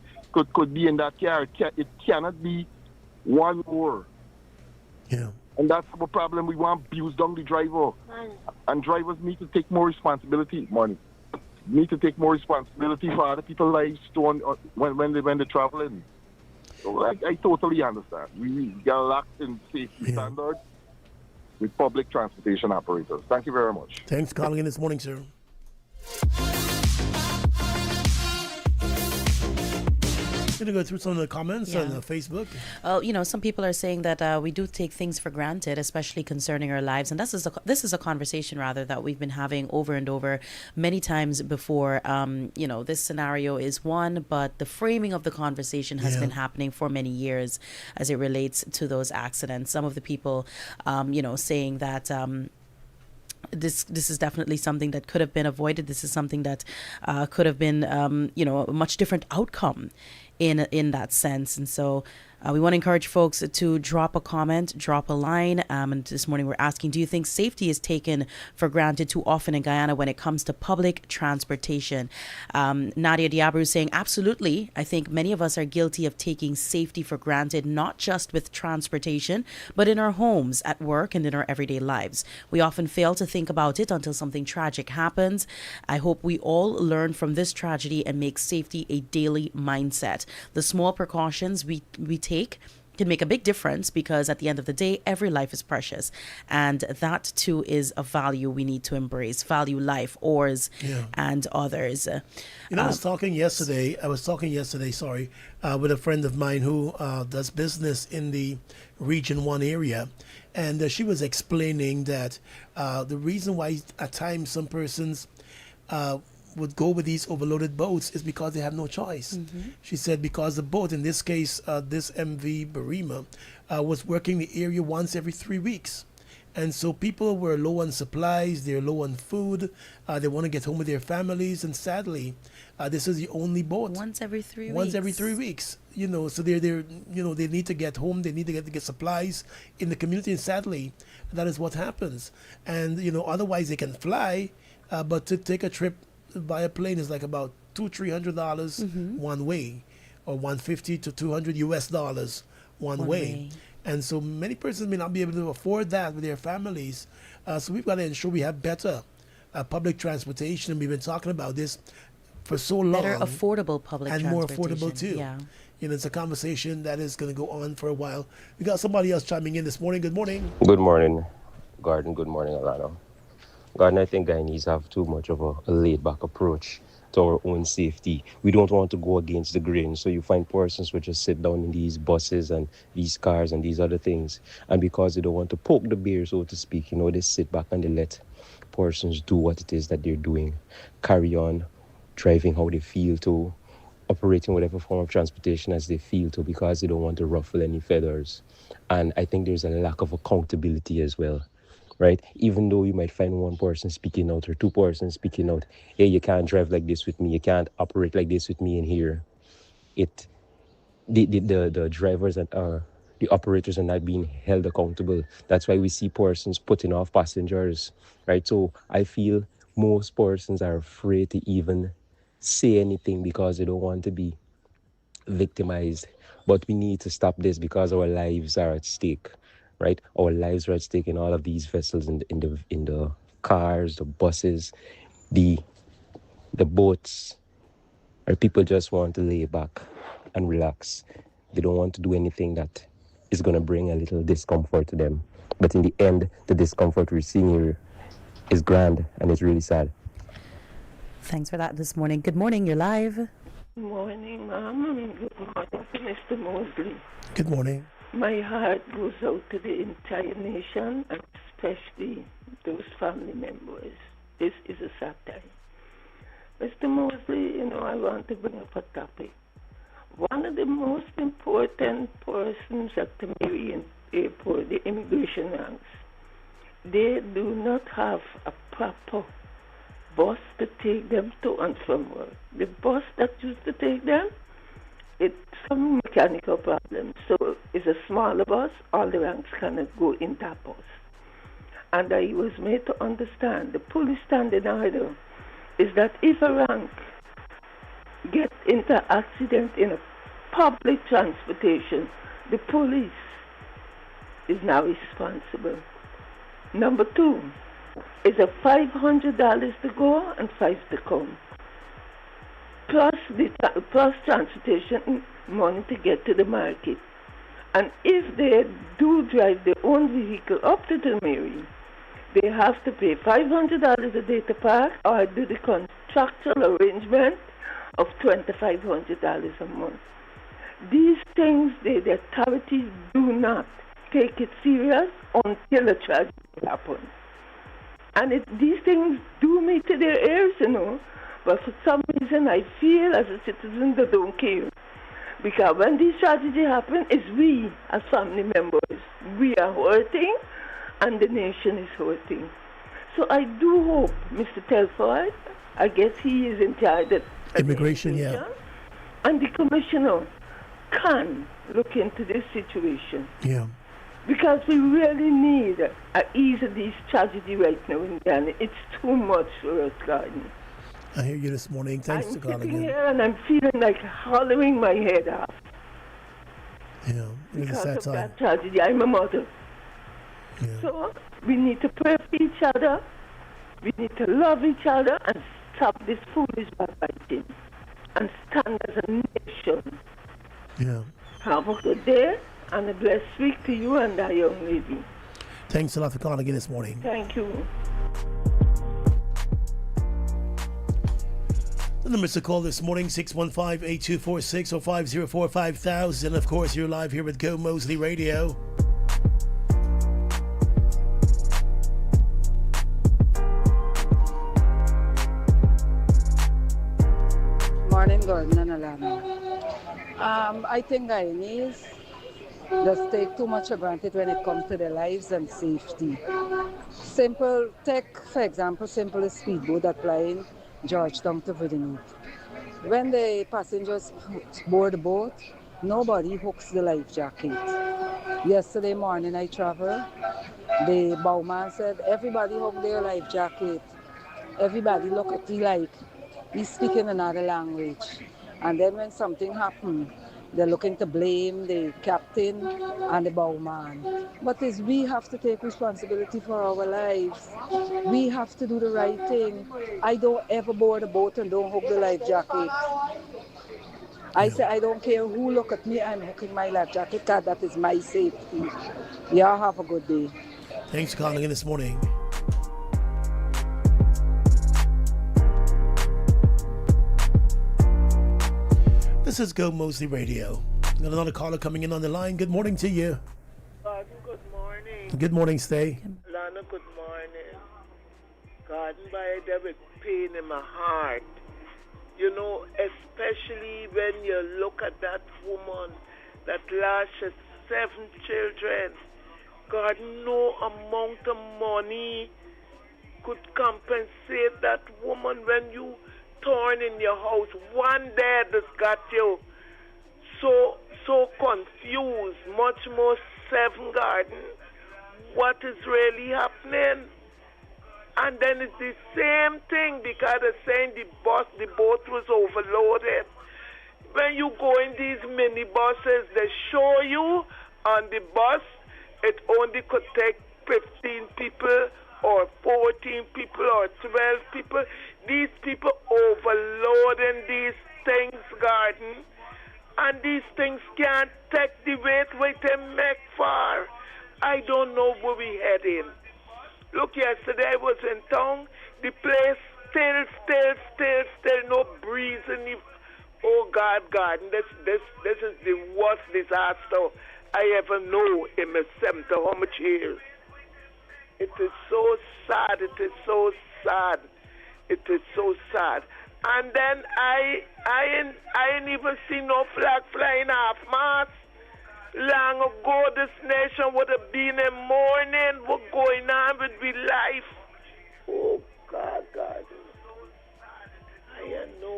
could be in that car. It cannot be one more. Yeah. And that's the problem. We want abuse down the driver. And drivers need to take more responsibility. Need to take more responsibility for other people's lives when they're traveling. So I totally understand. We get locked in safety standards with public transportation operators. Thank you very much. Thanks for calling in this morning, sir. Going to go through some of the comments on Facebook. Some people are saying that we do take things for granted, especially concerning our lives, and this is a conversation rather that we've been having over and over many times before. This scenario is one, but the framing of the conversation has been happening for many years as it relates to those accidents. Some of the people, saying that. This is definitely something that could have been avoided. This is something that could have been, a much different outcome in that sense. And so we want to encourage folks to drop a comment, drop a line. And this morning we're asking, do you think safety is taken for granted too often in Guyana when it comes to public transportation? Nadia Diabru is saying, absolutely. I think many of us are guilty of taking safety for granted, not just with transportation, but in our homes, at work, and in our everyday lives. We often fail to think about it until something tragic happens. I hope we all learn from this tragedy and make safety a daily mindset. The small precautions we take can make a big difference, because at the end of the day, every life is precious, and that too is a value we need to embrace. Value life, ours, and others. I was talking yesterday. With a friend of mine who does business in the Region 1 area, and she was explaining that the reason why at times some persons would go with these overloaded boats is because they have no choice. She said because the boat, in this case, this MV Barima, was working the area once every 3 weeks. And so people were low on supplies, they're low on food, they want to get home with their families, and sadly, this is the only boat. Once every 3 weeks. Once every 3 weeks. So they need to get home, they need to get supplies in the community, and sadly, that is what happens. And, otherwise they can fly, but to take a trip by a plane is like about $200-$300 one way, or $150 to $200 one way. And so many persons may not be able to afford that with their families. So we've got to ensure we have better public transportation. And we've been talking about this for so long. Better affordable public and transportation. more affordable too. Yeah. It's a conversation that is going to go on for a while. We got somebody else chiming in this morning. Good morning. Good morning, Garden. Good morning, Alana. Garden, I think Guyanese have too much of a laid-back approach to our own safety. We don't want to go against the grain. So you find persons who just sit down in these buses and these cars and these other things. And because they don't want to poke the bear, so to speak, they sit back and they let persons do what it is that they're doing. Carry on driving how they feel to, operating whatever form of transportation as they feel to, because they don't want to ruffle any feathers. And I think there's a lack of accountability as well. Right? Even though you might find one person speaking out or two persons speaking out, hey, you can't drive like this with me, you can't operate like this with me in here. The drivers and the operators are not being held accountable. That's why we see persons putting off passengers, right? So I feel most persons are afraid to even say anything because they don't want to be victimized. But we need to stop this because our lives are at stake. Right, our lives are at stake in all of these vessels, in the cars, the buses, the boats. Or people just want to lay back and relax. They don't want to do anything that is going to bring a little discomfort to them. But in the end, the discomfort we're seeing here is grand, and it's really sad. Thanks for that this morning. Good morning. You're live. Good morning, Mom. Good morning to Mr. Mosley. Good morning. My heart goes out to the entire nation, and especially those family members. This is a sad time. Mr. Mosley, I want to bring up a topic. One of the most important persons at the Marion Airport, the immigration ranks, they do not have a proper bus to take them to and from work. The bus that used to take them, it's some mechanical problem. So it's a smaller bus. All the ranks cannot go in that bus. And I was made to understand the police standing order is that if a rank gets into accident in a public transportation, the police is now responsible. Number two is a $500 to go and 5 to come, plus plus transportation money to get to the market. And if they do drive their own vehicle up to the Mary, they have to pay $500 a day to park or do the contractual arrangement of $2,500 a month. These things, the authorities do not take it serious until a tragedy happens. And these things do me to their ears, but for some reason I feel as a citizen they don't care. Because when these tragedies happen, it's we as family members. We are hurting and the nation is hurting. So I do hope Mr. Telford, I guess he is in charge of immigration, and the commissioner can look into this situation. Yeah. Because we really need a ease of this tragedy right now in Ghana. It's too much for us, Gordon. I hear you this morning. Thanks to God again. Here and I'm feeling like hollowing my head off. Yeah, because of that tragedy. I'm a mother. Yeah. So we need to pray for each other. We need to love each other and stop this foolish backbiting and stand as a nation. Yeah. Have a good day and a blessed week to you and that young lady. Thanks a lot for calling in this morning. Thank you. The numbers to call this morning, 615-8246 or 504-5000. Of course, you're live here with Gomoseley Radio. Morning, Gordon and Alana. I think Guyanese just take too much for granted when it comes to their lives and safety. Take, for example, simple speedboat that flying Georgetown to Virginia. When the passengers board the boat, nobody hooks the life jacket. Yesterday morning I traveled, the bowman said everybody hook their life jacket. Everybody look at me like he's speaking another language. And then when something happened, they're looking to blame the captain and the bowman. But we have to take responsibility for our lives. We have to do the right thing. I don't ever board a boat and don't hook the life jacket. I say I don't care who look at me, I'm hooking my life jacket because that is my safety. Yeah, have a good day. Thanks for calling in this morning. This is Gomoseley Radio. Got another caller coming in on the line. Good morning to you. Good morning. Good morning, Stay. Lana, good morning. Garden by there with pain in my heart. You know, especially when you look at that woman that lost her 7 children. God, no amount of money could compensate that woman when you torn in your house. One day has got you so confused, much more 7 Garden. What is really happening? And then it's the same thing because they're saying the boat was overloaded. When you go in these mini buses, they show you on the bus it only could take 15 people or 14 people or 12 people. These people overloading these things, Garden. And these things can't take the weight they make for. I don't know where we heading. Look, yesterday I was in town. The place still no breeze in the... Oh, God, Garden, this is the worst disaster I ever know in my 70 years. It is so sad. It is so sad. It is so sad. And then I ain't even seen no flag flying half mast. Long ago, this nation would have been in mourning. What's going on with my life? Oh, God. I know.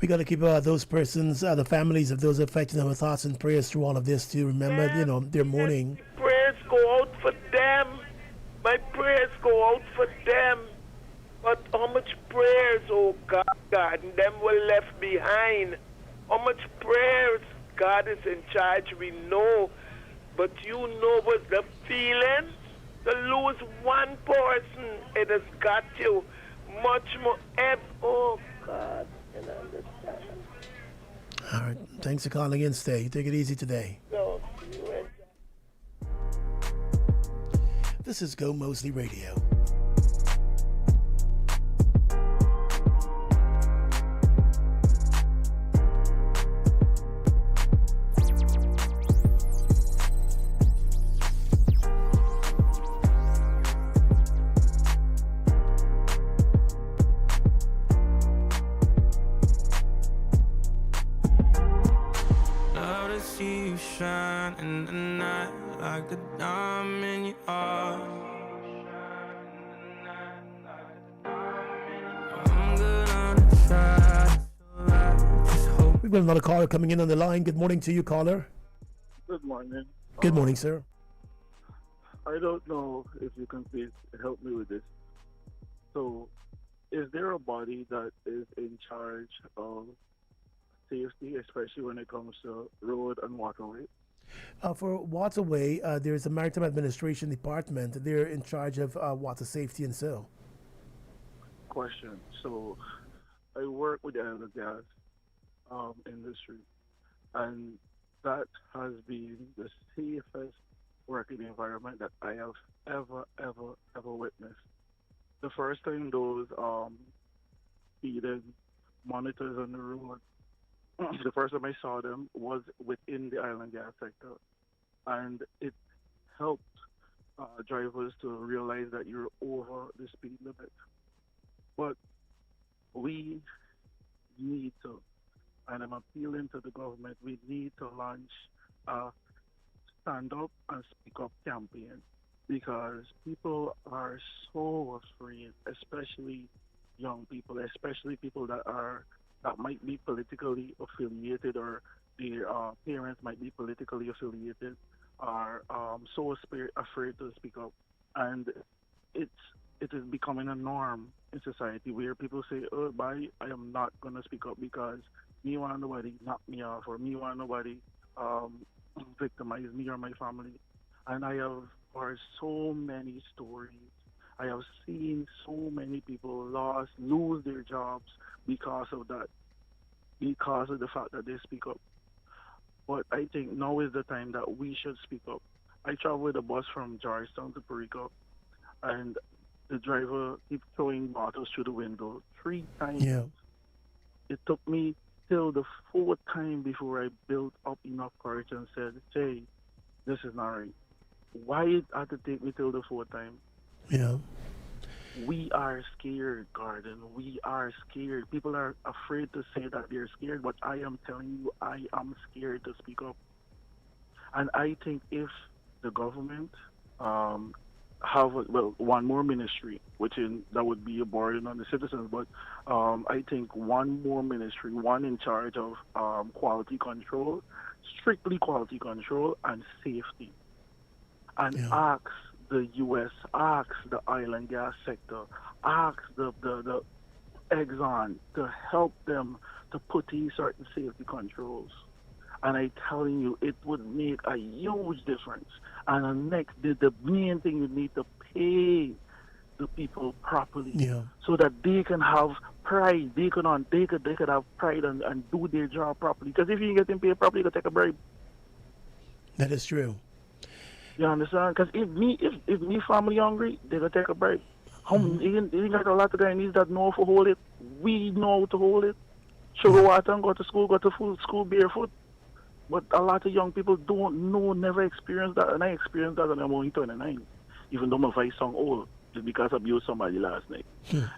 We got to keep those persons, the families of those affected, our thoughts and prayers through all of this to remember, their mourning. Prayers My prayers go out for them. But how much prayers, oh God, and them were left behind. How much prayers? God is in charge, we know. But you know what the feeling? To lose one person, it has got you much more. Oh God, can I understand? All right. Thanks for calling in, Stay. Take it easy today. No, you enjoy. This is Gomoseley Radio. Shine in the night like a diamond in your eyes. I'm good on the side. We've got another caller coming in on the line. Good morning to you, caller. Good morning. Good morning, sir. I don't know if you can please help me with this. So, is there a body that is in charge of safety, especially when it comes to road and waterway? For waterway, there's a Maritime Administration Department. They're in charge of water safety and so. Question. So, I work with the oil and gas industry, and that has been the safest working environment that I have ever witnessed. The first time those speeding monitors on the road, the first time I saw them was within the oil and gas sector, and it helped drivers to realize that you're over the speed limit. But we need to, and I'm appealing to the government, we need to launch a stand up and speak up campaign, because people are so afraid, especially young people, especially people that might be politically affiliated, or their parents might be politically affiliated, are so afraid to speak up. And it is becoming a norm in society where people say, oh, I am not going to speak up because me want nobody knock me off, or me want nobody victimize me or my family. And I have heard so many stories. I have seen so many people lose their jobs because of that, because of the fact that they speak up. But I think now is the time that we should speak up. I travel with a bus from Georgetown to Perico, and the driver kept throwing bottles through the window 3 times. Yeah. It took me till the 4th time before I built up enough courage and said, hey, this is not right. Why it had to take me till the 4th time? Yeah. We are scared, Garden. We are scared. People are afraid to say that they're scared, but I am telling you, I am scared to speak up. And I think if the government have one more ministry, that would be a burden on the citizens, but I think one more ministry, one in charge of quality control, strictly quality control and safety, and ask the U.S., ask the oil and gas sector, ask the Exxon to help them to put in certain safety controls. And I'm telling you, it would make a huge difference. And the main thing, you need to pay the people properly, so that they can have pride. They could have pride and do their job properly. Because if you get them paid properly, you can take a bribe. That is true. You understand? Because if me family hungry, they gonna take a bribe. You got a lot of Guyanese that know how to hold it. We know how to hold it. Sugar water and go to school barefoot. But a lot of young people don't know, never experienced that, and I experienced that, and I'm only 29. Even though my voice sound old, just because I abused somebody last night.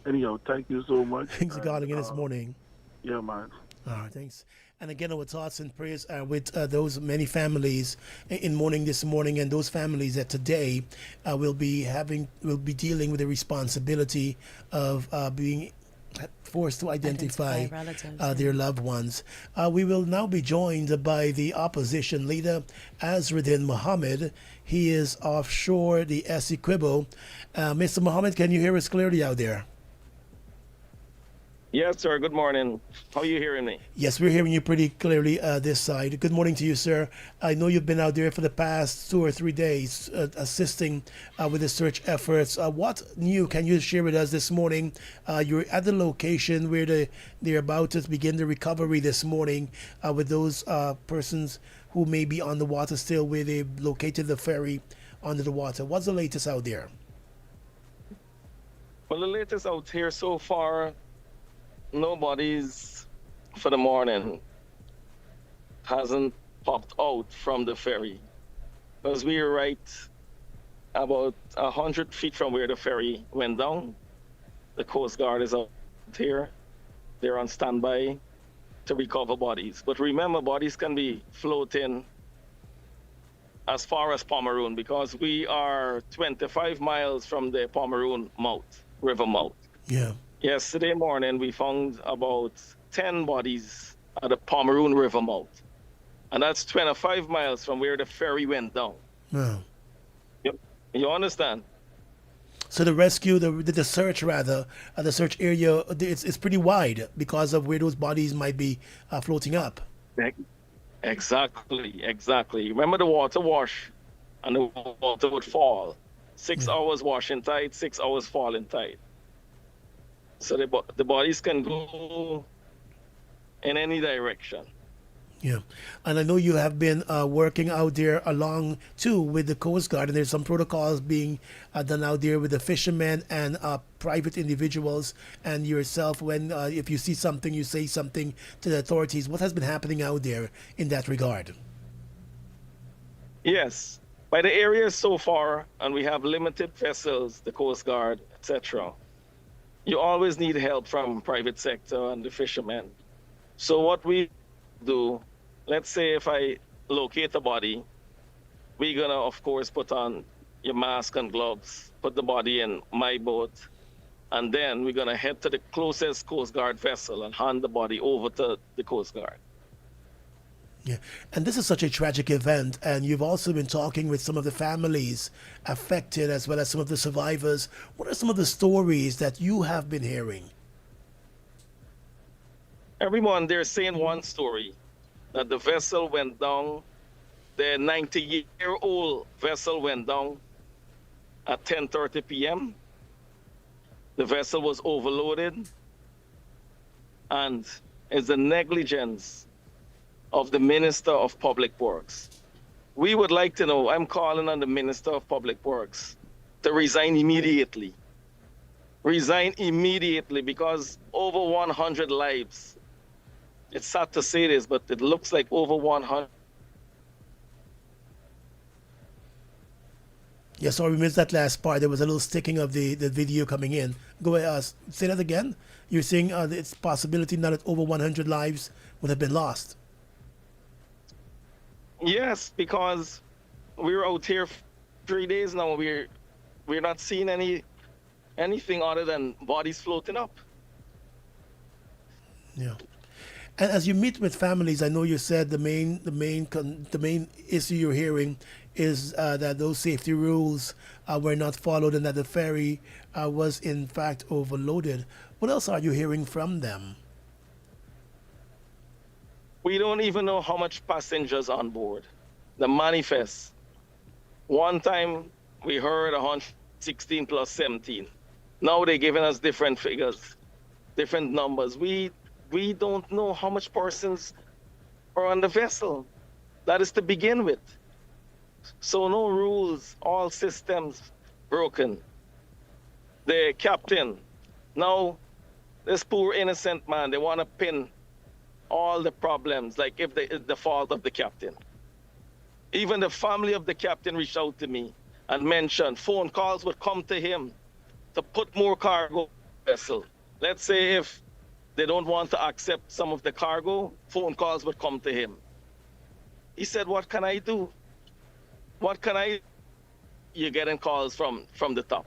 Anyhow, thank you so much. Thanks for calling in this morning. Yeah, man. All right, thanks. And again, our thoughts and prayers are with those many families in mourning this morning, and those families that today will be dealing with the responsibility of being forced to identify relatives, their loved ones. We will now be joined by the opposition leader, Azruddin Mohammed. He is offshore the Essequibo. Mr. Mohammed, can you hear us clearly out there? Yes, sir. Good morning. How are you hearing me? Yes, we're hearing you pretty clearly this side. Good morning to you, sir. I know you've been out there for the past 2 or 3 days assisting with the search efforts. What new can you share with us this morning? You're at the location where they're about to begin the recovery this morning with those persons who may be on the water still, where they located the ferry under the water. What's the latest out there? Well, the latest out here so far, nobody's for the morning hasn't popped out from the ferry, because we are right about 100 feet from where the ferry went down. The Coast Guard is out here. They're on standby to recover bodies. But remember, bodies can be floating as far as Pomeroon, because we are 25 miles from the Pomeroon mouth, river mouth. Yeah. Yesterday morning, we found about 10 bodies at the Pomeroon River mouth. And that's 25 miles from where the ferry went down. Wow. Yep. You understand? So the rescue, the search rather, the search area, it's pretty wide because of where those bodies might be floating up. Exactly. Remember the water wash and the water would fall. 6 hours washing tide, 6 hours falling tide. So the bodies can go in any direction. Yeah. And I know you have been working out there along, too, with the Coast Guard, and there's some protocols being done out there with the fishermen and private individuals and yourself. When if you see something, you say something to the authorities. What has been happening out there in that regard? Yes. By the area so far, and we have limited vessels, the Coast Guard, etc., you always need help from private sector and the fishermen. So what we do, let's say if I locate a body, we're gonna of course put on your mask and gloves, put the body in my boat, and then we're gonna head to the closest Coast Guard vessel and hand the body over to the Coast Guard. Yeah, and this is such a tragic event, and you've also been talking with some of the families affected as well as some of the survivors. What are some of the stories that you have been hearing? Everyone, they're saying one story, that the vessel went down, the 90-year-old vessel went down at 10:30 p.m. The vessel was overloaded, and it's the negligence of the Minister of Public Works. We would like to know, I'm calling on the Minister of Public Works to resign immediately. Resign immediately, because over 100 lives. It's sad to say this, but it looks like over 100. Yeah, sorry, we missed that last part. There was a little sticking of the video coming in. Go ahead, say that again. You're saying it's possibility now that over 100 lives would have been lost. Yes, because we're out here 3 days now. We're not seeing anything other than bodies floating up. Yeah. And as you meet with families, I know you said the main issue you're hearing is that those safety rules were not followed and that the ferry was in fact overloaded. What else are you hearing from them? We don't even know how much passengers on board. The manifest. One time we heard 116 plus 17. Now they're giving us different figures, different numbers. We don't know how much persons are on the vessel. That is to begin with. So no rules, all systems broken. The captain, now this poor innocent man, they want to pin all the problems, like if it's the fault of the captain. Even the family of the captain reached out to me and mentioned phone calls would come to him to put more cargo on the vessel. Let's say if they don't want to accept some of the cargo, phone calls would come to him. He said, what can I do? What can I? You're getting calls from the top.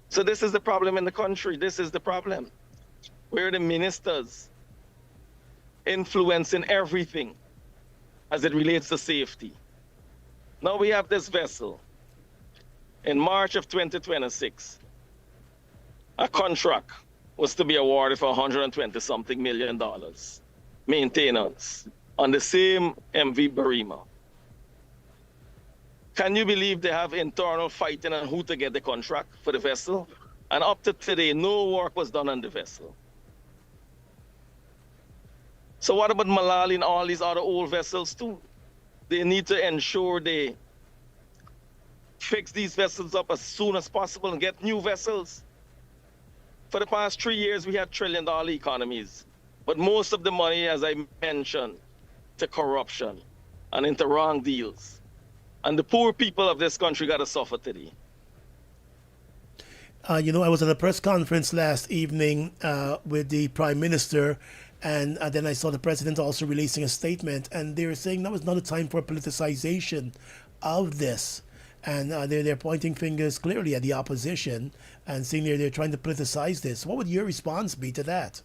So this is the problem in the country. This is the problem. Where the ministers influencing everything as it relates to safety. Now we have this vessel. In March of 2026, a contract was to be awarded for $120-something million maintenance on the same MV Barima. Can you believe they have internal fighting on who to get the contract for the vessel? And up to today, no work was done on the vessel. So what about Malali and all these other old vessels too? They need to ensure they fix these vessels up as soon as possible and get new vessels. For the past 3 years, we had trillion-dollar economies. But most of the money, as I mentioned, to corruption and into wrong deals. And the poor people of this country got to suffer today. I was at a press conference last evening with the Prime Minister, and then I saw the President also releasing a statement, and they were saying now is not a time for politicization of this. And they're pointing fingers clearly at the opposition and saying they're trying to politicize this. What would your response be to that?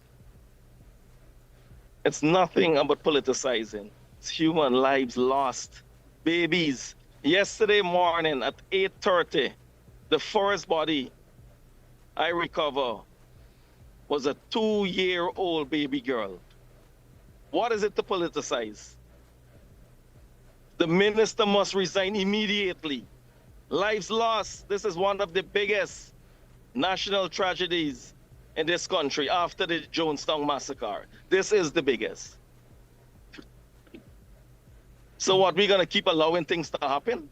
It's nothing about politicizing. It's human lives lost. Babies. Yesterday morning at 8:30, the first body I recover was a 2-year-old baby girl. What is it to politicize? The minister must resign immediately. Lives lost. This is one of the biggest national tragedies in this country after the Jonestown massacre. This is the biggest. So what, we're going to keep allowing things to happen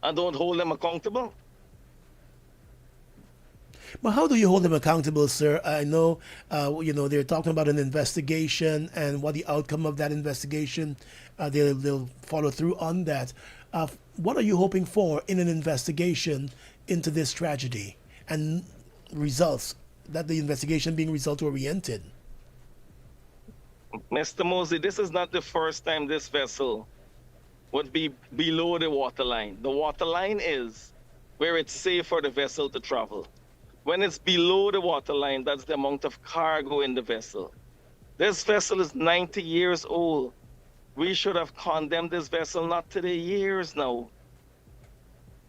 and don't hold them accountable? But how do you hold them accountable, sir? I know, they're talking about an investigation and what the outcome of that investigation, they'll follow through on that. What are you hoping for in an investigation into this tragedy and results, that the investigation being result-oriented? Mr. Mosley, this is not the first time this vessel would be below the waterline. The waterline is where it's safe for the vessel to travel. When it's below the waterline, that's the amount of cargo in the vessel. This vessel is 90 years old. We should have condemned this vessel not today, years now.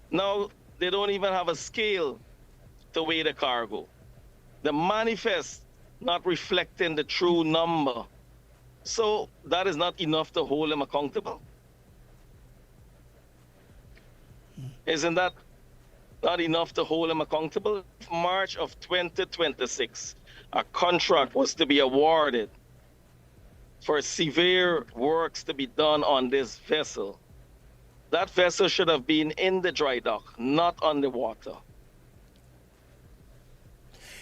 Now, they don't even have a scale to weigh the cargo. The manifest not reflecting the true number. So that is not enough to hold them accountable. Isn't that not enough to hold them accountable? March of 2026, a contract was to be awarded for severe works to be done on this vessel. That vessel should have been in the dry dock, not on the water.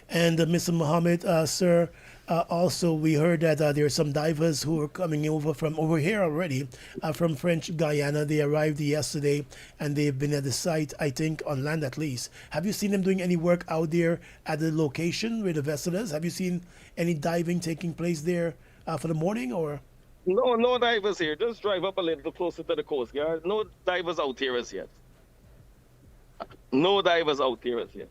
And Mr. Mohammed, sir, also we heard that there are some divers who are coming over from over here already, from French Guyana. They arrived yesterday and they've been at the site, I think, on land at least. Have you seen them doing any work out there at the location where the vessel is? Have you seen any diving taking place there for the morning, or? No divers here. Just drive up a little closer to the coast guard. No divers out here as yet. No divers out here as yet.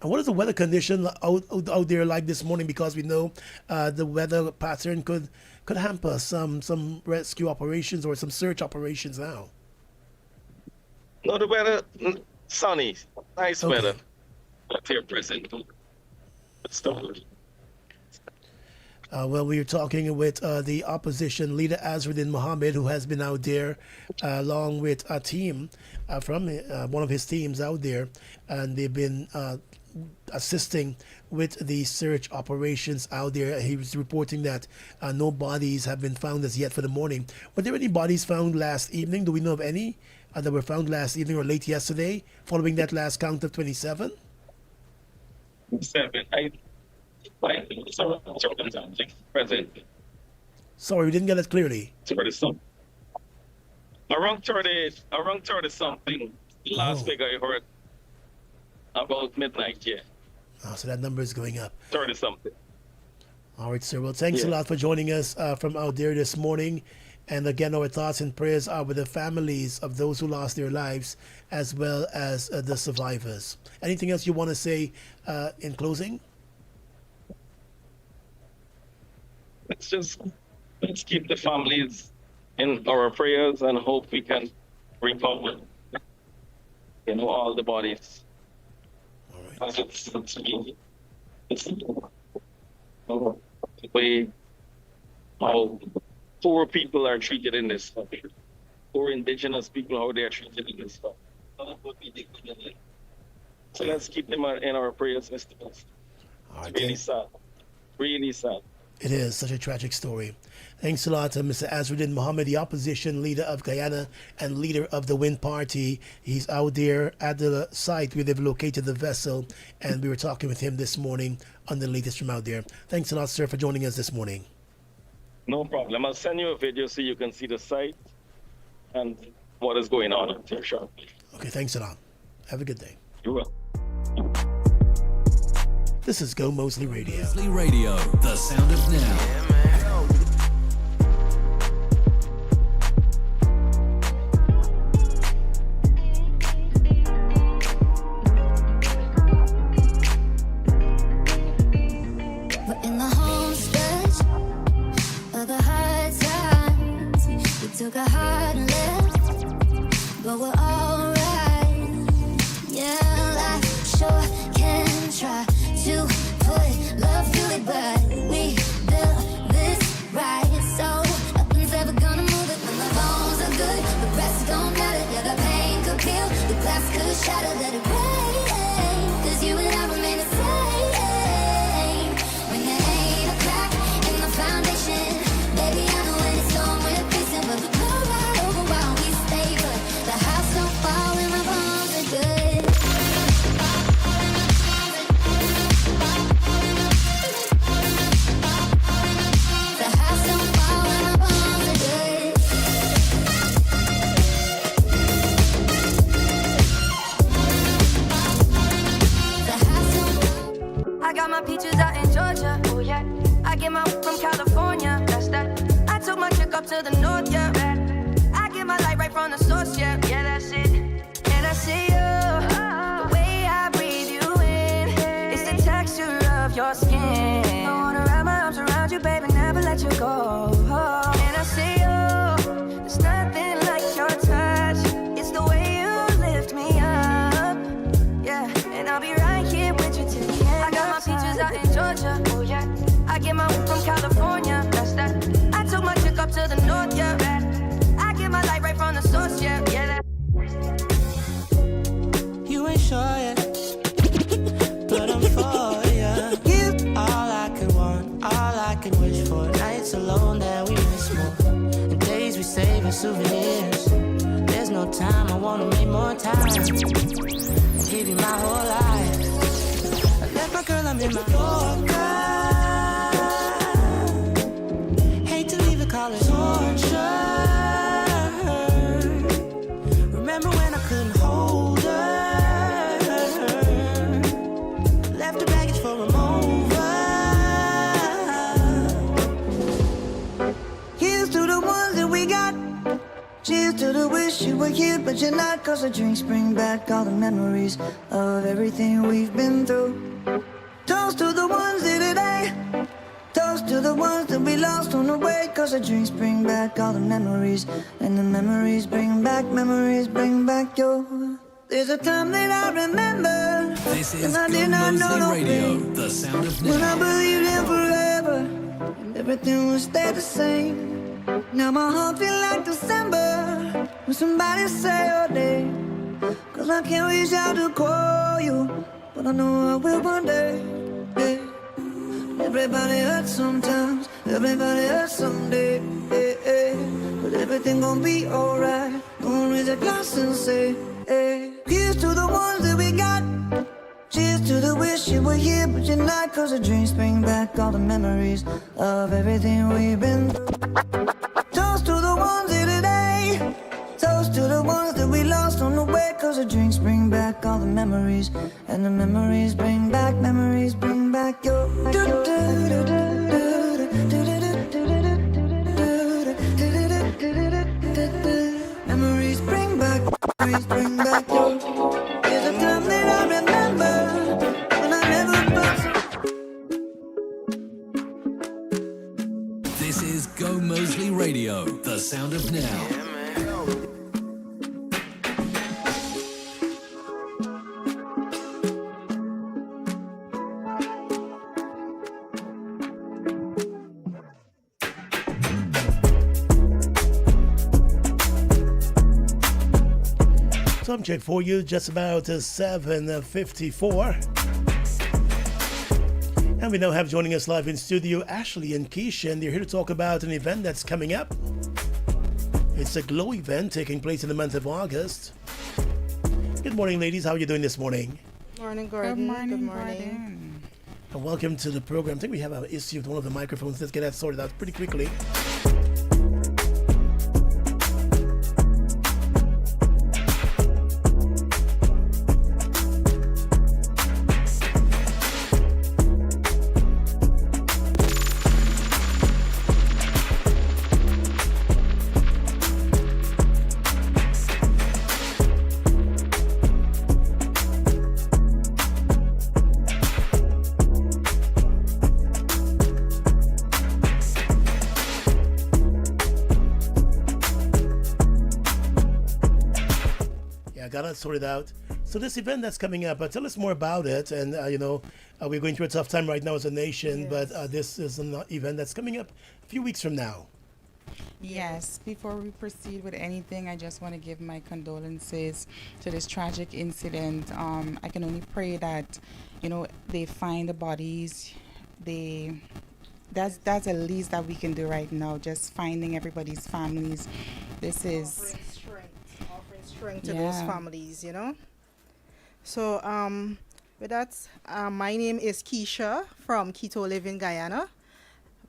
And what is the weather condition out there like this morning? Because we know the weather pattern could hamper some rescue operations or some search operations now. No, the weather, sunny, nice weather. Up here present. Well, we are talking with the opposition leader, Azruddin Mohammed, who has been out there along with a team from one of his teams out there, and they've been assisting with the search operations out there. He was reporting that no bodies have been found as yet for the morning. Were there any bodies found last evening? Do we know of any that were found last evening or late yesterday following that last count of 27? 7. Sorry, we didn't get it clearly. Around 30 something. Last figure I heard about midnight, yeah. Oh, so that number is going up. 30 something. All right, sir. Well, thanks a lot for joining us from out there this morning. And again, our thoughts and prayers are with the families of those who lost their lives, as well as the survivors. Anything else you want to say in closing? Let's keep the families in our prayers and hope we can recover, all the bodies. All right. It's the way how poor people are treated in this country. Poor indigenous people, how they are treated in this country. So let's keep them in our prayers, Mr. President. It's really sad. Really sad. It is such a tragic story. Thanks a lot to Mr. Azruddin Mohammed, the opposition leader of Guyana and leader of the Wind Party. He's out there at the site where they've located the vessel, and we were talking with him this morning on the latest from out there. Thanks a lot, sir, for joining us this morning. No problem. I'll send you a video so you can see the site and what is going on out there shortly. Okay, thanks a lot. Have a good day. You're welcome. This is Gomoseley Radio. Gomoseley Radio, the sound of now. We're in the home stretch of the hard times. We took a hard left, but we're alright. Yeah, life sure can try to put love to it, but we built this right. So nothing's ever gonna move it when the bones are good. The rest don't matter. Yeah, the pain could peel, the glass could shatter. Let it rain, 'cause you and I remain the same. When there ain't a crack in the foundation, baby, I know when it's storm we're facing, but we blow right over while we stay. But the house don't fall when my bones are good. I got my peaches out in Georgia, oh yeah. I get my from California, that's that. I took my chick up to the north, yeah. I get my light right from the source, yeah. Yeah, that's it. And I see you, the way I breathe you in. It's the texture of your skin. I wanna wrap my arms around you, baby, never let you go. And I see you, there's nothing like your touch. It's the way you lift me up, yeah. And I'll be right here with you till the end. I got my peaches out in Georgia, oh yeah. I get my from California, that's that. I took my chick up to the north, yeah. I get my light right from the source, yeah. Yeah, that. You ain't sure yet, but I'm for ya. All I could want, all I could wish for. Nights alone that we miss more, and days we save as souvenirs. There's no time, I wanna make more time. Give you my whole life. I left my girl, I'm in my Yorker. Hate to leave it, call it torture. Remember when I couldn't hold her? Left the baggage for a over. Here's to the ones that we got. Cheers to the wish you were here, but you're not. 'Cause the drinks bring back all the memories of everything we've been through. Toast to the ones here today. Toast to the ones that we lost on the way. 'Cause the drinks bring back all the memories, and the memories bring back your. There's a time that I remember. This is I did not know Gomoseley no Radio, pain. the sound of When I now. believed in forever, and everything would stay the same. Now my heart feel like December when somebody say your name. 'Cause I can't reach out to call you, but I know I will one day. Yeah. Everybody hurts sometimes, everybody hurts someday. Yeah, yeah. But everything gon' be alright. Gonna raise a glass and say, hey. Here's to the ones that we got. Cheers to the wish you were here, but you're not. 'Cause the drinks bring back all the memories of everything we've been through. Toast to the ones here today. Toast to the ones that we lost on the way. 'Cause the drinks bring back all the memories, and the memories bring back your. Radio, the sound of now. Time check for you, just about 7:54. And we now have joining us live in studio Ashley and Keisha, and they're here to talk about an event that's coming up. It's a GLOW event taking place in the month of August. Good morning, ladies. How are you doing this morning? Morning, Gordon. Good morning, Good morning. And welcome to the program. I think we have an issue with one of the microphones. Let's get that sorted out pretty quickly. Got it sorted out. So this event that's coming up, tell us more about it. And we're going through a tough time right now as a nation, but this is an event that's coming up a few weeks from now. Yes, before we proceed with anything, I just want to give my condolences to this tragic incident. I can only pray that, they find the bodies. That's the least that we can do right now, just finding everybody's families. This is Offering strength to those families, So, with that, my name is Keisha from Keto Living Guyana.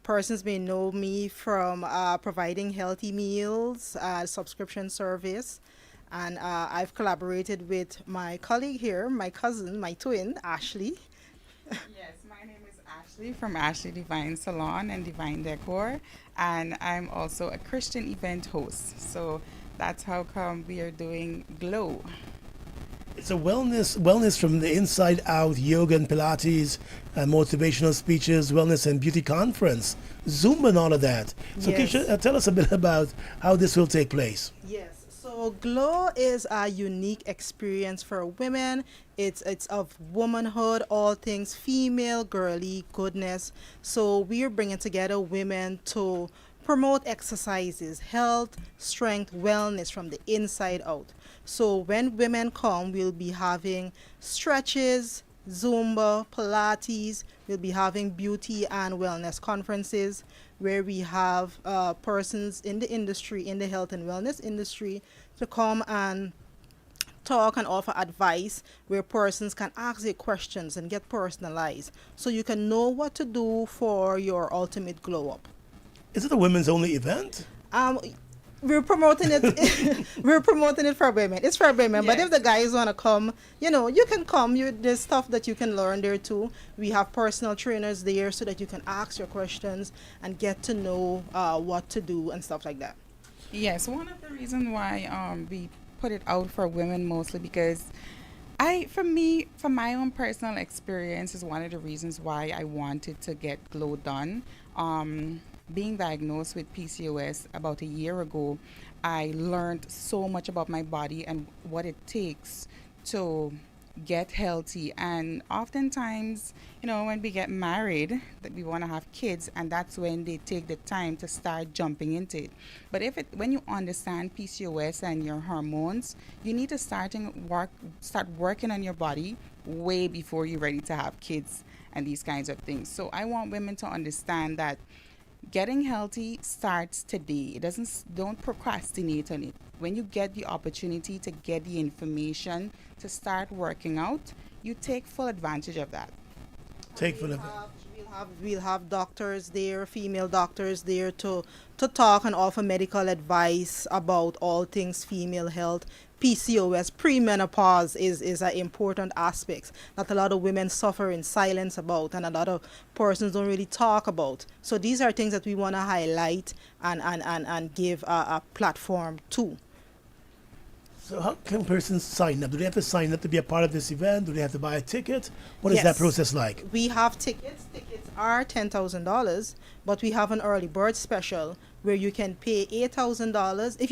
Persons may know me from providing healthy meals, subscription service, and I've collaborated with my colleague here, my cousin, my twin, Ashley. Yes, my name is Ashley from Ashley Divine Salon and Divine Decor, and I'm also a Christian event host. So that's how come we are doing GLOW. It's a wellness from the inside out, yoga and Pilates, motivational speeches, wellness and beauty conference, Zumba and all of that. So Yes. Keisha, tell us a bit about how this will take place. Yes. So GLOW is a unique experience for women. It's of womanhood, all things female, girly, goodness. So we're bringing together women to promote exercises, health, strength, wellness from the inside out. So when women come, we'll be having stretches, Zumba, Pilates. We'll be having beauty and wellness conferences where we have persons in the industry, in the health and wellness industry, to come and talk and offer advice where persons can ask their questions and get personalized so you can know what to do for your ultimate glow up. Is it a women's only event? We're promoting it. We're promoting it for women. It's for women, but if the guys want to come, you can come. There's stuff that you can learn there too. We have personal trainers there so that you can ask your questions and get to know what to do and stuff like that. Yes, one of the reasons why we put it out for women mostly because from my own personal experience is one of the reasons why I wanted to get GLOW done. Being diagnosed with PCOS about a year ago, I learned so much about my body and what it takes to get healthy. And oftentimes, when we get married, that we want to have kids, and that's when they take the time to start jumping into it. But when you understand PCOS and your hormones, you need to start working on your body way before you're ready to have kids and these kinds of things. So I want women to understand that getting healthy starts today. Don't procrastinate on it. When you get the opportunity to get the information to start working out, you take full advantage of that. We'll have doctors there, female doctors there to talk and offer medical advice about all things female health. PCOS, premenopause is an important aspect that a lot of women suffer in silence about and a lot of persons don't really talk about. So these are things that we want to highlight and give a platform to. So how can persons sign up? Do they have to sign up to be a part of this event? Do they have to buy a ticket? What is that process like? We have tickets. Tickets are $10,000, but we have an early bird special where you can pay $8,000. If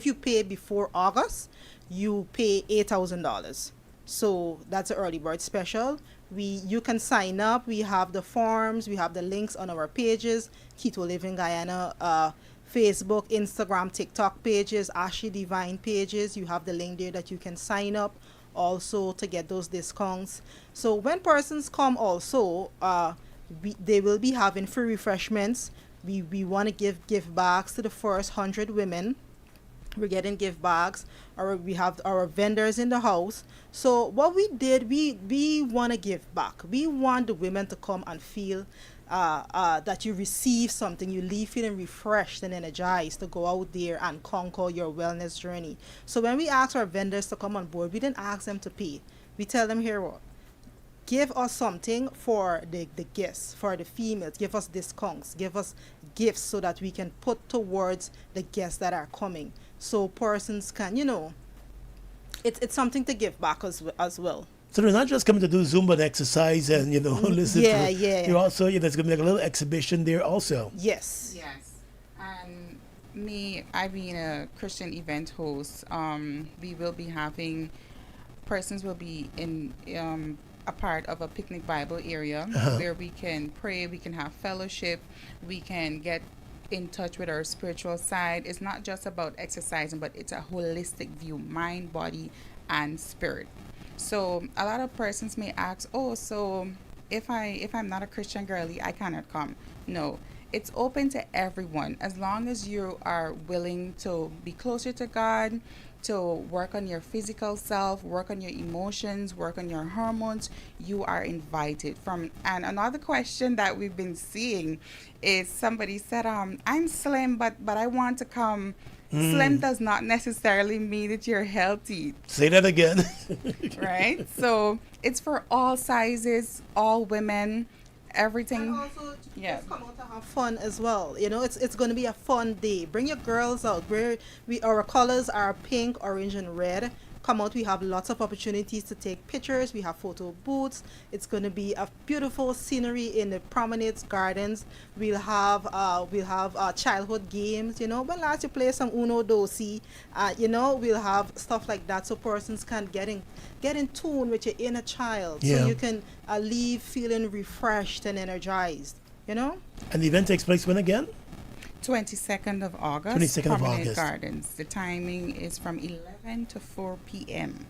you pay before August, you pay $8,000. So that's an early bird special. You can sign up. We have the forms, we have the links on our pages, Keto Living Guyana, Facebook, Instagram, TikTok pages, Ashley Divine pages. You have the link there that you can sign up also to get those discounts. So when persons come also, they will be having free refreshments. We want to give gift bags to the first 100 women. We're getting gift bags, or we have our vendors in the house. So what we did, we want to give back. We want the women to come and feel that you receive something, you leave feeling refreshed and energized to go out there and conquer your wellness journey. So when we ask our vendors to come on board, we didn't ask them to pay. We tell them, here, what? Give us something for the guests, for the females. Give us discounts. Give us gifts so that we can put towards the guests that are coming. So persons can, it's something to give back as well. So they're not just coming to do Zumba and exercise and, listen to it. Yeah. You're also, there's going to be like a little exhibition there also. Yes. And I being a Christian event host, we will be having, persons will be in a part of a picnic Bible area where we can pray, we can have fellowship, we can get in touch with our spiritual side. It's not just about exercising, but it's a holistic view, mind, body, and spirit. So a lot of persons may ask, so if I'm not a Christian girly, I cannot come. No, it's open to everyone as long as you are willing to be closer to God, to work on your physical self, work on your emotions, work on your hormones. You are invited. And another question that we've been seeing is somebody said, I'm slim, but I want to come. Slim does not necessarily mean that you're healthy. Say that again. Right? So it's for all sizes, all women, everything. And also, just come out to have fun as well. It's going to be a fun day. Bring your girls out. Our colors are pink, orange, and red. Come out. We have lots of opportunities to take pictures. We have photo booths. It's going to be a beautiful scenery in the promenades, gardens. We'll have childhood games. When last you play some Uno Dosi, we'll have stuff like that so persons can get in tune with your inner child, so you can leave feeling refreshed and energized. And the event takes place when again? 22nd of August. 22nd of August. Gardens. The timing is from 11 to 4 p.m.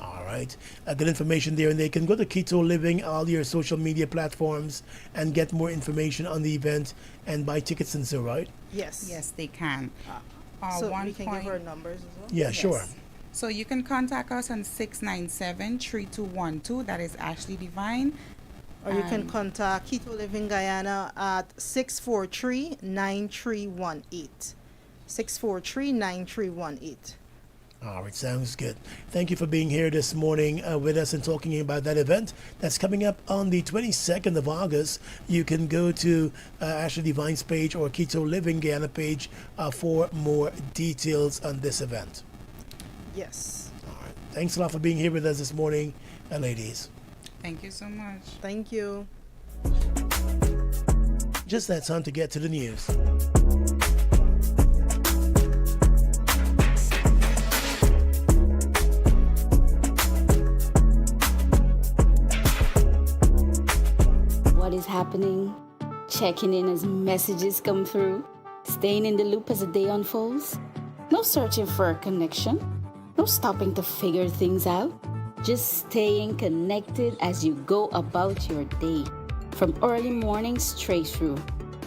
All right. Good information there. And they can go to Keto Living, all your social media platforms, and get more information on the event and buy tickets and so, right? Yes. Yes, they can. So we can give her numbers as well? Yeah, sure. So you can contact us on 697-3212. That is Ashley Divine. Or you can contact Keto Living Guyana at 643-9318. 643-9318. All right, sounds good. Thank you for being here this morning with us and talking about that event that's coming up on the 22nd of August. You can go to Ashley Divine's page or Keto Living Guyana page for more details on this event. Yes. All right. Thanks a lot for being here with us this morning, ladies. Thank you so much. Thank you. Just that time to get to the news. What is happening? Checking in as messages come through? Staying in the loop as the day unfolds? No searching for a connection? No stopping to figure things out? Just staying connected as you go about your day. From early morning straight through.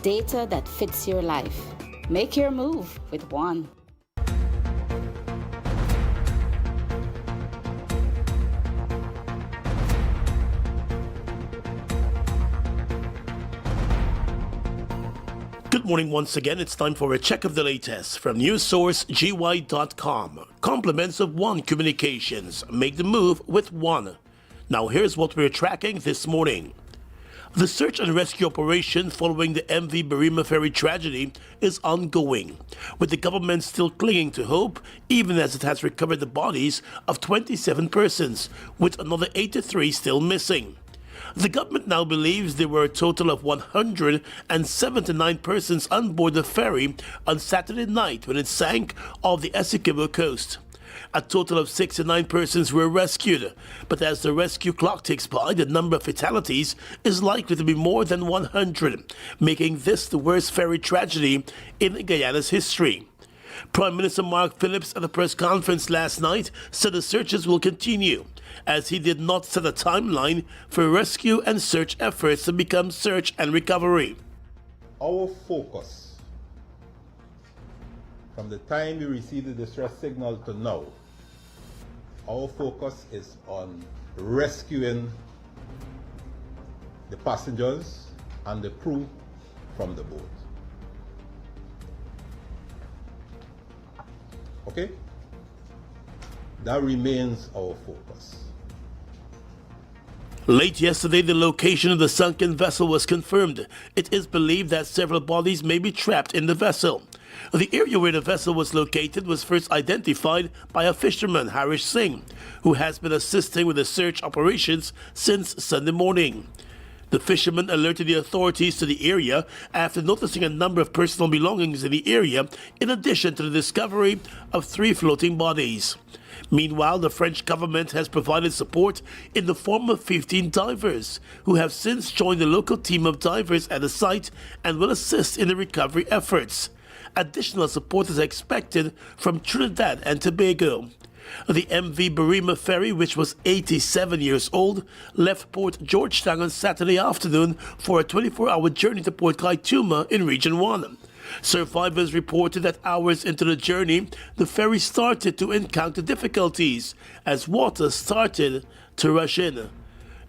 Data that fits your life. Make your move with One. Good morning once again. It's time for a check of the latest from newssourcegi.com. Compliments of One Communications. Make the move with One. Now here's what we're tracking this morning. The search and rescue operation following the MV Berrima ferry tragedy is ongoing, with the government still clinging to hope, even as it has recovered the bodies of 27 persons, with another 83 still missing. The government now believes there were a total of 179 persons on board the ferry on Saturday night when it sank off the Essequibo coast. A total of 69 persons were rescued, but as the rescue clock ticks by, the number of fatalities is likely to be more than 100, making this the worst ferry tragedy in Guyana's history. Prime Minister Mark Phillips at a press conference last night said the searches will continue, as he did not set a timeline for rescue and search efforts to become search and recovery. Our focus from the time we received the distress signal to now, our focus is on rescuing the passengers and the crew from the boat. Okay? That remains our focus. Late yesterday, the location of the sunken vessel was confirmed. It is believed that several bodies may be trapped in the vessel. The area where the vessel was located was first identified by a fisherman, Harish Singh, who has been assisting with the search operations since Sunday morning. The fisherman alerted the authorities to the area after noticing a number of personal belongings in the area, in addition to the discovery of 3 floating bodies. Meanwhile, the French government has provided support in the form of 15 divers, who have since joined the local team of divers at the site and will assist in the recovery efforts. Additional support is expected from Trinidad and Tobago. The MV Barima ferry, which was 87 years old, left Port Georgetown on Saturday afternoon for a 24-hour journey to Port Kaituma in Region 1. Survivors reported that hours into the journey, the ferry started to encounter difficulties as water started to rush in.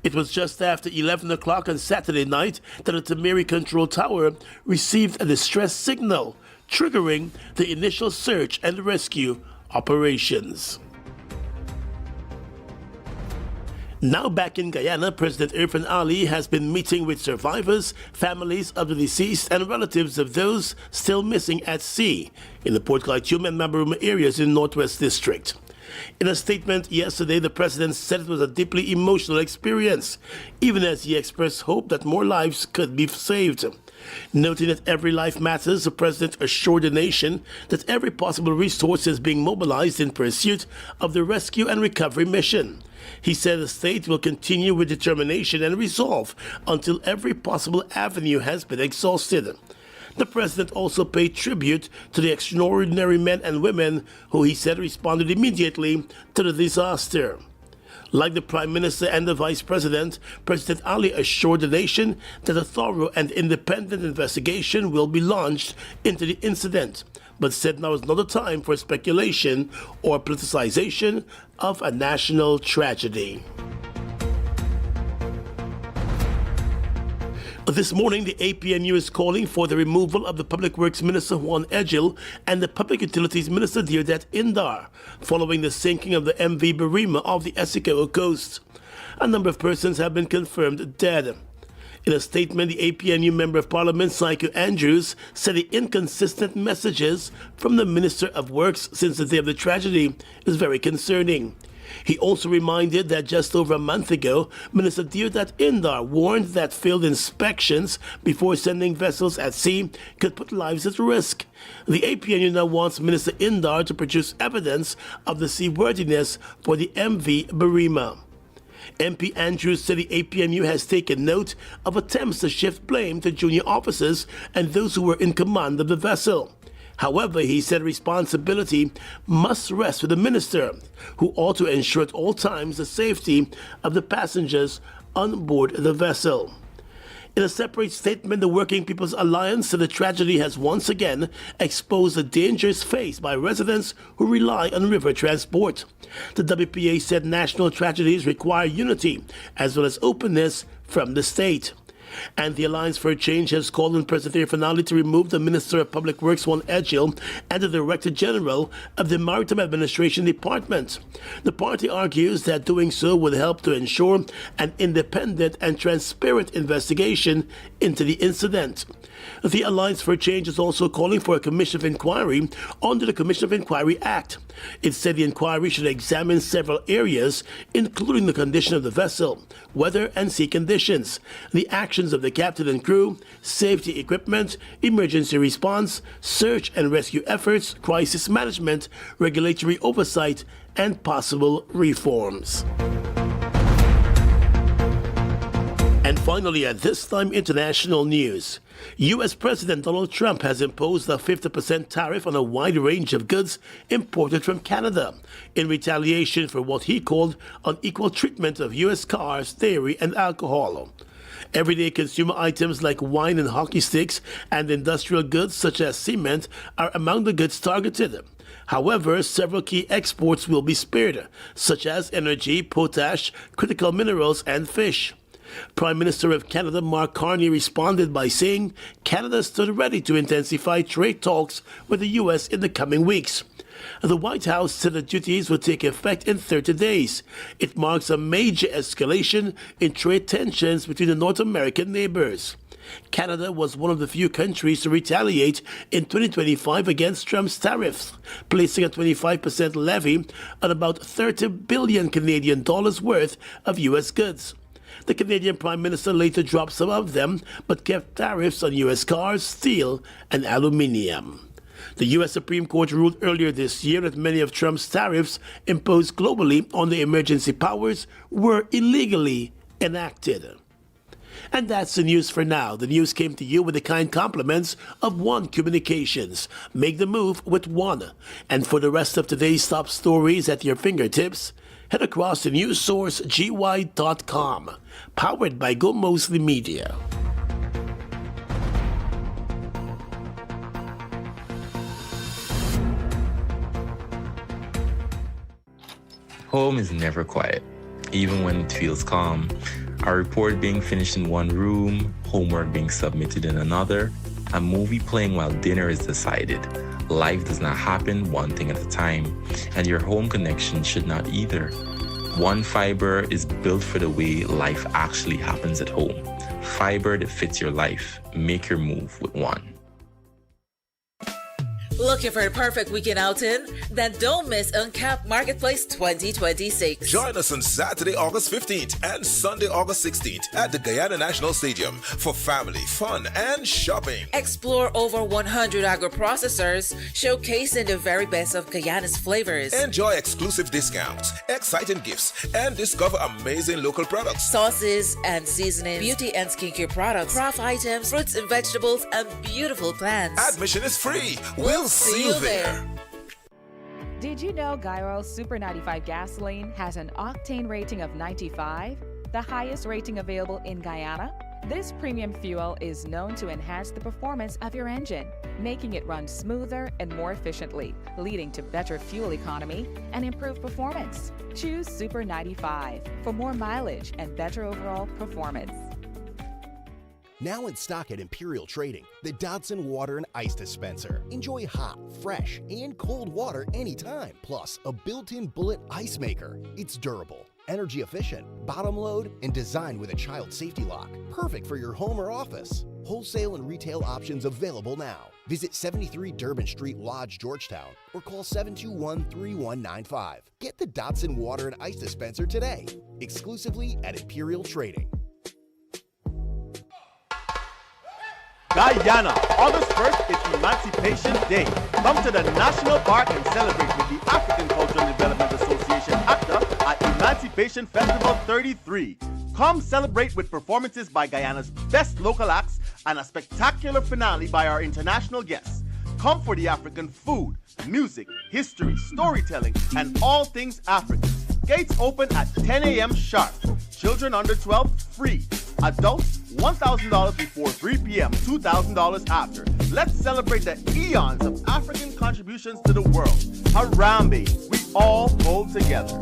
It was just after 11 o'clock on Saturday night that the Tamiri Control Tower received a distress signal, triggering the initial search and rescue operations. Now back in Guyana, President Irfan Ali has been meeting with survivors, families of the deceased, and relatives of those still missing at sea in the Port Kaituma and Mabaruma areas in Northwest District. In a statement yesterday, the president said it was a deeply emotional experience, even as he expressed hope that more lives could be saved. Noting that every life matters, the president assured the nation that every possible resource is being mobilized in pursuit of the rescue and recovery mission. He said the state will continue with determination and resolve until every possible avenue has been exhausted. The president also paid tribute to the extraordinary men and women who he said responded immediately to the disaster. Like the Prime Minister and the Vice President, President Ali assured the nation that a thorough and independent investigation will be launched into the incident, but said now is not a time for speculation or politicization of a national tragedy. This morning, the APNU is calling for the removal of the Public Works Minister Juan Edgil and the Public Utilities Minister Deodat Indar, following the sinking of the MV Barima off the Essequibo coast. A number of persons have been confirmed dead. In a statement, the APNU Member of Parliament, Psycho Andrews, said the inconsistent messages from the Minister of Works since the day of the tragedy is very concerning. He also reminded that just over a month ago, Minister Deodat Indar warned that failed inspections before sending vessels at sea could put lives at risk. The APNU now wants Minister Indar to produce evidence of the seaworthiness for the MV Barima. MP Andrews said the APNU has taken note of attempts to shift blame to junior officers and those who were in command of the vessel. However, he said responsibility must rest with the minister, who ought to ensure at all times the safety of the passengers on board the vessel. In a separate statement, the Working People's Alliance said the tragedy has once again exposed the dangers faced by residents who rely on river transport. The WPA said national tragedies require unity as well as openness from the state. And the Alliance for Change has called on President Irfan Ali to remove the Minister of Public Works, Juan Edgil, and the Director General of the Maritime Administration Department. The party argues that doing so would help to ensure an independent and transparent investigation into the incident. The Alliance for Change is also calling for a commission of inquiry under the Commission of Inquiry Act. It said the inquiry should examine several areas, including the condition of the vessel, weather and sea conditions, the actions of the captain and crew, safety equipment, emergency response, search and rescue efforts, crisis management, regulatory oversight, and possible reforms. And finally, at this time, international news. U.S. President Donald Trump has imposed a 50% tariff on a wide range of goods imported from Canada in retaliation for what he called unequal treatment of U.S. cars, dairy, and alcohol. Everyday consumer items like wine and hockey sticks and industrial goods such as cement are among the goods targeted. However, several key exports will be spared, such as energy, potash, critical minerals, and fish. Prime Minister of Canada Mark Carney responded by saying Canada stood ready to intensify trade talks with the U.S. in the coming weeks. The White House said the duties would take effect in 30 days. It marks a major escalation in trade tensions between the North American neighbors. Canada was one of the few countries to retaliate in 2025 against Trump's tariffs, placing a 25% levy on about 30 billion Canadian dollars worth of U.S. goods. The Canadian Prime Minister later dropped some of them, but kept tariffs on U.S. cars, steel, and aluminium. The U.S. Supreme Court ruled earlier this year that many of Trump's tariffs imposed globally on the emergency powers were illegally enacted. And that's the news for now. The news came to you with the kind compliments of One Communications. Make the move with One. And for the rest of today's top stories at your fingertips, head across to newssourcegY.com, powered by Gomoseley Media. Home is never quiet, even when it feels calm. A report being finished in one room, homework being submitted in another, a movie playing while dinner is decided. Life does not happen one thing at a time, and your home connection should not either. One Fiber is built for the way life actually happens at home. Fiber that fits your life. Make your move with One. Looking for a perfect weekend outing? Then don't miss Uncapped Marketplace 2026. Join us on Saturday, August 15th and Sunday, August 16th at the Guyana National Stadium for family, fun, and shopping. Explore over 100 agro-processors, showcasing the very best of Guyana's flavors. Enjoy exclusive discounts, exciting gifts, and discover amazing local products. Sauces and seasonings, beauty and skincare products, craft items, fruits and vegetables, and beautiful plants. Admission is free. We'll see you there. Did you know Guy Oil's Super 95 gasoline has an octane rating of 95, the highest rating available in Guyana? This premium fuel is known to enhance the performance of your engine, making it run smoother and more efficiently, leading to better fuel economy and improved performance. Choose Super 95 for more mileage and better overall performance. Now in stock at Imperial Trading, the Dodson Water and Ice Dispenser. Enjoy hot, fresh, and cold water anytime. Plus, a built-in bullet ice maker. It's durable, energy efficient, bottom load, and designed with a child safety lock. Perfect for your home or office. Wholesale and retail options available now. Visit 73 Durban Street Lodge, Georgetown, or call 721-3195. Get the Dodson Water and Ice Dispenser today, exclusively at Imperial Trading. Guyana, August 1st is Emancipation Day. Come to the National Park and celebrate with the African Cultural Development Association ACTA at Emancipation Festival 33. Come celebrate with performances by Guyana's best local acts and a spectacular finale by our international guests. Come for the African food, music, history, storytelling, and all things African. Gates open at 10 a.m. sharp. Children under 12, free. Adults, $1,000 before 3 p.m., $2,000 after. Let's celebrate the eons of African contributions to the world. Harambe, we all hold together.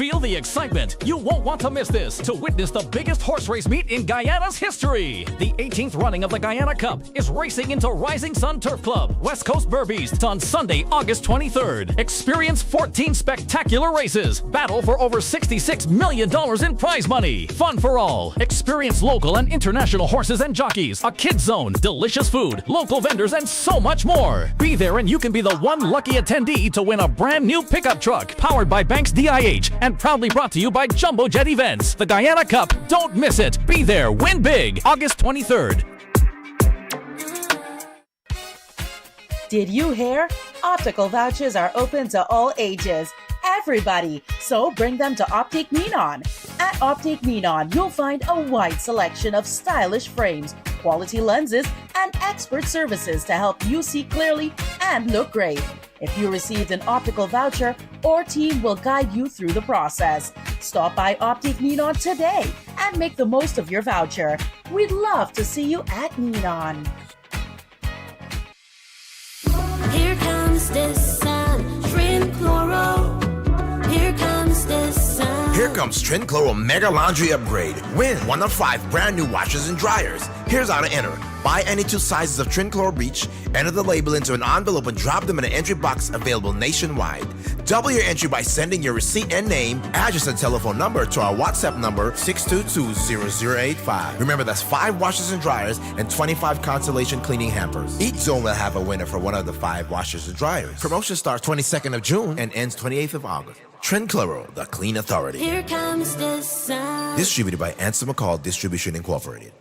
Feel the excitement. You won't want to miss this to witness the biggest horse race meet in Guyana's history. The 18th running of the Guyana Cup is racing into Rising Sun Turf Club, West Coast Burbeast on Sunday, August 23rd. Experience 14 spectacular races. Battle for over $66 million in prize money. Fun for all. Experience local and international horses and jockeys, a kids zone, delicious food, local vendors, and so much more. Be there and you can be the one lucky attendee to win a brand new pickup truck powered by Banks DIH and proudly brought to you by Jumbo Jet Events. The Guyana Cup. Don't miss it. Be there. Win big. August 23rd. Did you hear? Optical vouchers are open to all ages. Everybody. So bring them to Optic Menon. At Optic Menon, you'll find a wide selection of stylish frames, quality lenses, and expert services to help you see clearly and look great. If you received an optical voucher, our team will guide you through the process. Stop by Optic Menon today and make the most of your voucher. We'd love to see you at Menon. Here comes the sun, Trin Chloro. Here comes the sun. Here comes Trin Chloro Mega Laundry Upgrade. Win one of 5 brand new washers and dryers. Here's how to enter. Buy any 2 sizes of Trin Chloro Bleach, enter the label into an envelope and drop them in an entry box available nationwide. Double your entry by sending your receipt and name, address, and telephone number to our WhatsApp number 622-0085. Remember, that's 5 washers and dryers and 25 consolation cleaning hampers. Each zone will have a winner for one of the 5 washers and dryers. Promotion starts 22nd of June and ends 28th of August. Trin Chloro, the clean authority. Here comes the sun. Distributed by Anson McCall Distribution Incorporated.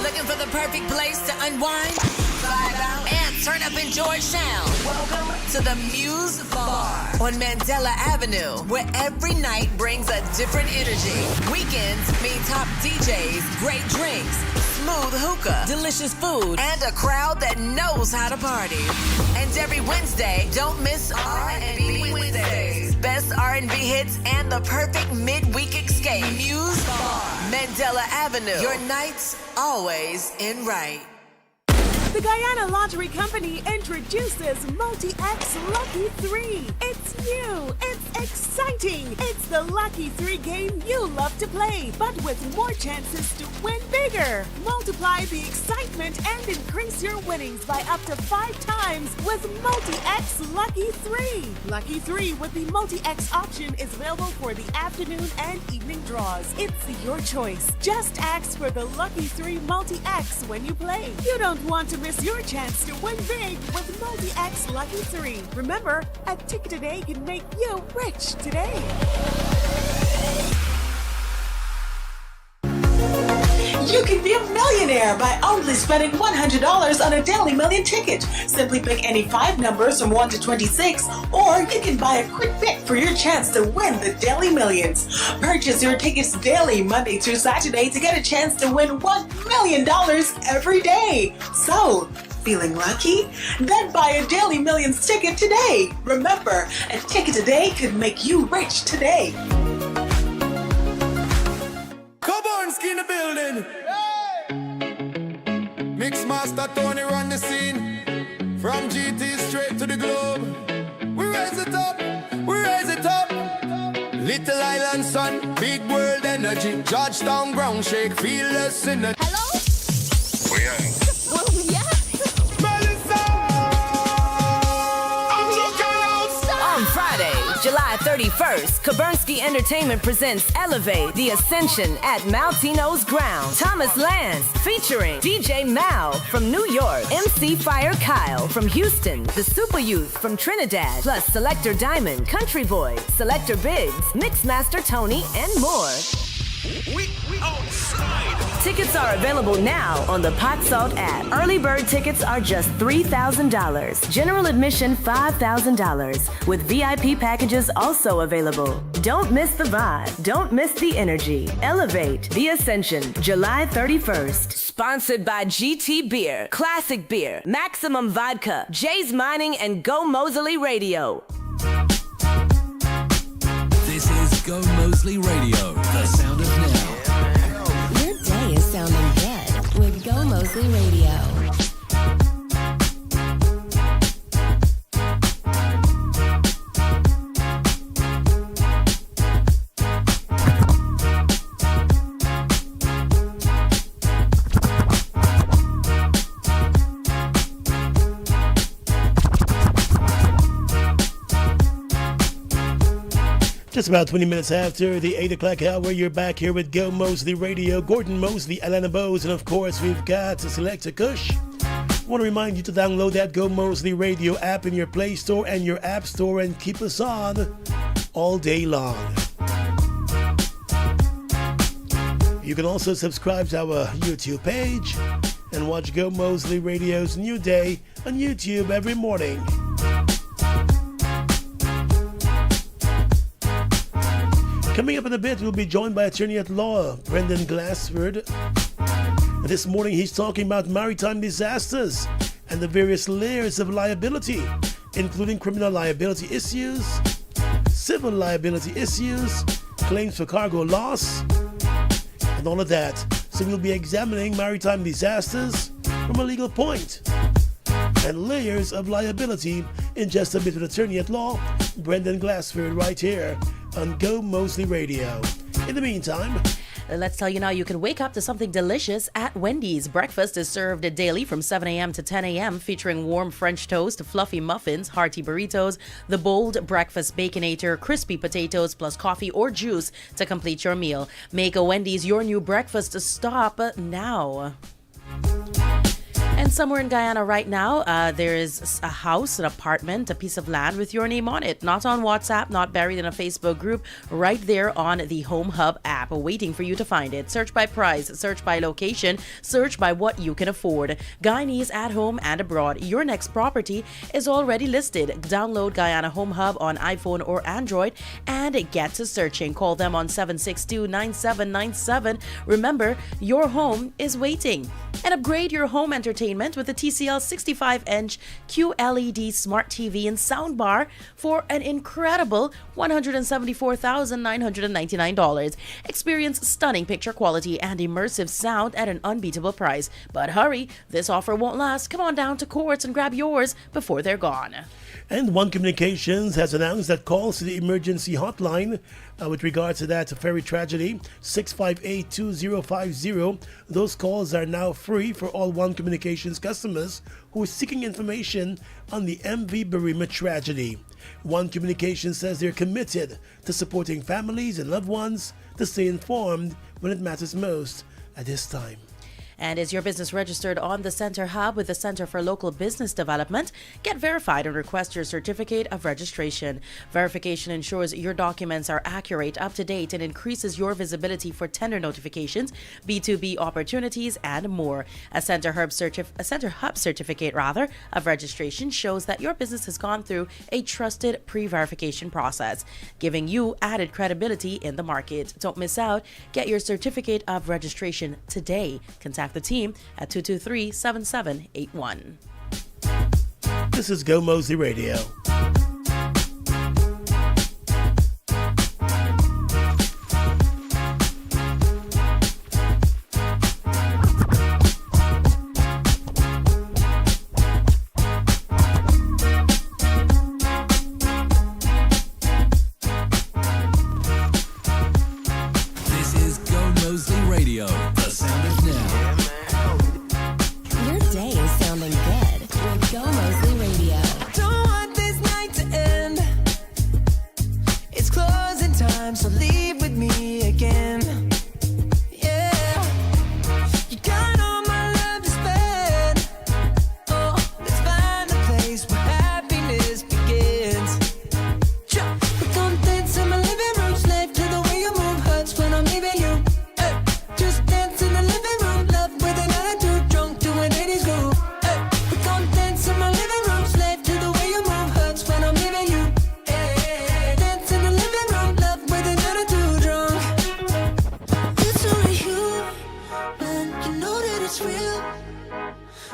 Looking for the perfect place to unwind, vibe out, and turn up in Georgetown? Welcome to the Muse Bar on Mandela Avenue, where every night brings a different energy. Weekends mean top DJs, great drinks, smooth hookah, delicious food, and a crowd that knows how to party. And every Wednesday, don't miss R&B Wednesdays. Best R&B hits and the perfect midweek escape. Muse Bar, Mandela Avenue. Your nights always in right. The Guyana Lottery Company introduces Multi-X Lucky 3. It's new, it's exciting, it's the Lucky 3 game you love to play, but with more chances to win bigger. Multiply the excitement and increase your winnings by up to 5 times with Multi-X Lucky 3. Lucky 3 with the Multi-X option is available for the afternoon and evening draws. It's your choice. Just ask for the Lucky 3 Multi-X when you play. You don't want to miss your chance to win big with Multi-X Lucky 3. Remember, a ticket today can make you rich today. You can be a millionaire by only spending $100 on a Daily Million ticket. Simply pick any 5 numbers from 1 to 26, or you can buy a quick pick for your chance to win the Daily Millions. Purchase your tickets daily, Monday through Saturday, to get a chance to win $1 million every day. So, feeling lucky? Then buy a Daily Millions ticket today. Remember, a ticket today could make you rich today. Kobornski in the building. Mixmaster Tony run the scene. From GT straight to the globe. We raise it up, we raise it up. Little island sun, big world energy. Georgetown ground shake, feel us in the. Hello? On Friday, July 31st, Kobornski Entertainment presents Elevate the Ascension at Maltino's Ground. Thomas Lance featuring DJ Mal from New York, MC Fire Kyle from Houston, the Super Youth from Trinidad, plus Selector Diamond, Country Boy, Selector Biggs, Mixmaster Tony, and more. We outside. Tickets are available now on the Pot Salt app. Early bird tickets are just $3,000. General admission $5,000. With VIP packages also available. Don't miss the vibe. Don't miss the energy. Elevate the Ascension, July 31st. Sponsored by GT Beer, Classic Beer, Maximum Vodka, Jay's Mining, and Gomoseley Radio. This is Gomoseley Radio, the sound of now. Your day is sounding good with Gomoseley Radio. Just about 20 minutes after the 8 o'clock hour, you're back here with Go Moseley Radio. Gordon Moseley, Alana Bose, and of course, we've got Selecta Kush. I want to remind you to download that Go Moseley Radio app in your Play Store and your App Store and keep us on all day long. You can also subscribe to our YouTube page and watch Go Moseley Radio's New Day on YouTube every morning. Coming up in a bit, we'll be joined by attorney at law, Brendan Glassford. And this morning, he's talking about maritime disasters and the various layers of liability, including criminal liability issues, civil liability issues, claims for cargo loss, and all of that. So we'll be examining maritime disasters from a legal point and layers of liability in just a bit with attorney at law, Brendan Glassford, right here on Go Moseley Radio. In the meantime, let's tell you now, you can wake up to something delicious at Wendy's. Breakfast is served daily from 7 a.m. to 10 a.m., featuring warm French toast, fluffy muffins, hearty burritos, the bold breakfast baconator, crispy potatoes, plus coffee or juice to complete your meal. Make a Wendy's your new breakfast stop now. And somewhere in Guyana right now, there is a house, an apartment, a piece of land with your name on it. Not on WhatsApp, not buried in a Facebook group, right there on the Home Hub app, waiting for you to find it. Search by price, search by location, search by what you can afford. Guyanese at home and abroad. Your next property is already listed. Download Guyana Home Hub on iPhone or Android and get to searching. Call them on 762-9797. Remember, your home is waiting. And upgrade your home entertainment with a TCL 65-inch QLED Smart TV and soundbar for an incredible $174,999. Experience stunning picture quality and immersive sound at an unbeatable price. But hurry, this offer won't last. Come on down to Courts and grab yours before they're gone. And One Communications has announced that calls to the emergency hotline with regards to that ferry tragedy, 658-2050, those calls are now free for all One Communications customers who are seeking information on the MV Barima tragedy. One Communications says they're committed to supporting families and loved ones to stay informed when it matters most at this time. And is your business registered on the Center Hub with the Center for Local Business Development? Get verified and request your certificate of registration. Verification ensures your documents are accurate, up to date, and increases your visibility for tender notifications, B2B opportunities, and more. A Center Hub certificate of registration shows that your business has gone through a trusted pre-verification process, giving you added credibility in the market. Don't miss out. Get your certificate of registration today. Contact the team at 223-7781. This is Go Moseley Radio. This is Go Moseley Radio, the sound of now. Your day is sounding good with Go Moseley Radio. Don't want this night to end. It's closing time, so leave with me again. Yeah, you got all my love to spend. Oh, let's find a place where happiness begins. We're gonna dance in my living room, slave to the way you move hurts when I'm leaving you. Just dance in the living room, love with an attitude, drunk to an 80s groove. We're gonna dance in my living room, slave to the way you move hurts when I'm leaving you. Dance in the living room, love with an attitude, drunk. It's only you, and you know that it's real.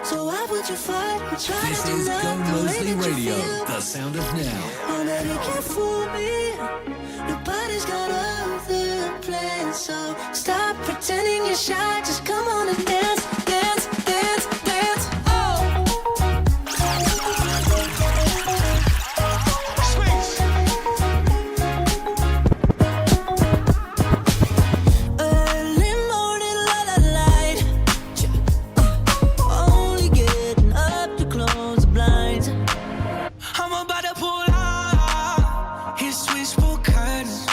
So why would you fight and try This to is love Go the way Moseley that you Radio, feel? the sound of now. Oh, baby, can't fool me. Nobody's got other plans, so stop pretending you're shy. Just come on and dance, dance, dance, dance. Oh. Early morning, light. Only getting up to close the blinds. I'm about to pull out his wishful curtains.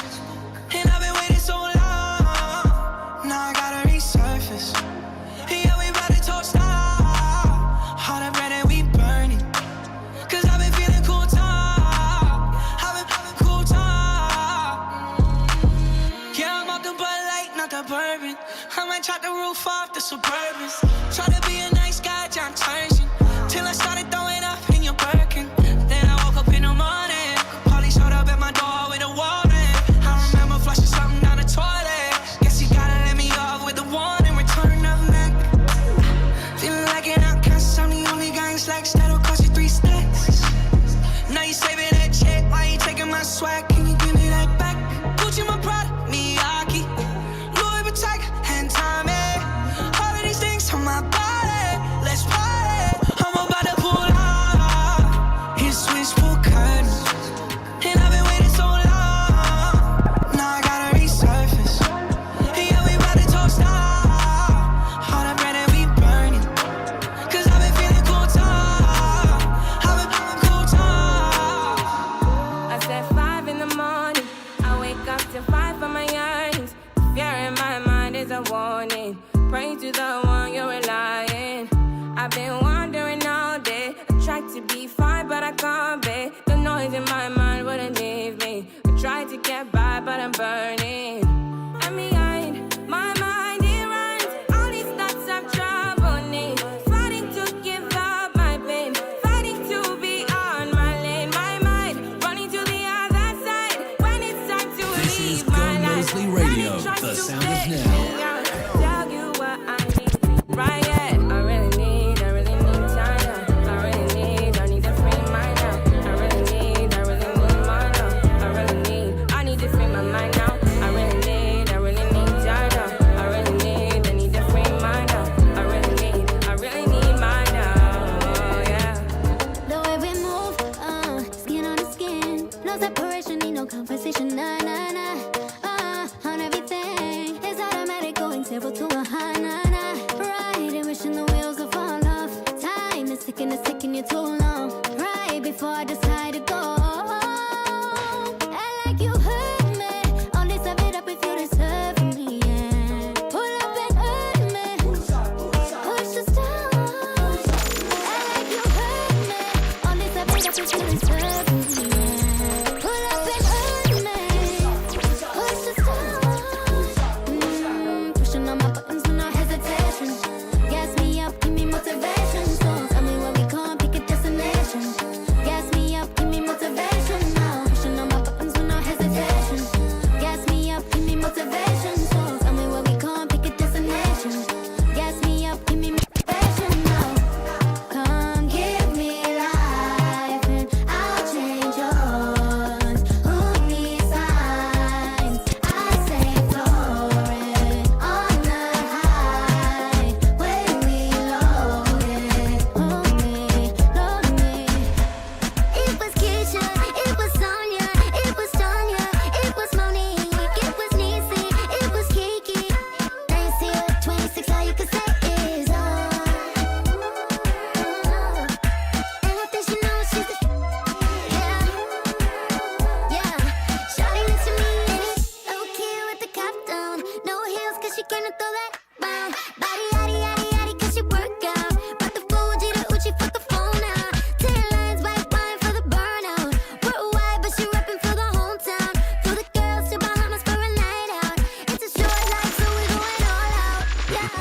let's party. I'm about to pull out. His switch pull curtains. And I've been waiting so long. Now I gotta resurface. Yeah, we about to toast out. All that bread that we burning. Cause I've been feeling cool time. I've been feeling cool time. I said 5 in the morning. I wake up to 5 for my yearnings. Fear in my mind is a warning. Pray to the one you're relying. I've been wandering all day. I tried to be fine, but I can't be. The noise in my mind wouldn't leave me. I tried to get by, but I'm burning. And behind my mind, it runs. All these thoughts of trouble me. Fighting to give up my pain. Fighting to be on my lane. My mind running to the other side. When it's time to This is leave my life. Gomoseley Radio, the sound of now. Tell you what I need, right? Yeah, I really need time. I need to free my now. I really need my now. I need to free my mind now. I really need time now. I need to free my now. I really need my now. Yeah. The way we move, skin on the skin, no separation, need no conversation, nah, nah, nah. On everything, it's automatic, going 0 to 100, nah, nah. Right, and wishing the wheels will fall off. Time is ticking, it's taking you too long. Right before I decide to go. Act like you heard me. Only step it up if you deserve me, yeah. Pull up and hurt me. Push us down. Act like you heard me. Only step it up if you deserve me, yeah. Pull up and hurt me. Push us down. Pushing on my buttons with no hesitation. Gas me up, give me motivation. So tell me where we going, pick a destination. Gas me up, give me motivation now. Pushing on my buttons with no hesitation. Gas me up, give me motivation. So tell me where we going, pick a destination. Gas me up, give me motivation now. Come give me life and I'll change yours. Who needs signs? I say floating on the high when we loaded. Hold me, load me. It was Keisha, it was Sonia, it was Tanya, it was Monique, it was Niecy, it was Kiki. Now you see what 26 all you can say is and I think she knows she's the yeah. Shawty next to me and it's okay with the cap down. No heels 'cause she cannot throw that round. Body yaddy yaddy yaddy 'cause she work out. Brought the Fuji to Uchi, fuck the phone out. 10 lines, white wine for the burnout. Worldwide, but she reppin' for the hometown. For the girls to Bahamas for a night out. It's a short life, so we going all out. Yeah.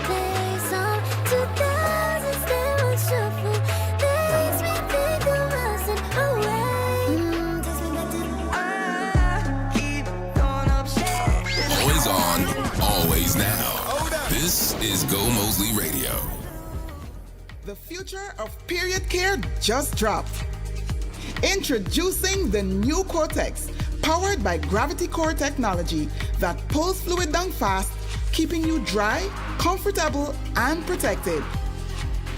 Play some 2000s, stay on shuffle. Makes me think of rising away. Takes me back to Keep throwing up shit. Always on, always now. This is Gomoseley Radio. The future of period care just dropped. Introducing the new Cortex, powered by Gravity Core technology that pulls fluid down fast, keeping you dry, comfortable, and protected.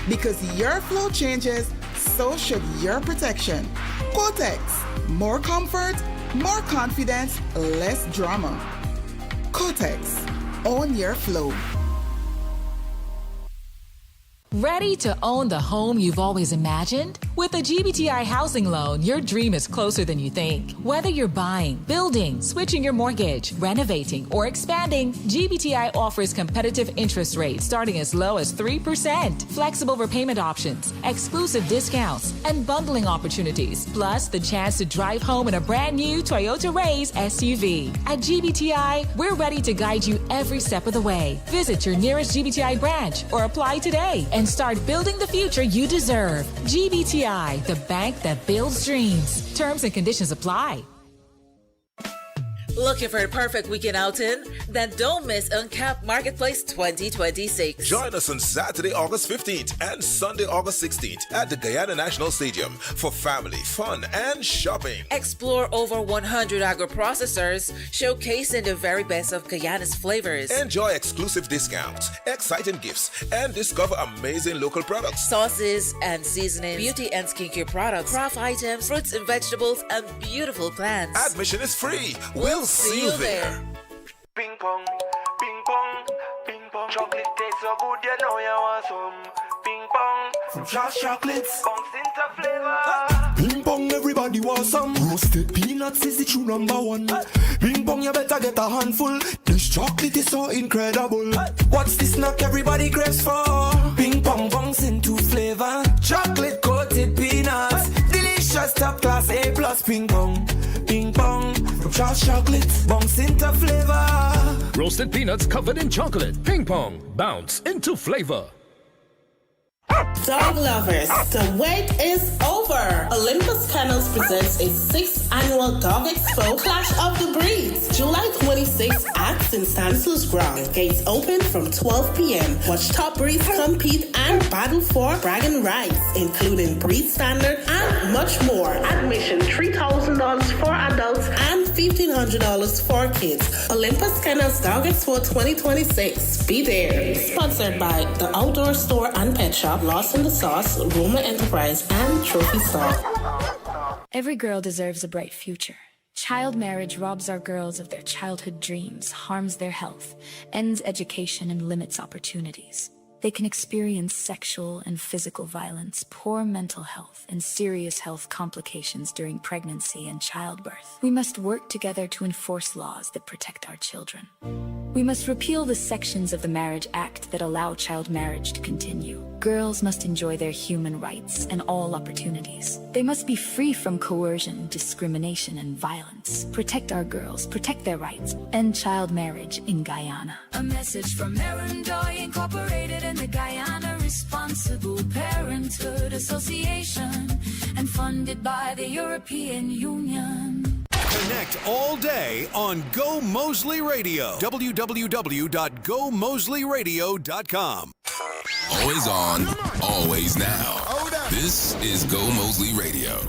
Because your flow changes, so should your protection. Cortex, more comfort, more confidence, less drama. Cortex, own your flow. Ready to own the home you've always imagined? With a GBTI housing loan, your dream is closer than you think. Whether you're buying, building, switching your mortgage, renovating, or expanding, GBTI offers competitive interest rates starting as low as 3%, flexible repayment options, exclusive discounts, and bundling opportunities, plus the chance to drive home in a brand new Toyota Raze SUV. At GBTI, we're ready to guide you every step of the way. Visit your nearest GBTI branch or apply today and start building the future you deserve. GBTI, the bank that builds dreams. Terms and conditions apply. Looking for the perfect weekend outing? Then don't miss Uncapped Marketplace 2026. Join us on Saturday, August 15th and Sunday, August 16th at the Guyana National Stadium for family, fun, and shopping. Explore over 100 agro-processors, showcasing the very best of Guyana's flavors. Enjoy exclusive discounts, exciting gifts, and discover amazing local products. Sauces and seasonings, beauty and skincare products, craft items, fruits and vegetables, and beautiful plants. Admission is free. We'll see you there. Ping pong, ping pong, ping pong. Chocolate tastes so good, you know you want some. Ping pong, from Charles Chocolates, bunks into flavor. Ping pong, everybody wants some. Roasted peanuts is the true number one. Ping pong, you better get a handful. This chocolate is so incredible. What's the snack everybody craves for? Ping pong, bunks into flavor. Chocolate coated peanuts, delicious top class A plus. Ping pong, ping pong, from Charles Chocolates, bunks into flavor. Roasted peanuts covered in chocolate. Ping pong. Bounce into flavor. Dog lovers, the wait is over. Olympus Kennels presents its 6th annual Dog Expo Clash of the Breeds, July 26th at St. Stanislaus Ground. Gates open from 12 p.m. Watch top breeds compete and battle for bragging rights, including breed standard and much more. Admission $3,000 for adults and $1,500 for kids. Olympus Kennels Dog Expo 2026. Be there. Sponsored by the Outdoor Store and Pet Shop, Lost in the Sauce, Roma Enterprise, and Trophy Stock. Every girl deserves a bright future. Child marriage robs our girls of their childhood dreams, harms their health, ends education, and limits opportunities. They can experience sexual and physical violence, poor mental health, and serious health complications during pregnancy and childbirth. We must work together to enforce laws that protect our children. We must repeal the sections of the Marriage Act that allow child marriage to continue. Girls must enjoy their human rights and all opportunities. They must be free from coercion, discrimination, and violence. Protect our girls, protect their rights, end child marriage in Guyana. A message from Erendoy Incorporated and the Guyana Responsible Parenthood Association and funded by the European Union. Connect all day on Go Moseley Radio. www.gomoseleyradio.com. Always on, always now. This is Go Moseley Radio.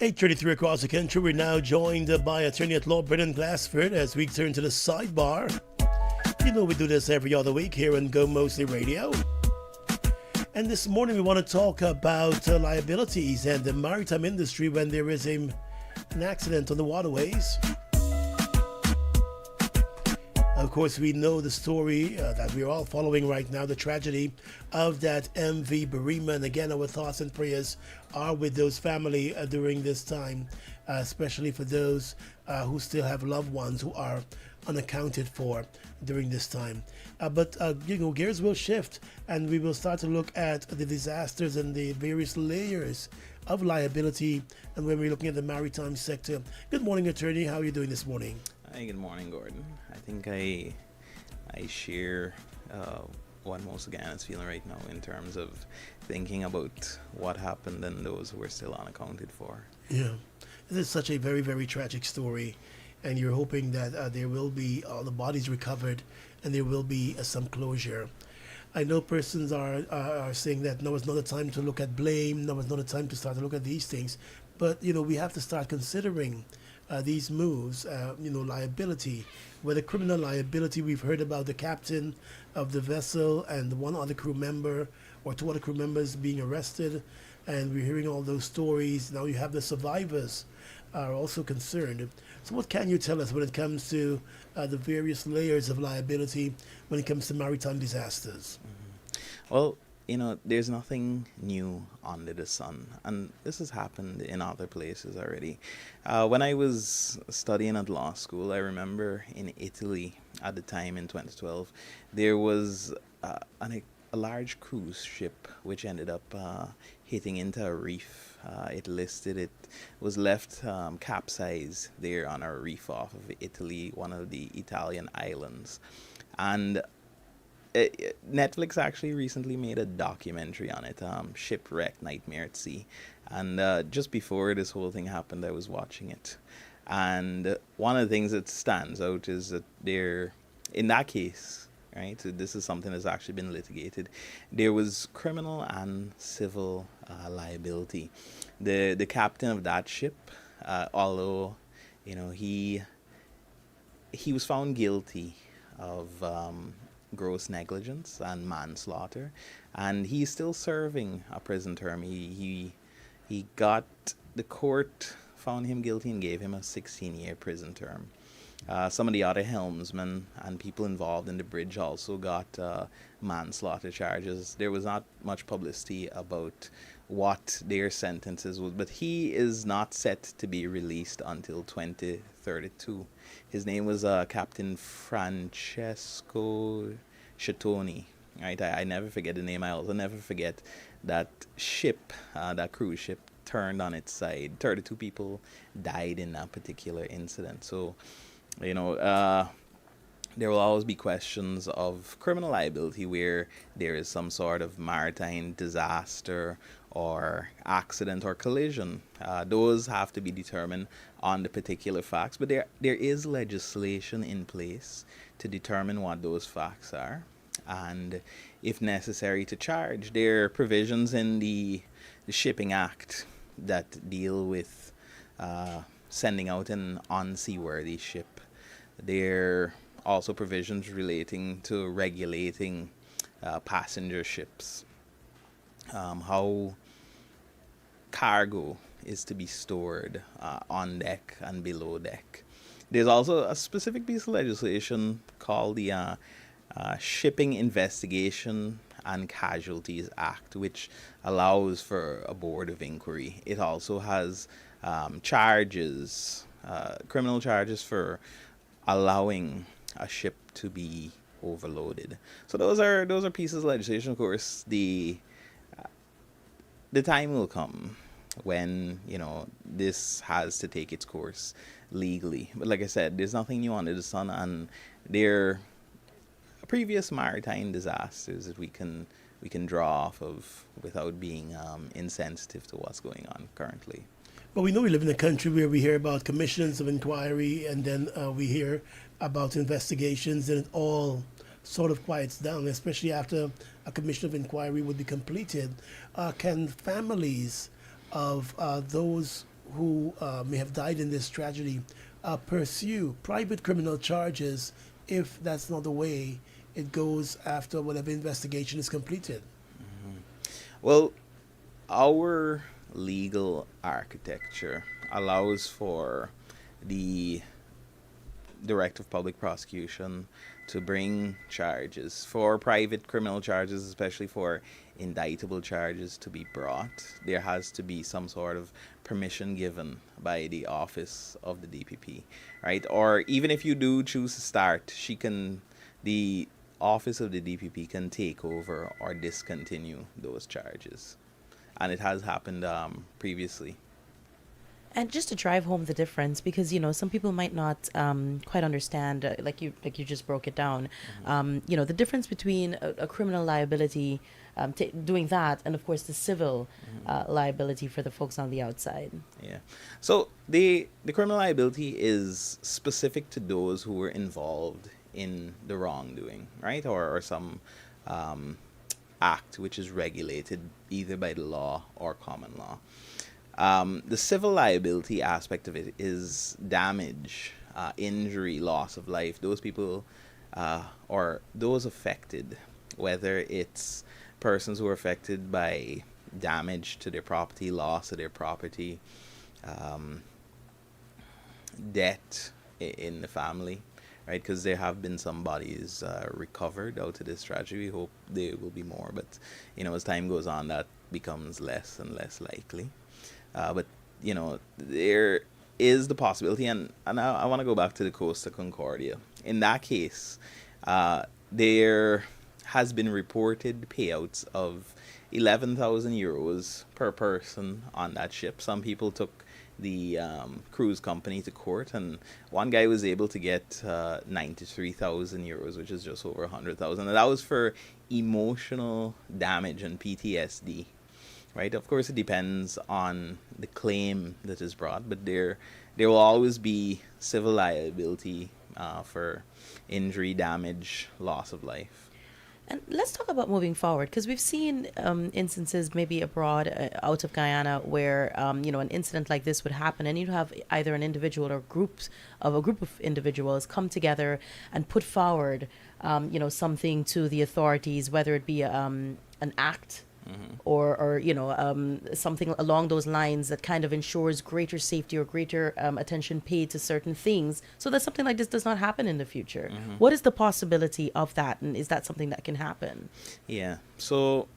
.833 across the country. We're now joined by attorney at law Brendan Glassford as we turn to the sidebar. You know we do this every other week here on Go Moseley Radio. And this morning we want to talk about liabilities and the maritime industry when there is an accident on the waterways. Of course, we know the story that we're all following right now, the tragedy of that MV Barima. And again, our thoughts and prayers are with those family during this time, especially for those who still have loved ones who are unaccounted for during this time. But gears will shift and we will start to look at the disasters and the various layers of liability, and when we're looking at the maritime sector. Good morning, attorney. How are you doing this morning? Hi, good morning, Gordon. I think I share what most Guyana is feeling right now in terms of thinking about what happened and those who are still unaccounted for. Yeah, this is such a very, very tragic story, and you're hoping that there will be all the bodies recovered and there will be some closure. I know persons are saying that now is not a time to look at blame, now is not a time to start to look at these things, but we have to start considering these moves, liability, whether criminal liability. We've heard about the captain of the vessel and one other crew member or two other crew members being arrested, and we're hearing all those stories. Now you have the survivors are also concerned. So what can you tell us when it comes to the various layers of liability when it comes to maritime disasters? Well, there's nothing new under the sun, and this has happened in other places already. When I was studying at law school, I remember in Italy at the time in 2012, there was a a large cruise ship which ended up hitting into a reef. It was left capsized there on a reef off of Italy, one of the Italian islands. And Netflix actually recently made a documentary on it, Shipwreck Nightmare at Sea. And just before this whole thing happened, I was watching it. And one of the things that stands out is that in that case, right, so this is something that's actually been litigated, there was criminal and civil liability. The captain of that ship, although, he was found guilty of gross negligence and manslaughter, and he's still serving a prison term. The court found him guilty and gave him a 16-year prison term. Some of the other helmsmen and people involved in the bridge also got manslaughter charges. There was not much publicity about what their sentences was, but he is not set to be released until 2032. His name was Captain Francesco Scittoni. Right, I never forget the name. I also never forget that ship, that cruise ship, turned on its side. 32 people died in that particular incident. So, there will always be questions of criminal liability where there is some sort of maritime disaster or accident or collision. Those have to be determined on the particular facts, but there is legislation in place to determine what those facts are, and if necessary to charge. There are provisions in the Shipping Act that deal with sending out an unseaworthy ship. There are also provisions relating to regulating passenger ships, how cargo is to be stored on deck and below deck. There's also a specific piece of legislation called the Shipping Investigation and Casualties Act, which allows for a board of inquiry. It also has criminal charges for allowing a ship to be overloaded. So those are pieces of legislation. Of course, the time will come when this has to take its course legally. But like I said, there's nothing new under the sun, and there are previous maritime disasters that we can draw off of without being insensitive to what's going on currently. But we know we live in a country where we hear about commissions of inquiry, and then we hear about investigations, and it all sort of quiets down, especially after a commission of inquiry would be completed. Can families of those who may have died in this tragedy pursue private criminal charges if that's not the way it goes after whatever investigation is completed? Mm-hmm. Well, our legal architecture allows for the Director of Public Prosecution to bring charges for private criminal charges, especially for indictable charges to be brought. There has to be some sort of permission given by the office of the DPP, right? Or even if you do choose to start, the office of the DPP can take over or discontinue those charges. And it has happened previously. And just to drive home the difference, because some people might not quite understand, like you just broke it down. The difference between a criminal liability, doing that, and of course the civil liability for the folks on the outside. Yeah. So the criminal liability is specific to those who were involved in the wrongdoing, right, or some act which is regulated either by the law or common law. The civil liability aspect of it is damage, injury, loss of life. Those people or those affected, whether it's persons who are affected by damage to their property, loss of their property, death in the family, right? Because there have been some bodies recovered out of this tragedy. We hope there will be more, but as time goes on, that becomes less and less likely. But there is the possibility, and I want to go back to the Costa Concordia. In that case, there has been reported payouts of 11,000 euros per person on that ship. Some people took the cruise company to court, and one guy was able to get 93,000 euros, which is just over 100,000. And that was for emotional damage and PTSD, right? Of course, it depends on the claim that is brought, but there will always be civil liability for injury, damage, loss of life. And let's talk about moving forward, because we've seen instances maybe abroad, out of Guyana, where an incident like this would happen, and you'd have either an individual or a group of individuals come together and put forward, something to the authorities, whether it be an act. Mm-hmm. or something along those lines that kind of ensures greater safety or greater attention paid to certain things, so that something like this does not happen in the future. Mm-hmm. What is the possibility of that, and is that something that can happen? Yeah, so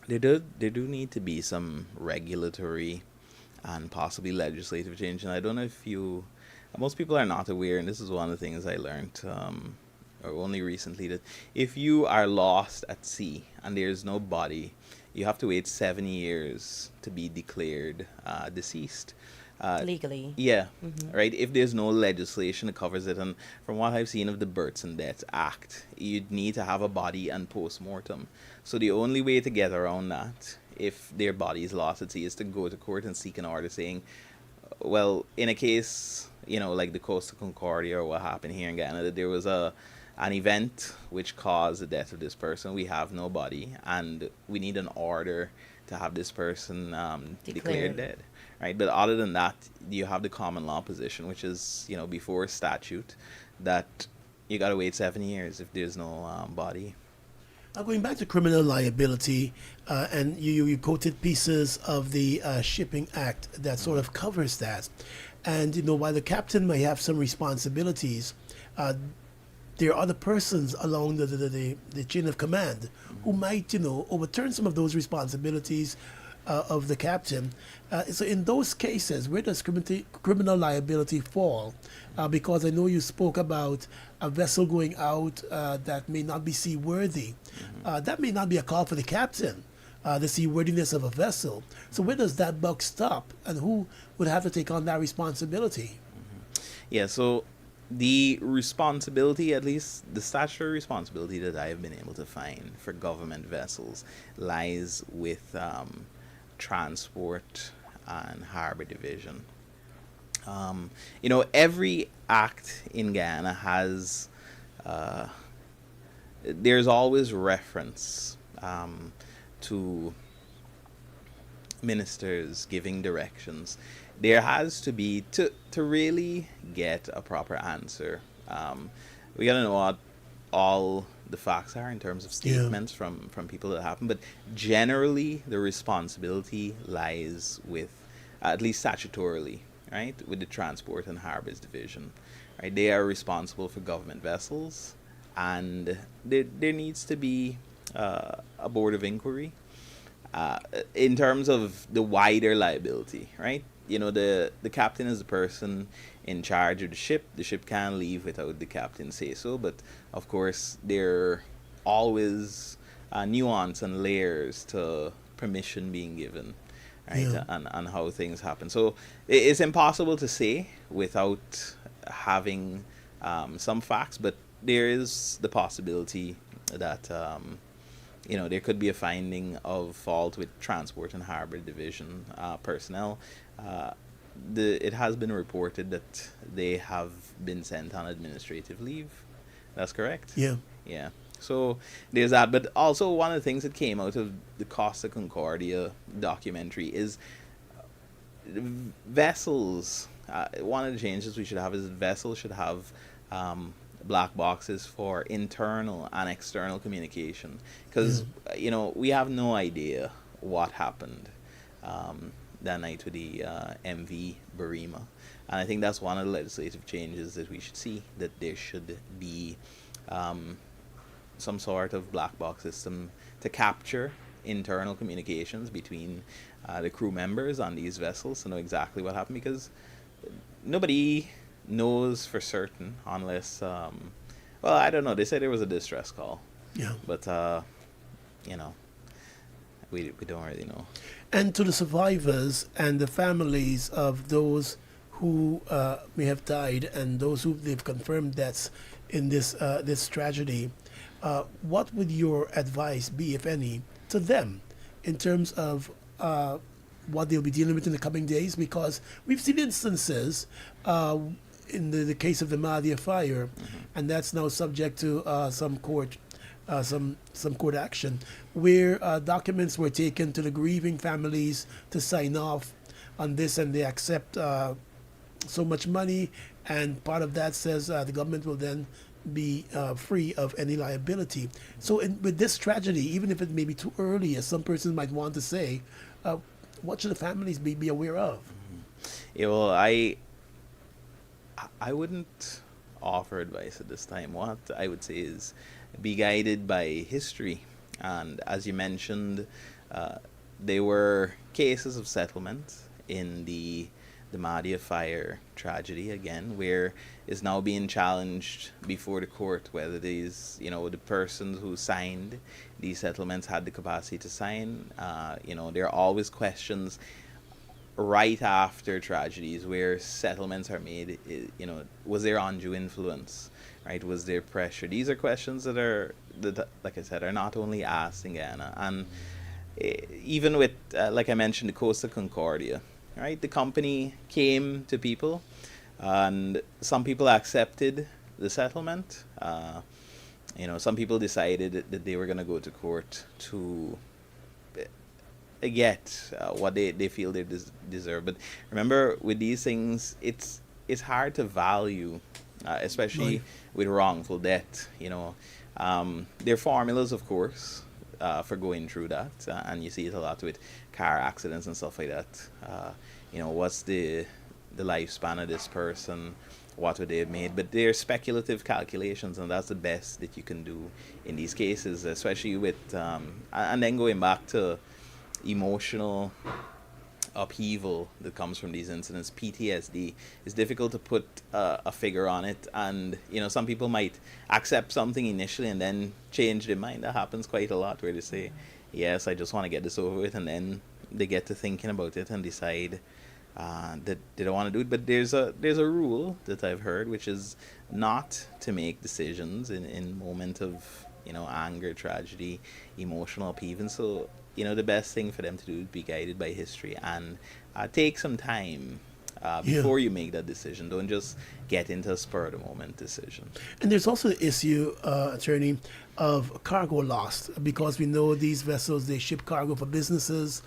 there do need to be some regulatory and possibly legislative change, and I don't know if most people are not aware, and this is one of the things I learned or only recently, that if you are lost at sea and there's no body, you have to wait 7 years to be declared deceased. Legally. Yeah, mm-hmm. Right? If there's no legislation that covers it, and from what I've seen of the Births and Deaths Act, you'd need to have a body and post-mortem. So the only way to get around that, if their body is lost at sea, is to go to court and seek an order saying, well, in a case, like the Costa Concordia or what happened here in Ghana, that there was an event which caused the death of this person. We have no body, and we need an order to have this person declared dead, right? But other than that, you have the common law position, which is, before statute, that you got to wait 7 years if there's no body. Going back to criminal liability, and you quoted pieces of the Shipping Act that sort of covers that. And, while the captain may have some responsibilities, there are other persons along the chain of command who might, overturn some of those responsibilities of the captain. So in those cases, where does criminal liability fall? Because I know you spoke about a vessel going out that may not be seaworthy. That may not be a call for the captain, the seaworthiness of a vessel. So where does that buck stop, and who would have to take on that responsibility? Yeah, so the responsibility, at least the statutory responsibility that I have been able to find for government vessels, lies with Transport and Harbour Division. Every act in Guyana has, there's always reference to ministers giving directions. There has to be, to really get a proper answer, we got to know what all the facts are in terms of statements from people that happen. But generally, the responsibility lies with, at least statutorily, right, with the Transport and Harbours Division. Right, they are responsible for government vessels, and there needs to be a board of inquiry in terms of the wider liability, right? The captain is the person in charge of the ship. The ship can't leave without the captain say so. But of course, there are always nuance and layers to permission being given, right? And how things happen. So it's impossible to say without having some facts. But there is the possibility that there could be a finding of fault with Transport and Harbour Division personnel. It has been reported that they have been sent on administrative leave. That's correct? Yeah. Yeah. So there's that. But also one of the things that came out of the Costa Concordia documentary is vessels. One of the changes we should have is vessels should have black boxes for internal and external communication, because we have no idea what happened that night with the MV Barima, and I think that's one of the legislative changes that we should see, that there should be some sort of black box system to capture internal communications between the crew members on these vessels to know exactly what happened, because nobody knows for certain unless I don't know, they said there was a distress call, Yeah. But we don't really know. And to the survivors and the families of those who may have died and those who they've confirmed deaths in this tragedy, what would your advice be, if any, to them in terms of what they'll be dealing with in the coming days? Because we've seen instances in the case of the Mahdia fire, and that's now subject to some court action, where documents were taken to the grieving families to sign off on this, and they accept so much money, and part of that says the government will then be free of any liability. So with this tragedy, even if it may be too early, as some persons might want to say, what should the families be aware of? Yeah, well, I wouldn't offer advice at this time. What I would say is be guided by history. And as you mentioned, there were cases of settlement in the Mahdia fire tragedy, again, where is now being challenged before the court whether these, the persons who signed these settlements had the capacity to sign. There are always questions right after tragedies where settlements are made. Was there undue influence, right? Was there pressure? These are questions that like I said, are not only asked in Guyana, and even with, like I mentioned, the Costa Concordia, right? The company came to people, and some people accepted the settlement. Some people decided that they were going to go to court to get what they feel they deserve. But remember, with these things, it's hard to value, especially with wrongful death. There are formulas, of course, for going through that, and you see it a lot with car accidents and stuff like that. What's the lifespan of this person? What would they have made? But they're speculative calculations, and that's the best that you can do in these cases, especially with and then going back to emotional upheaval that comes from these incidents, PTSD. It's difficult to put a figure on it, and some people might accept something initially and then change their mind. That happens quite a lot, where they say, yes, I just want to get this over with, and then they get to thinking about it and decide that they don't want to do it. But there's a rule that I've heard, which is not to make decisions in moment of anger, tragedy, emotional upheaval. So the best thing for them to do is be guided by history and take some time before you make that decision. Don't just get into a spur of the moment decision. And there's also the issue, attorney, of cargo lost, because we know these vessels, they ship cargo for businesses,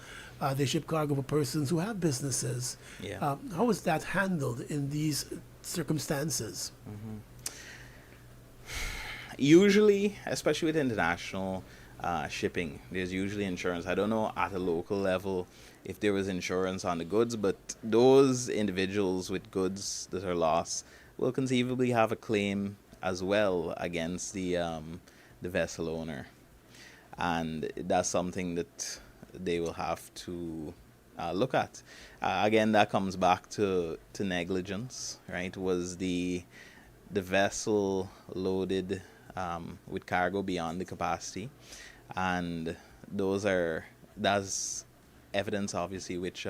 they ship cargo for persons who have businesses. Yeah. How is that handled in these circumstances? Mm-hmm. Usually, especially with international shipping, there's usually insurance. I don't know at a local level if there was insurance on the goods, but those individuals with goods that are lost will conceivably have a claim as well against the vessel owner, and that's something that they will have to look at. Again, that comes back to negligence, right? Was the vessel loaded with cargo beyond the capacity? And that's evidence, obviously, which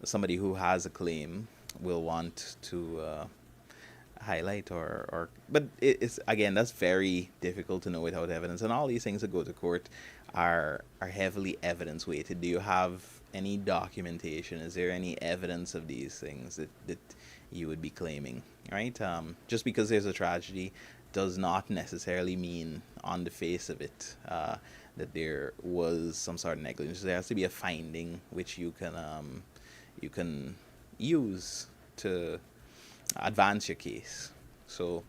somebody who has a claim will want to highlight but it's, again, that's very difficult to know without evidence, and all these things that go to court are heavily evidence weighted. Do you have any documentation? Is there any evidence of these things that you would be claiming, right? Just because there's a tragedy does not necessarily mean on the face of it that there was some sort of negligence. There has to be a finding which you can use to advance your case. So,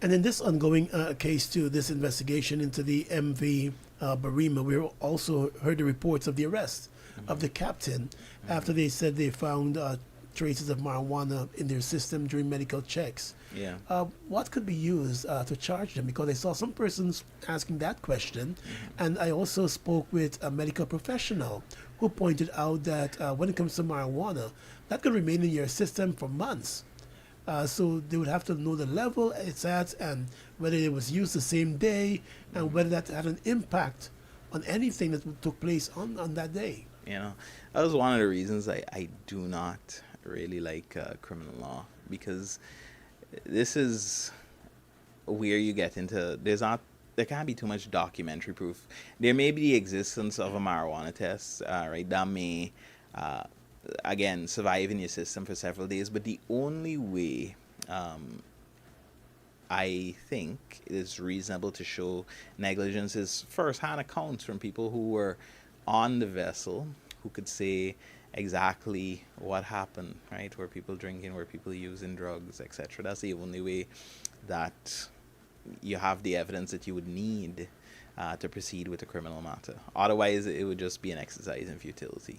and in this ongoing case too, this investigation into the MV Barima, we also heard the reports of the arrest of the captain after they said they found traces of marijuana in their system during medical checks. Yeah. What could be used to charge them? Because I saw some persons asking that question, and I also spoke with a medical professional who pointed out that when it comes to marijuana, that could remain in your system for months. So they would have to know the level it's at and whether it was used the same day and whether that had an impact on anything that took place on that day. You know, that was one of the reasons I do not really like criminal law, because this is where you get into, there can't be too much documentary proof. There may be the existence of a marijuana test, right, that may, again, survive in your system for several days, but the only way I think it is reasonable to show negligence is first-hand accounts from people who were on the vessel, who could say exactly what happened, right? Were people drinking, were people using drugs, etc. That's the only way that you have the evidence that you would need to proceed with a criminal matter. Otherwise, it would just be an exercise in futility.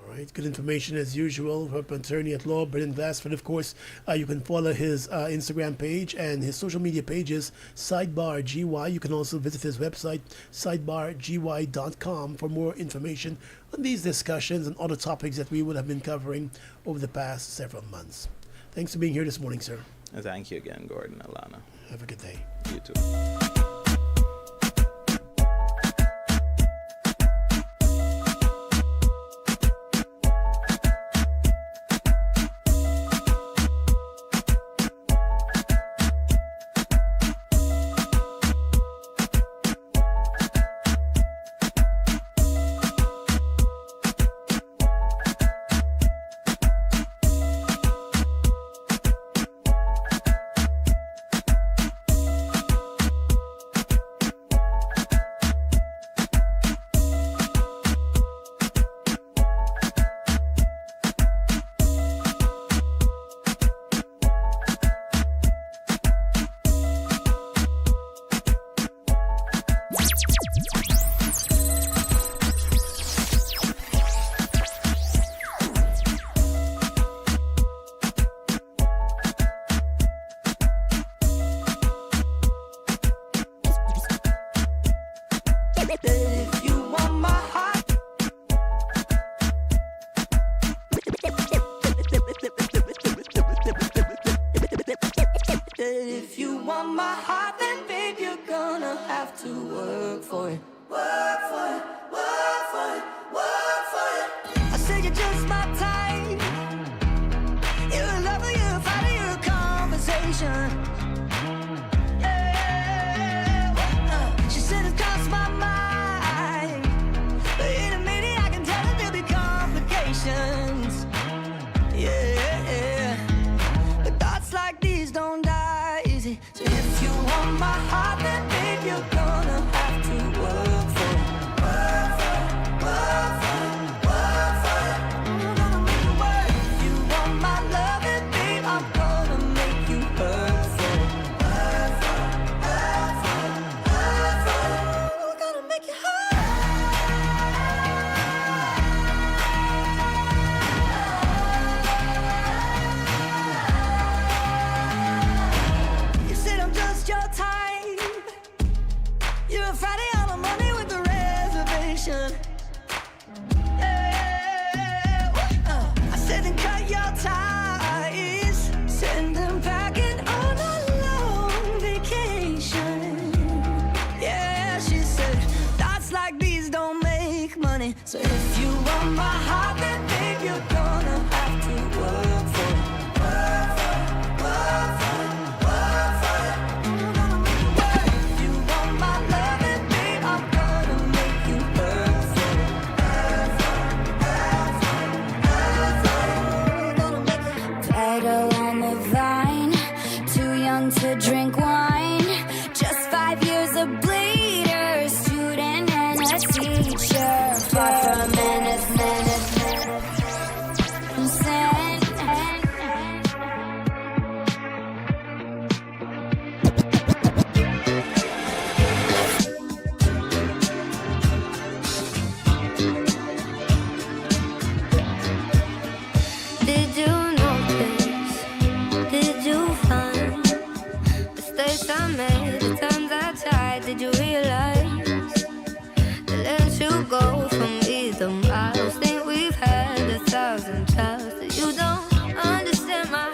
All right, good information as usual from attorney at law, Brendan Glassford. Of course, you can follow his Instagram page and his social media pages, Sidebar GY. You can also visit his website, sidebargy.com, for more information on these discussions and other topics that we would have been covering over the past several months. Thanks for being here this morning, sir. Thank you again, Gordon, Alana. Have a good day. You too. If you want my heart, then babe, you're gonna have to work for it. Work for it, work for it, work for it. I said you're just my type. You're a lover, you're a fighter, you're a conversation. Yeah. She said it crossed my mind, but in a minute I can tell that there'll be complications. Yeah. But thoughts like these don't die. So if you want my heart, then babe, you're gonna have to work for it. Work for it, work for it, work for it. I'm gonna make it work. If you want my love, then babe, I'm gonna make you hurt for it. Work for it, work for it, work for it. I'm gonna make you hurt. Your type. You're a Friday on a Monday with a reservation. Yeah. I said then cut your ties, send them packing on a long vacation. Yeah, she said thoughts like these don't make money. So if you want my heart, then babe, you're gonna have to work for it. Work for it, work for it, work for it. To drink wine, just 5 years a bleeder, student and a teacher, far from innocent. Did you notice? Did you find mistakes I made, the times I tried? Did you realize to let you go from me, the miles think we've had 1,000 trials? That you don't understand my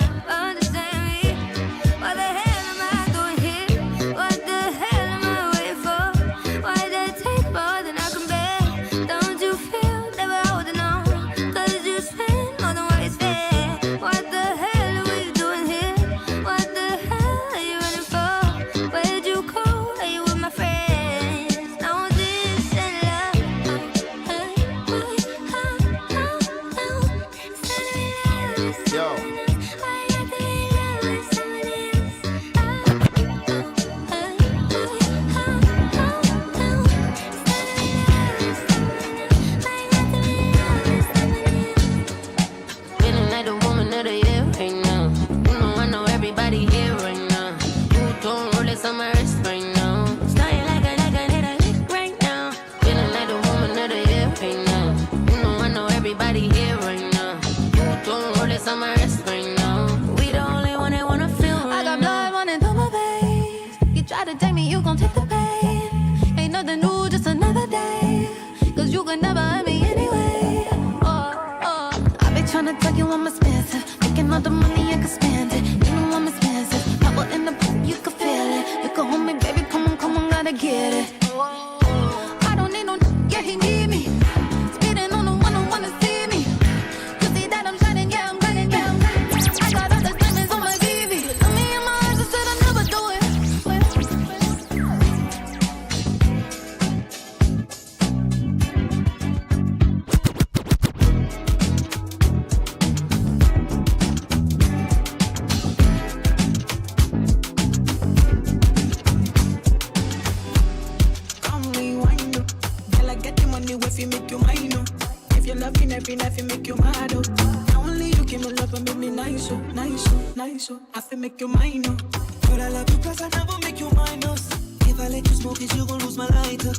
loving every night, make you mad, oh. Now only you give me love and make me nice, oh, nice, oh, nice, oh. I feel make you mine, oh. But I love you cause I never make you minus. If I let you smoke it, you gon' lose my lighter.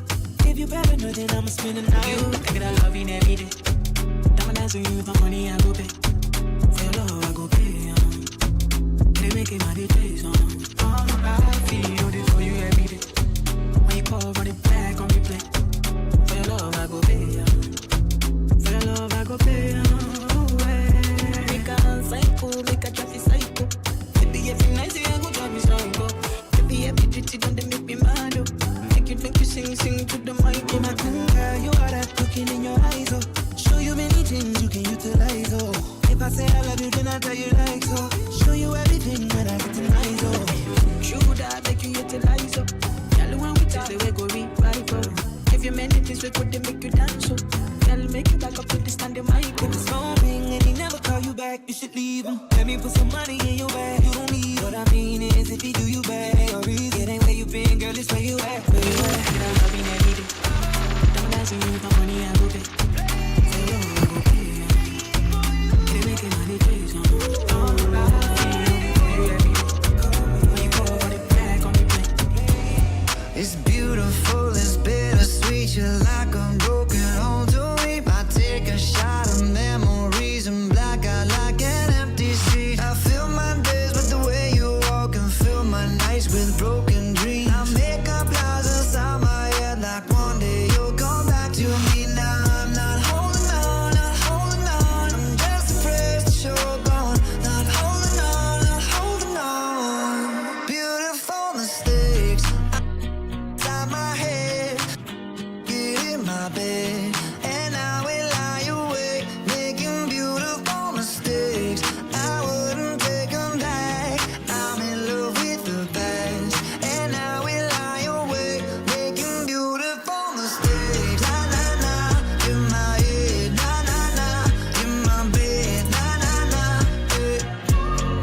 If you paranoid, then I'ma spend the night. You, I get a loving every day. Diamond eyes on you, the money I go pay. For your love, I go pay, they make it my days, I feel it for you every day. When you call, run it back on replay. For your love, I go pay, for your love, I go pay, Make a psycho, make a traffic psycho. Baby, every night, say I go drive me psycho. Baby, every ditty, don't they make me mad, oh. Make you sing to the mic. In my girl, you are that looking in your eyes, oh. Show you many things you can utilize, oh. If I say I love you, then I tell you like so. Show you everything when I get to nice, oh. True that make you utilize, oh. Girl, when we talk, we go revive, oh. If you meant it this way, could they make you dance, oh. Girl, make you back up to the standing mic. If it's morning and he never call you back, you should leave him. Let me put some money in your bag, you don't need. What I mean is if he do you bad, or reason it ain't where you been, girl, it's where you at, where you at. Get a loving every day. Don't dance with you, the money I go pay. For your love, I go pay, they make it money days, It's beautiful, it's bittersweet. You're like a broken home to me. I take a shot of memories and black out like an empty street. I fill my days with the way you walk and fill my nights with broken dreams. I make up lies inside my head like one day you'll come back to me. Now I'm not holding on, not holding on. I'm just afraid that you're gone. Not holding on, not holding on. Beautiful mistakes inside my head, get in my bed, and I will lie awake, making beautiful mistakes. I wouldn't take them back. I'm in love with the past, and I will lie awake, making beautiful mistakes. Na na na, in my head. Na na na, in my bed. Na na na,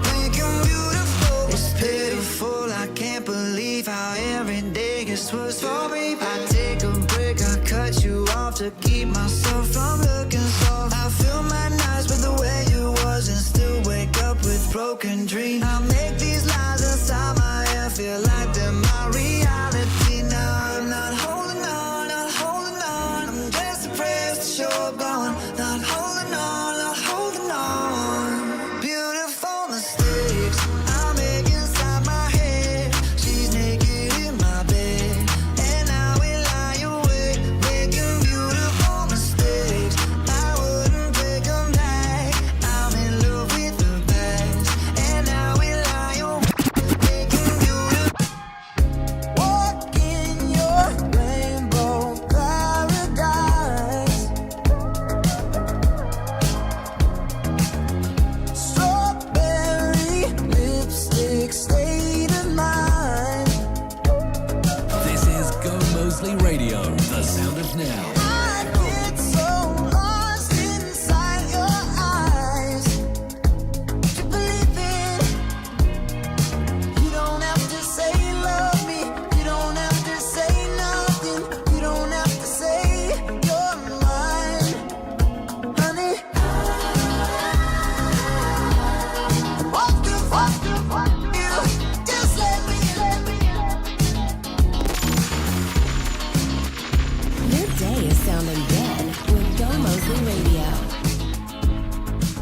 making beautiful. It's pitiful. I can't believe how every day gets worse for me. I take a break, I cut you off to keep myself from looking soft. I fill my nights with the way you was and still wake up with broken dreams. I make these lies inside my head feel like they're my reality. Now I'm not holding on, not holding on. I'm just depressed that you're gone. Not holding on, not holding on. Beautiful mistakes I make inside my head. She's naked in my bed, and I will lie awake, making beautiful mistakes. I wouldn't take them back. I'm in love with the past, and I will lie awake, making beautiful. Walk in your rainbow paradise. Strawberry lipstick state of mind. This is Gomoseley Radio, the sound of now. I get so lost inside your eyes. You believe it. You don't have to say you love me. You don't have to say nothing. You don't have to say you're mine, honey. You just let me. Your day is sounding good with Gomoseley Radio.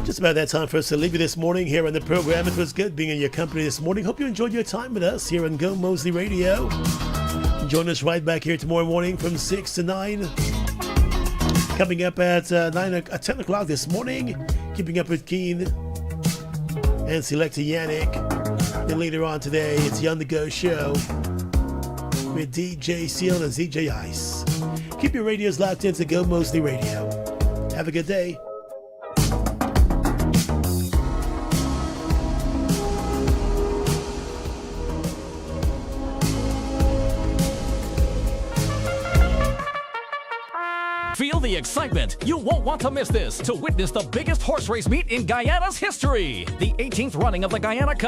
Just about that time for us to leave you this morning here on the program. It was good being in your company this morning. Hope you enjoyed your time with us here on Gomoseley Radio. Join us right back here tomorrow morning from 6 to 9. Coming up at 10 o'clock this morning, keeping up with Keen and Selector Yannick. Then later on today, it's the On The Go Show with DJ Seal and ZJ Ice. Keep your radios locked into Gomoseley Radio. Have a good day. Feel the excitement. You won't want to miss this to witness the biggest horse race meet in Guyana's history. The 18th running of the Guyana Cup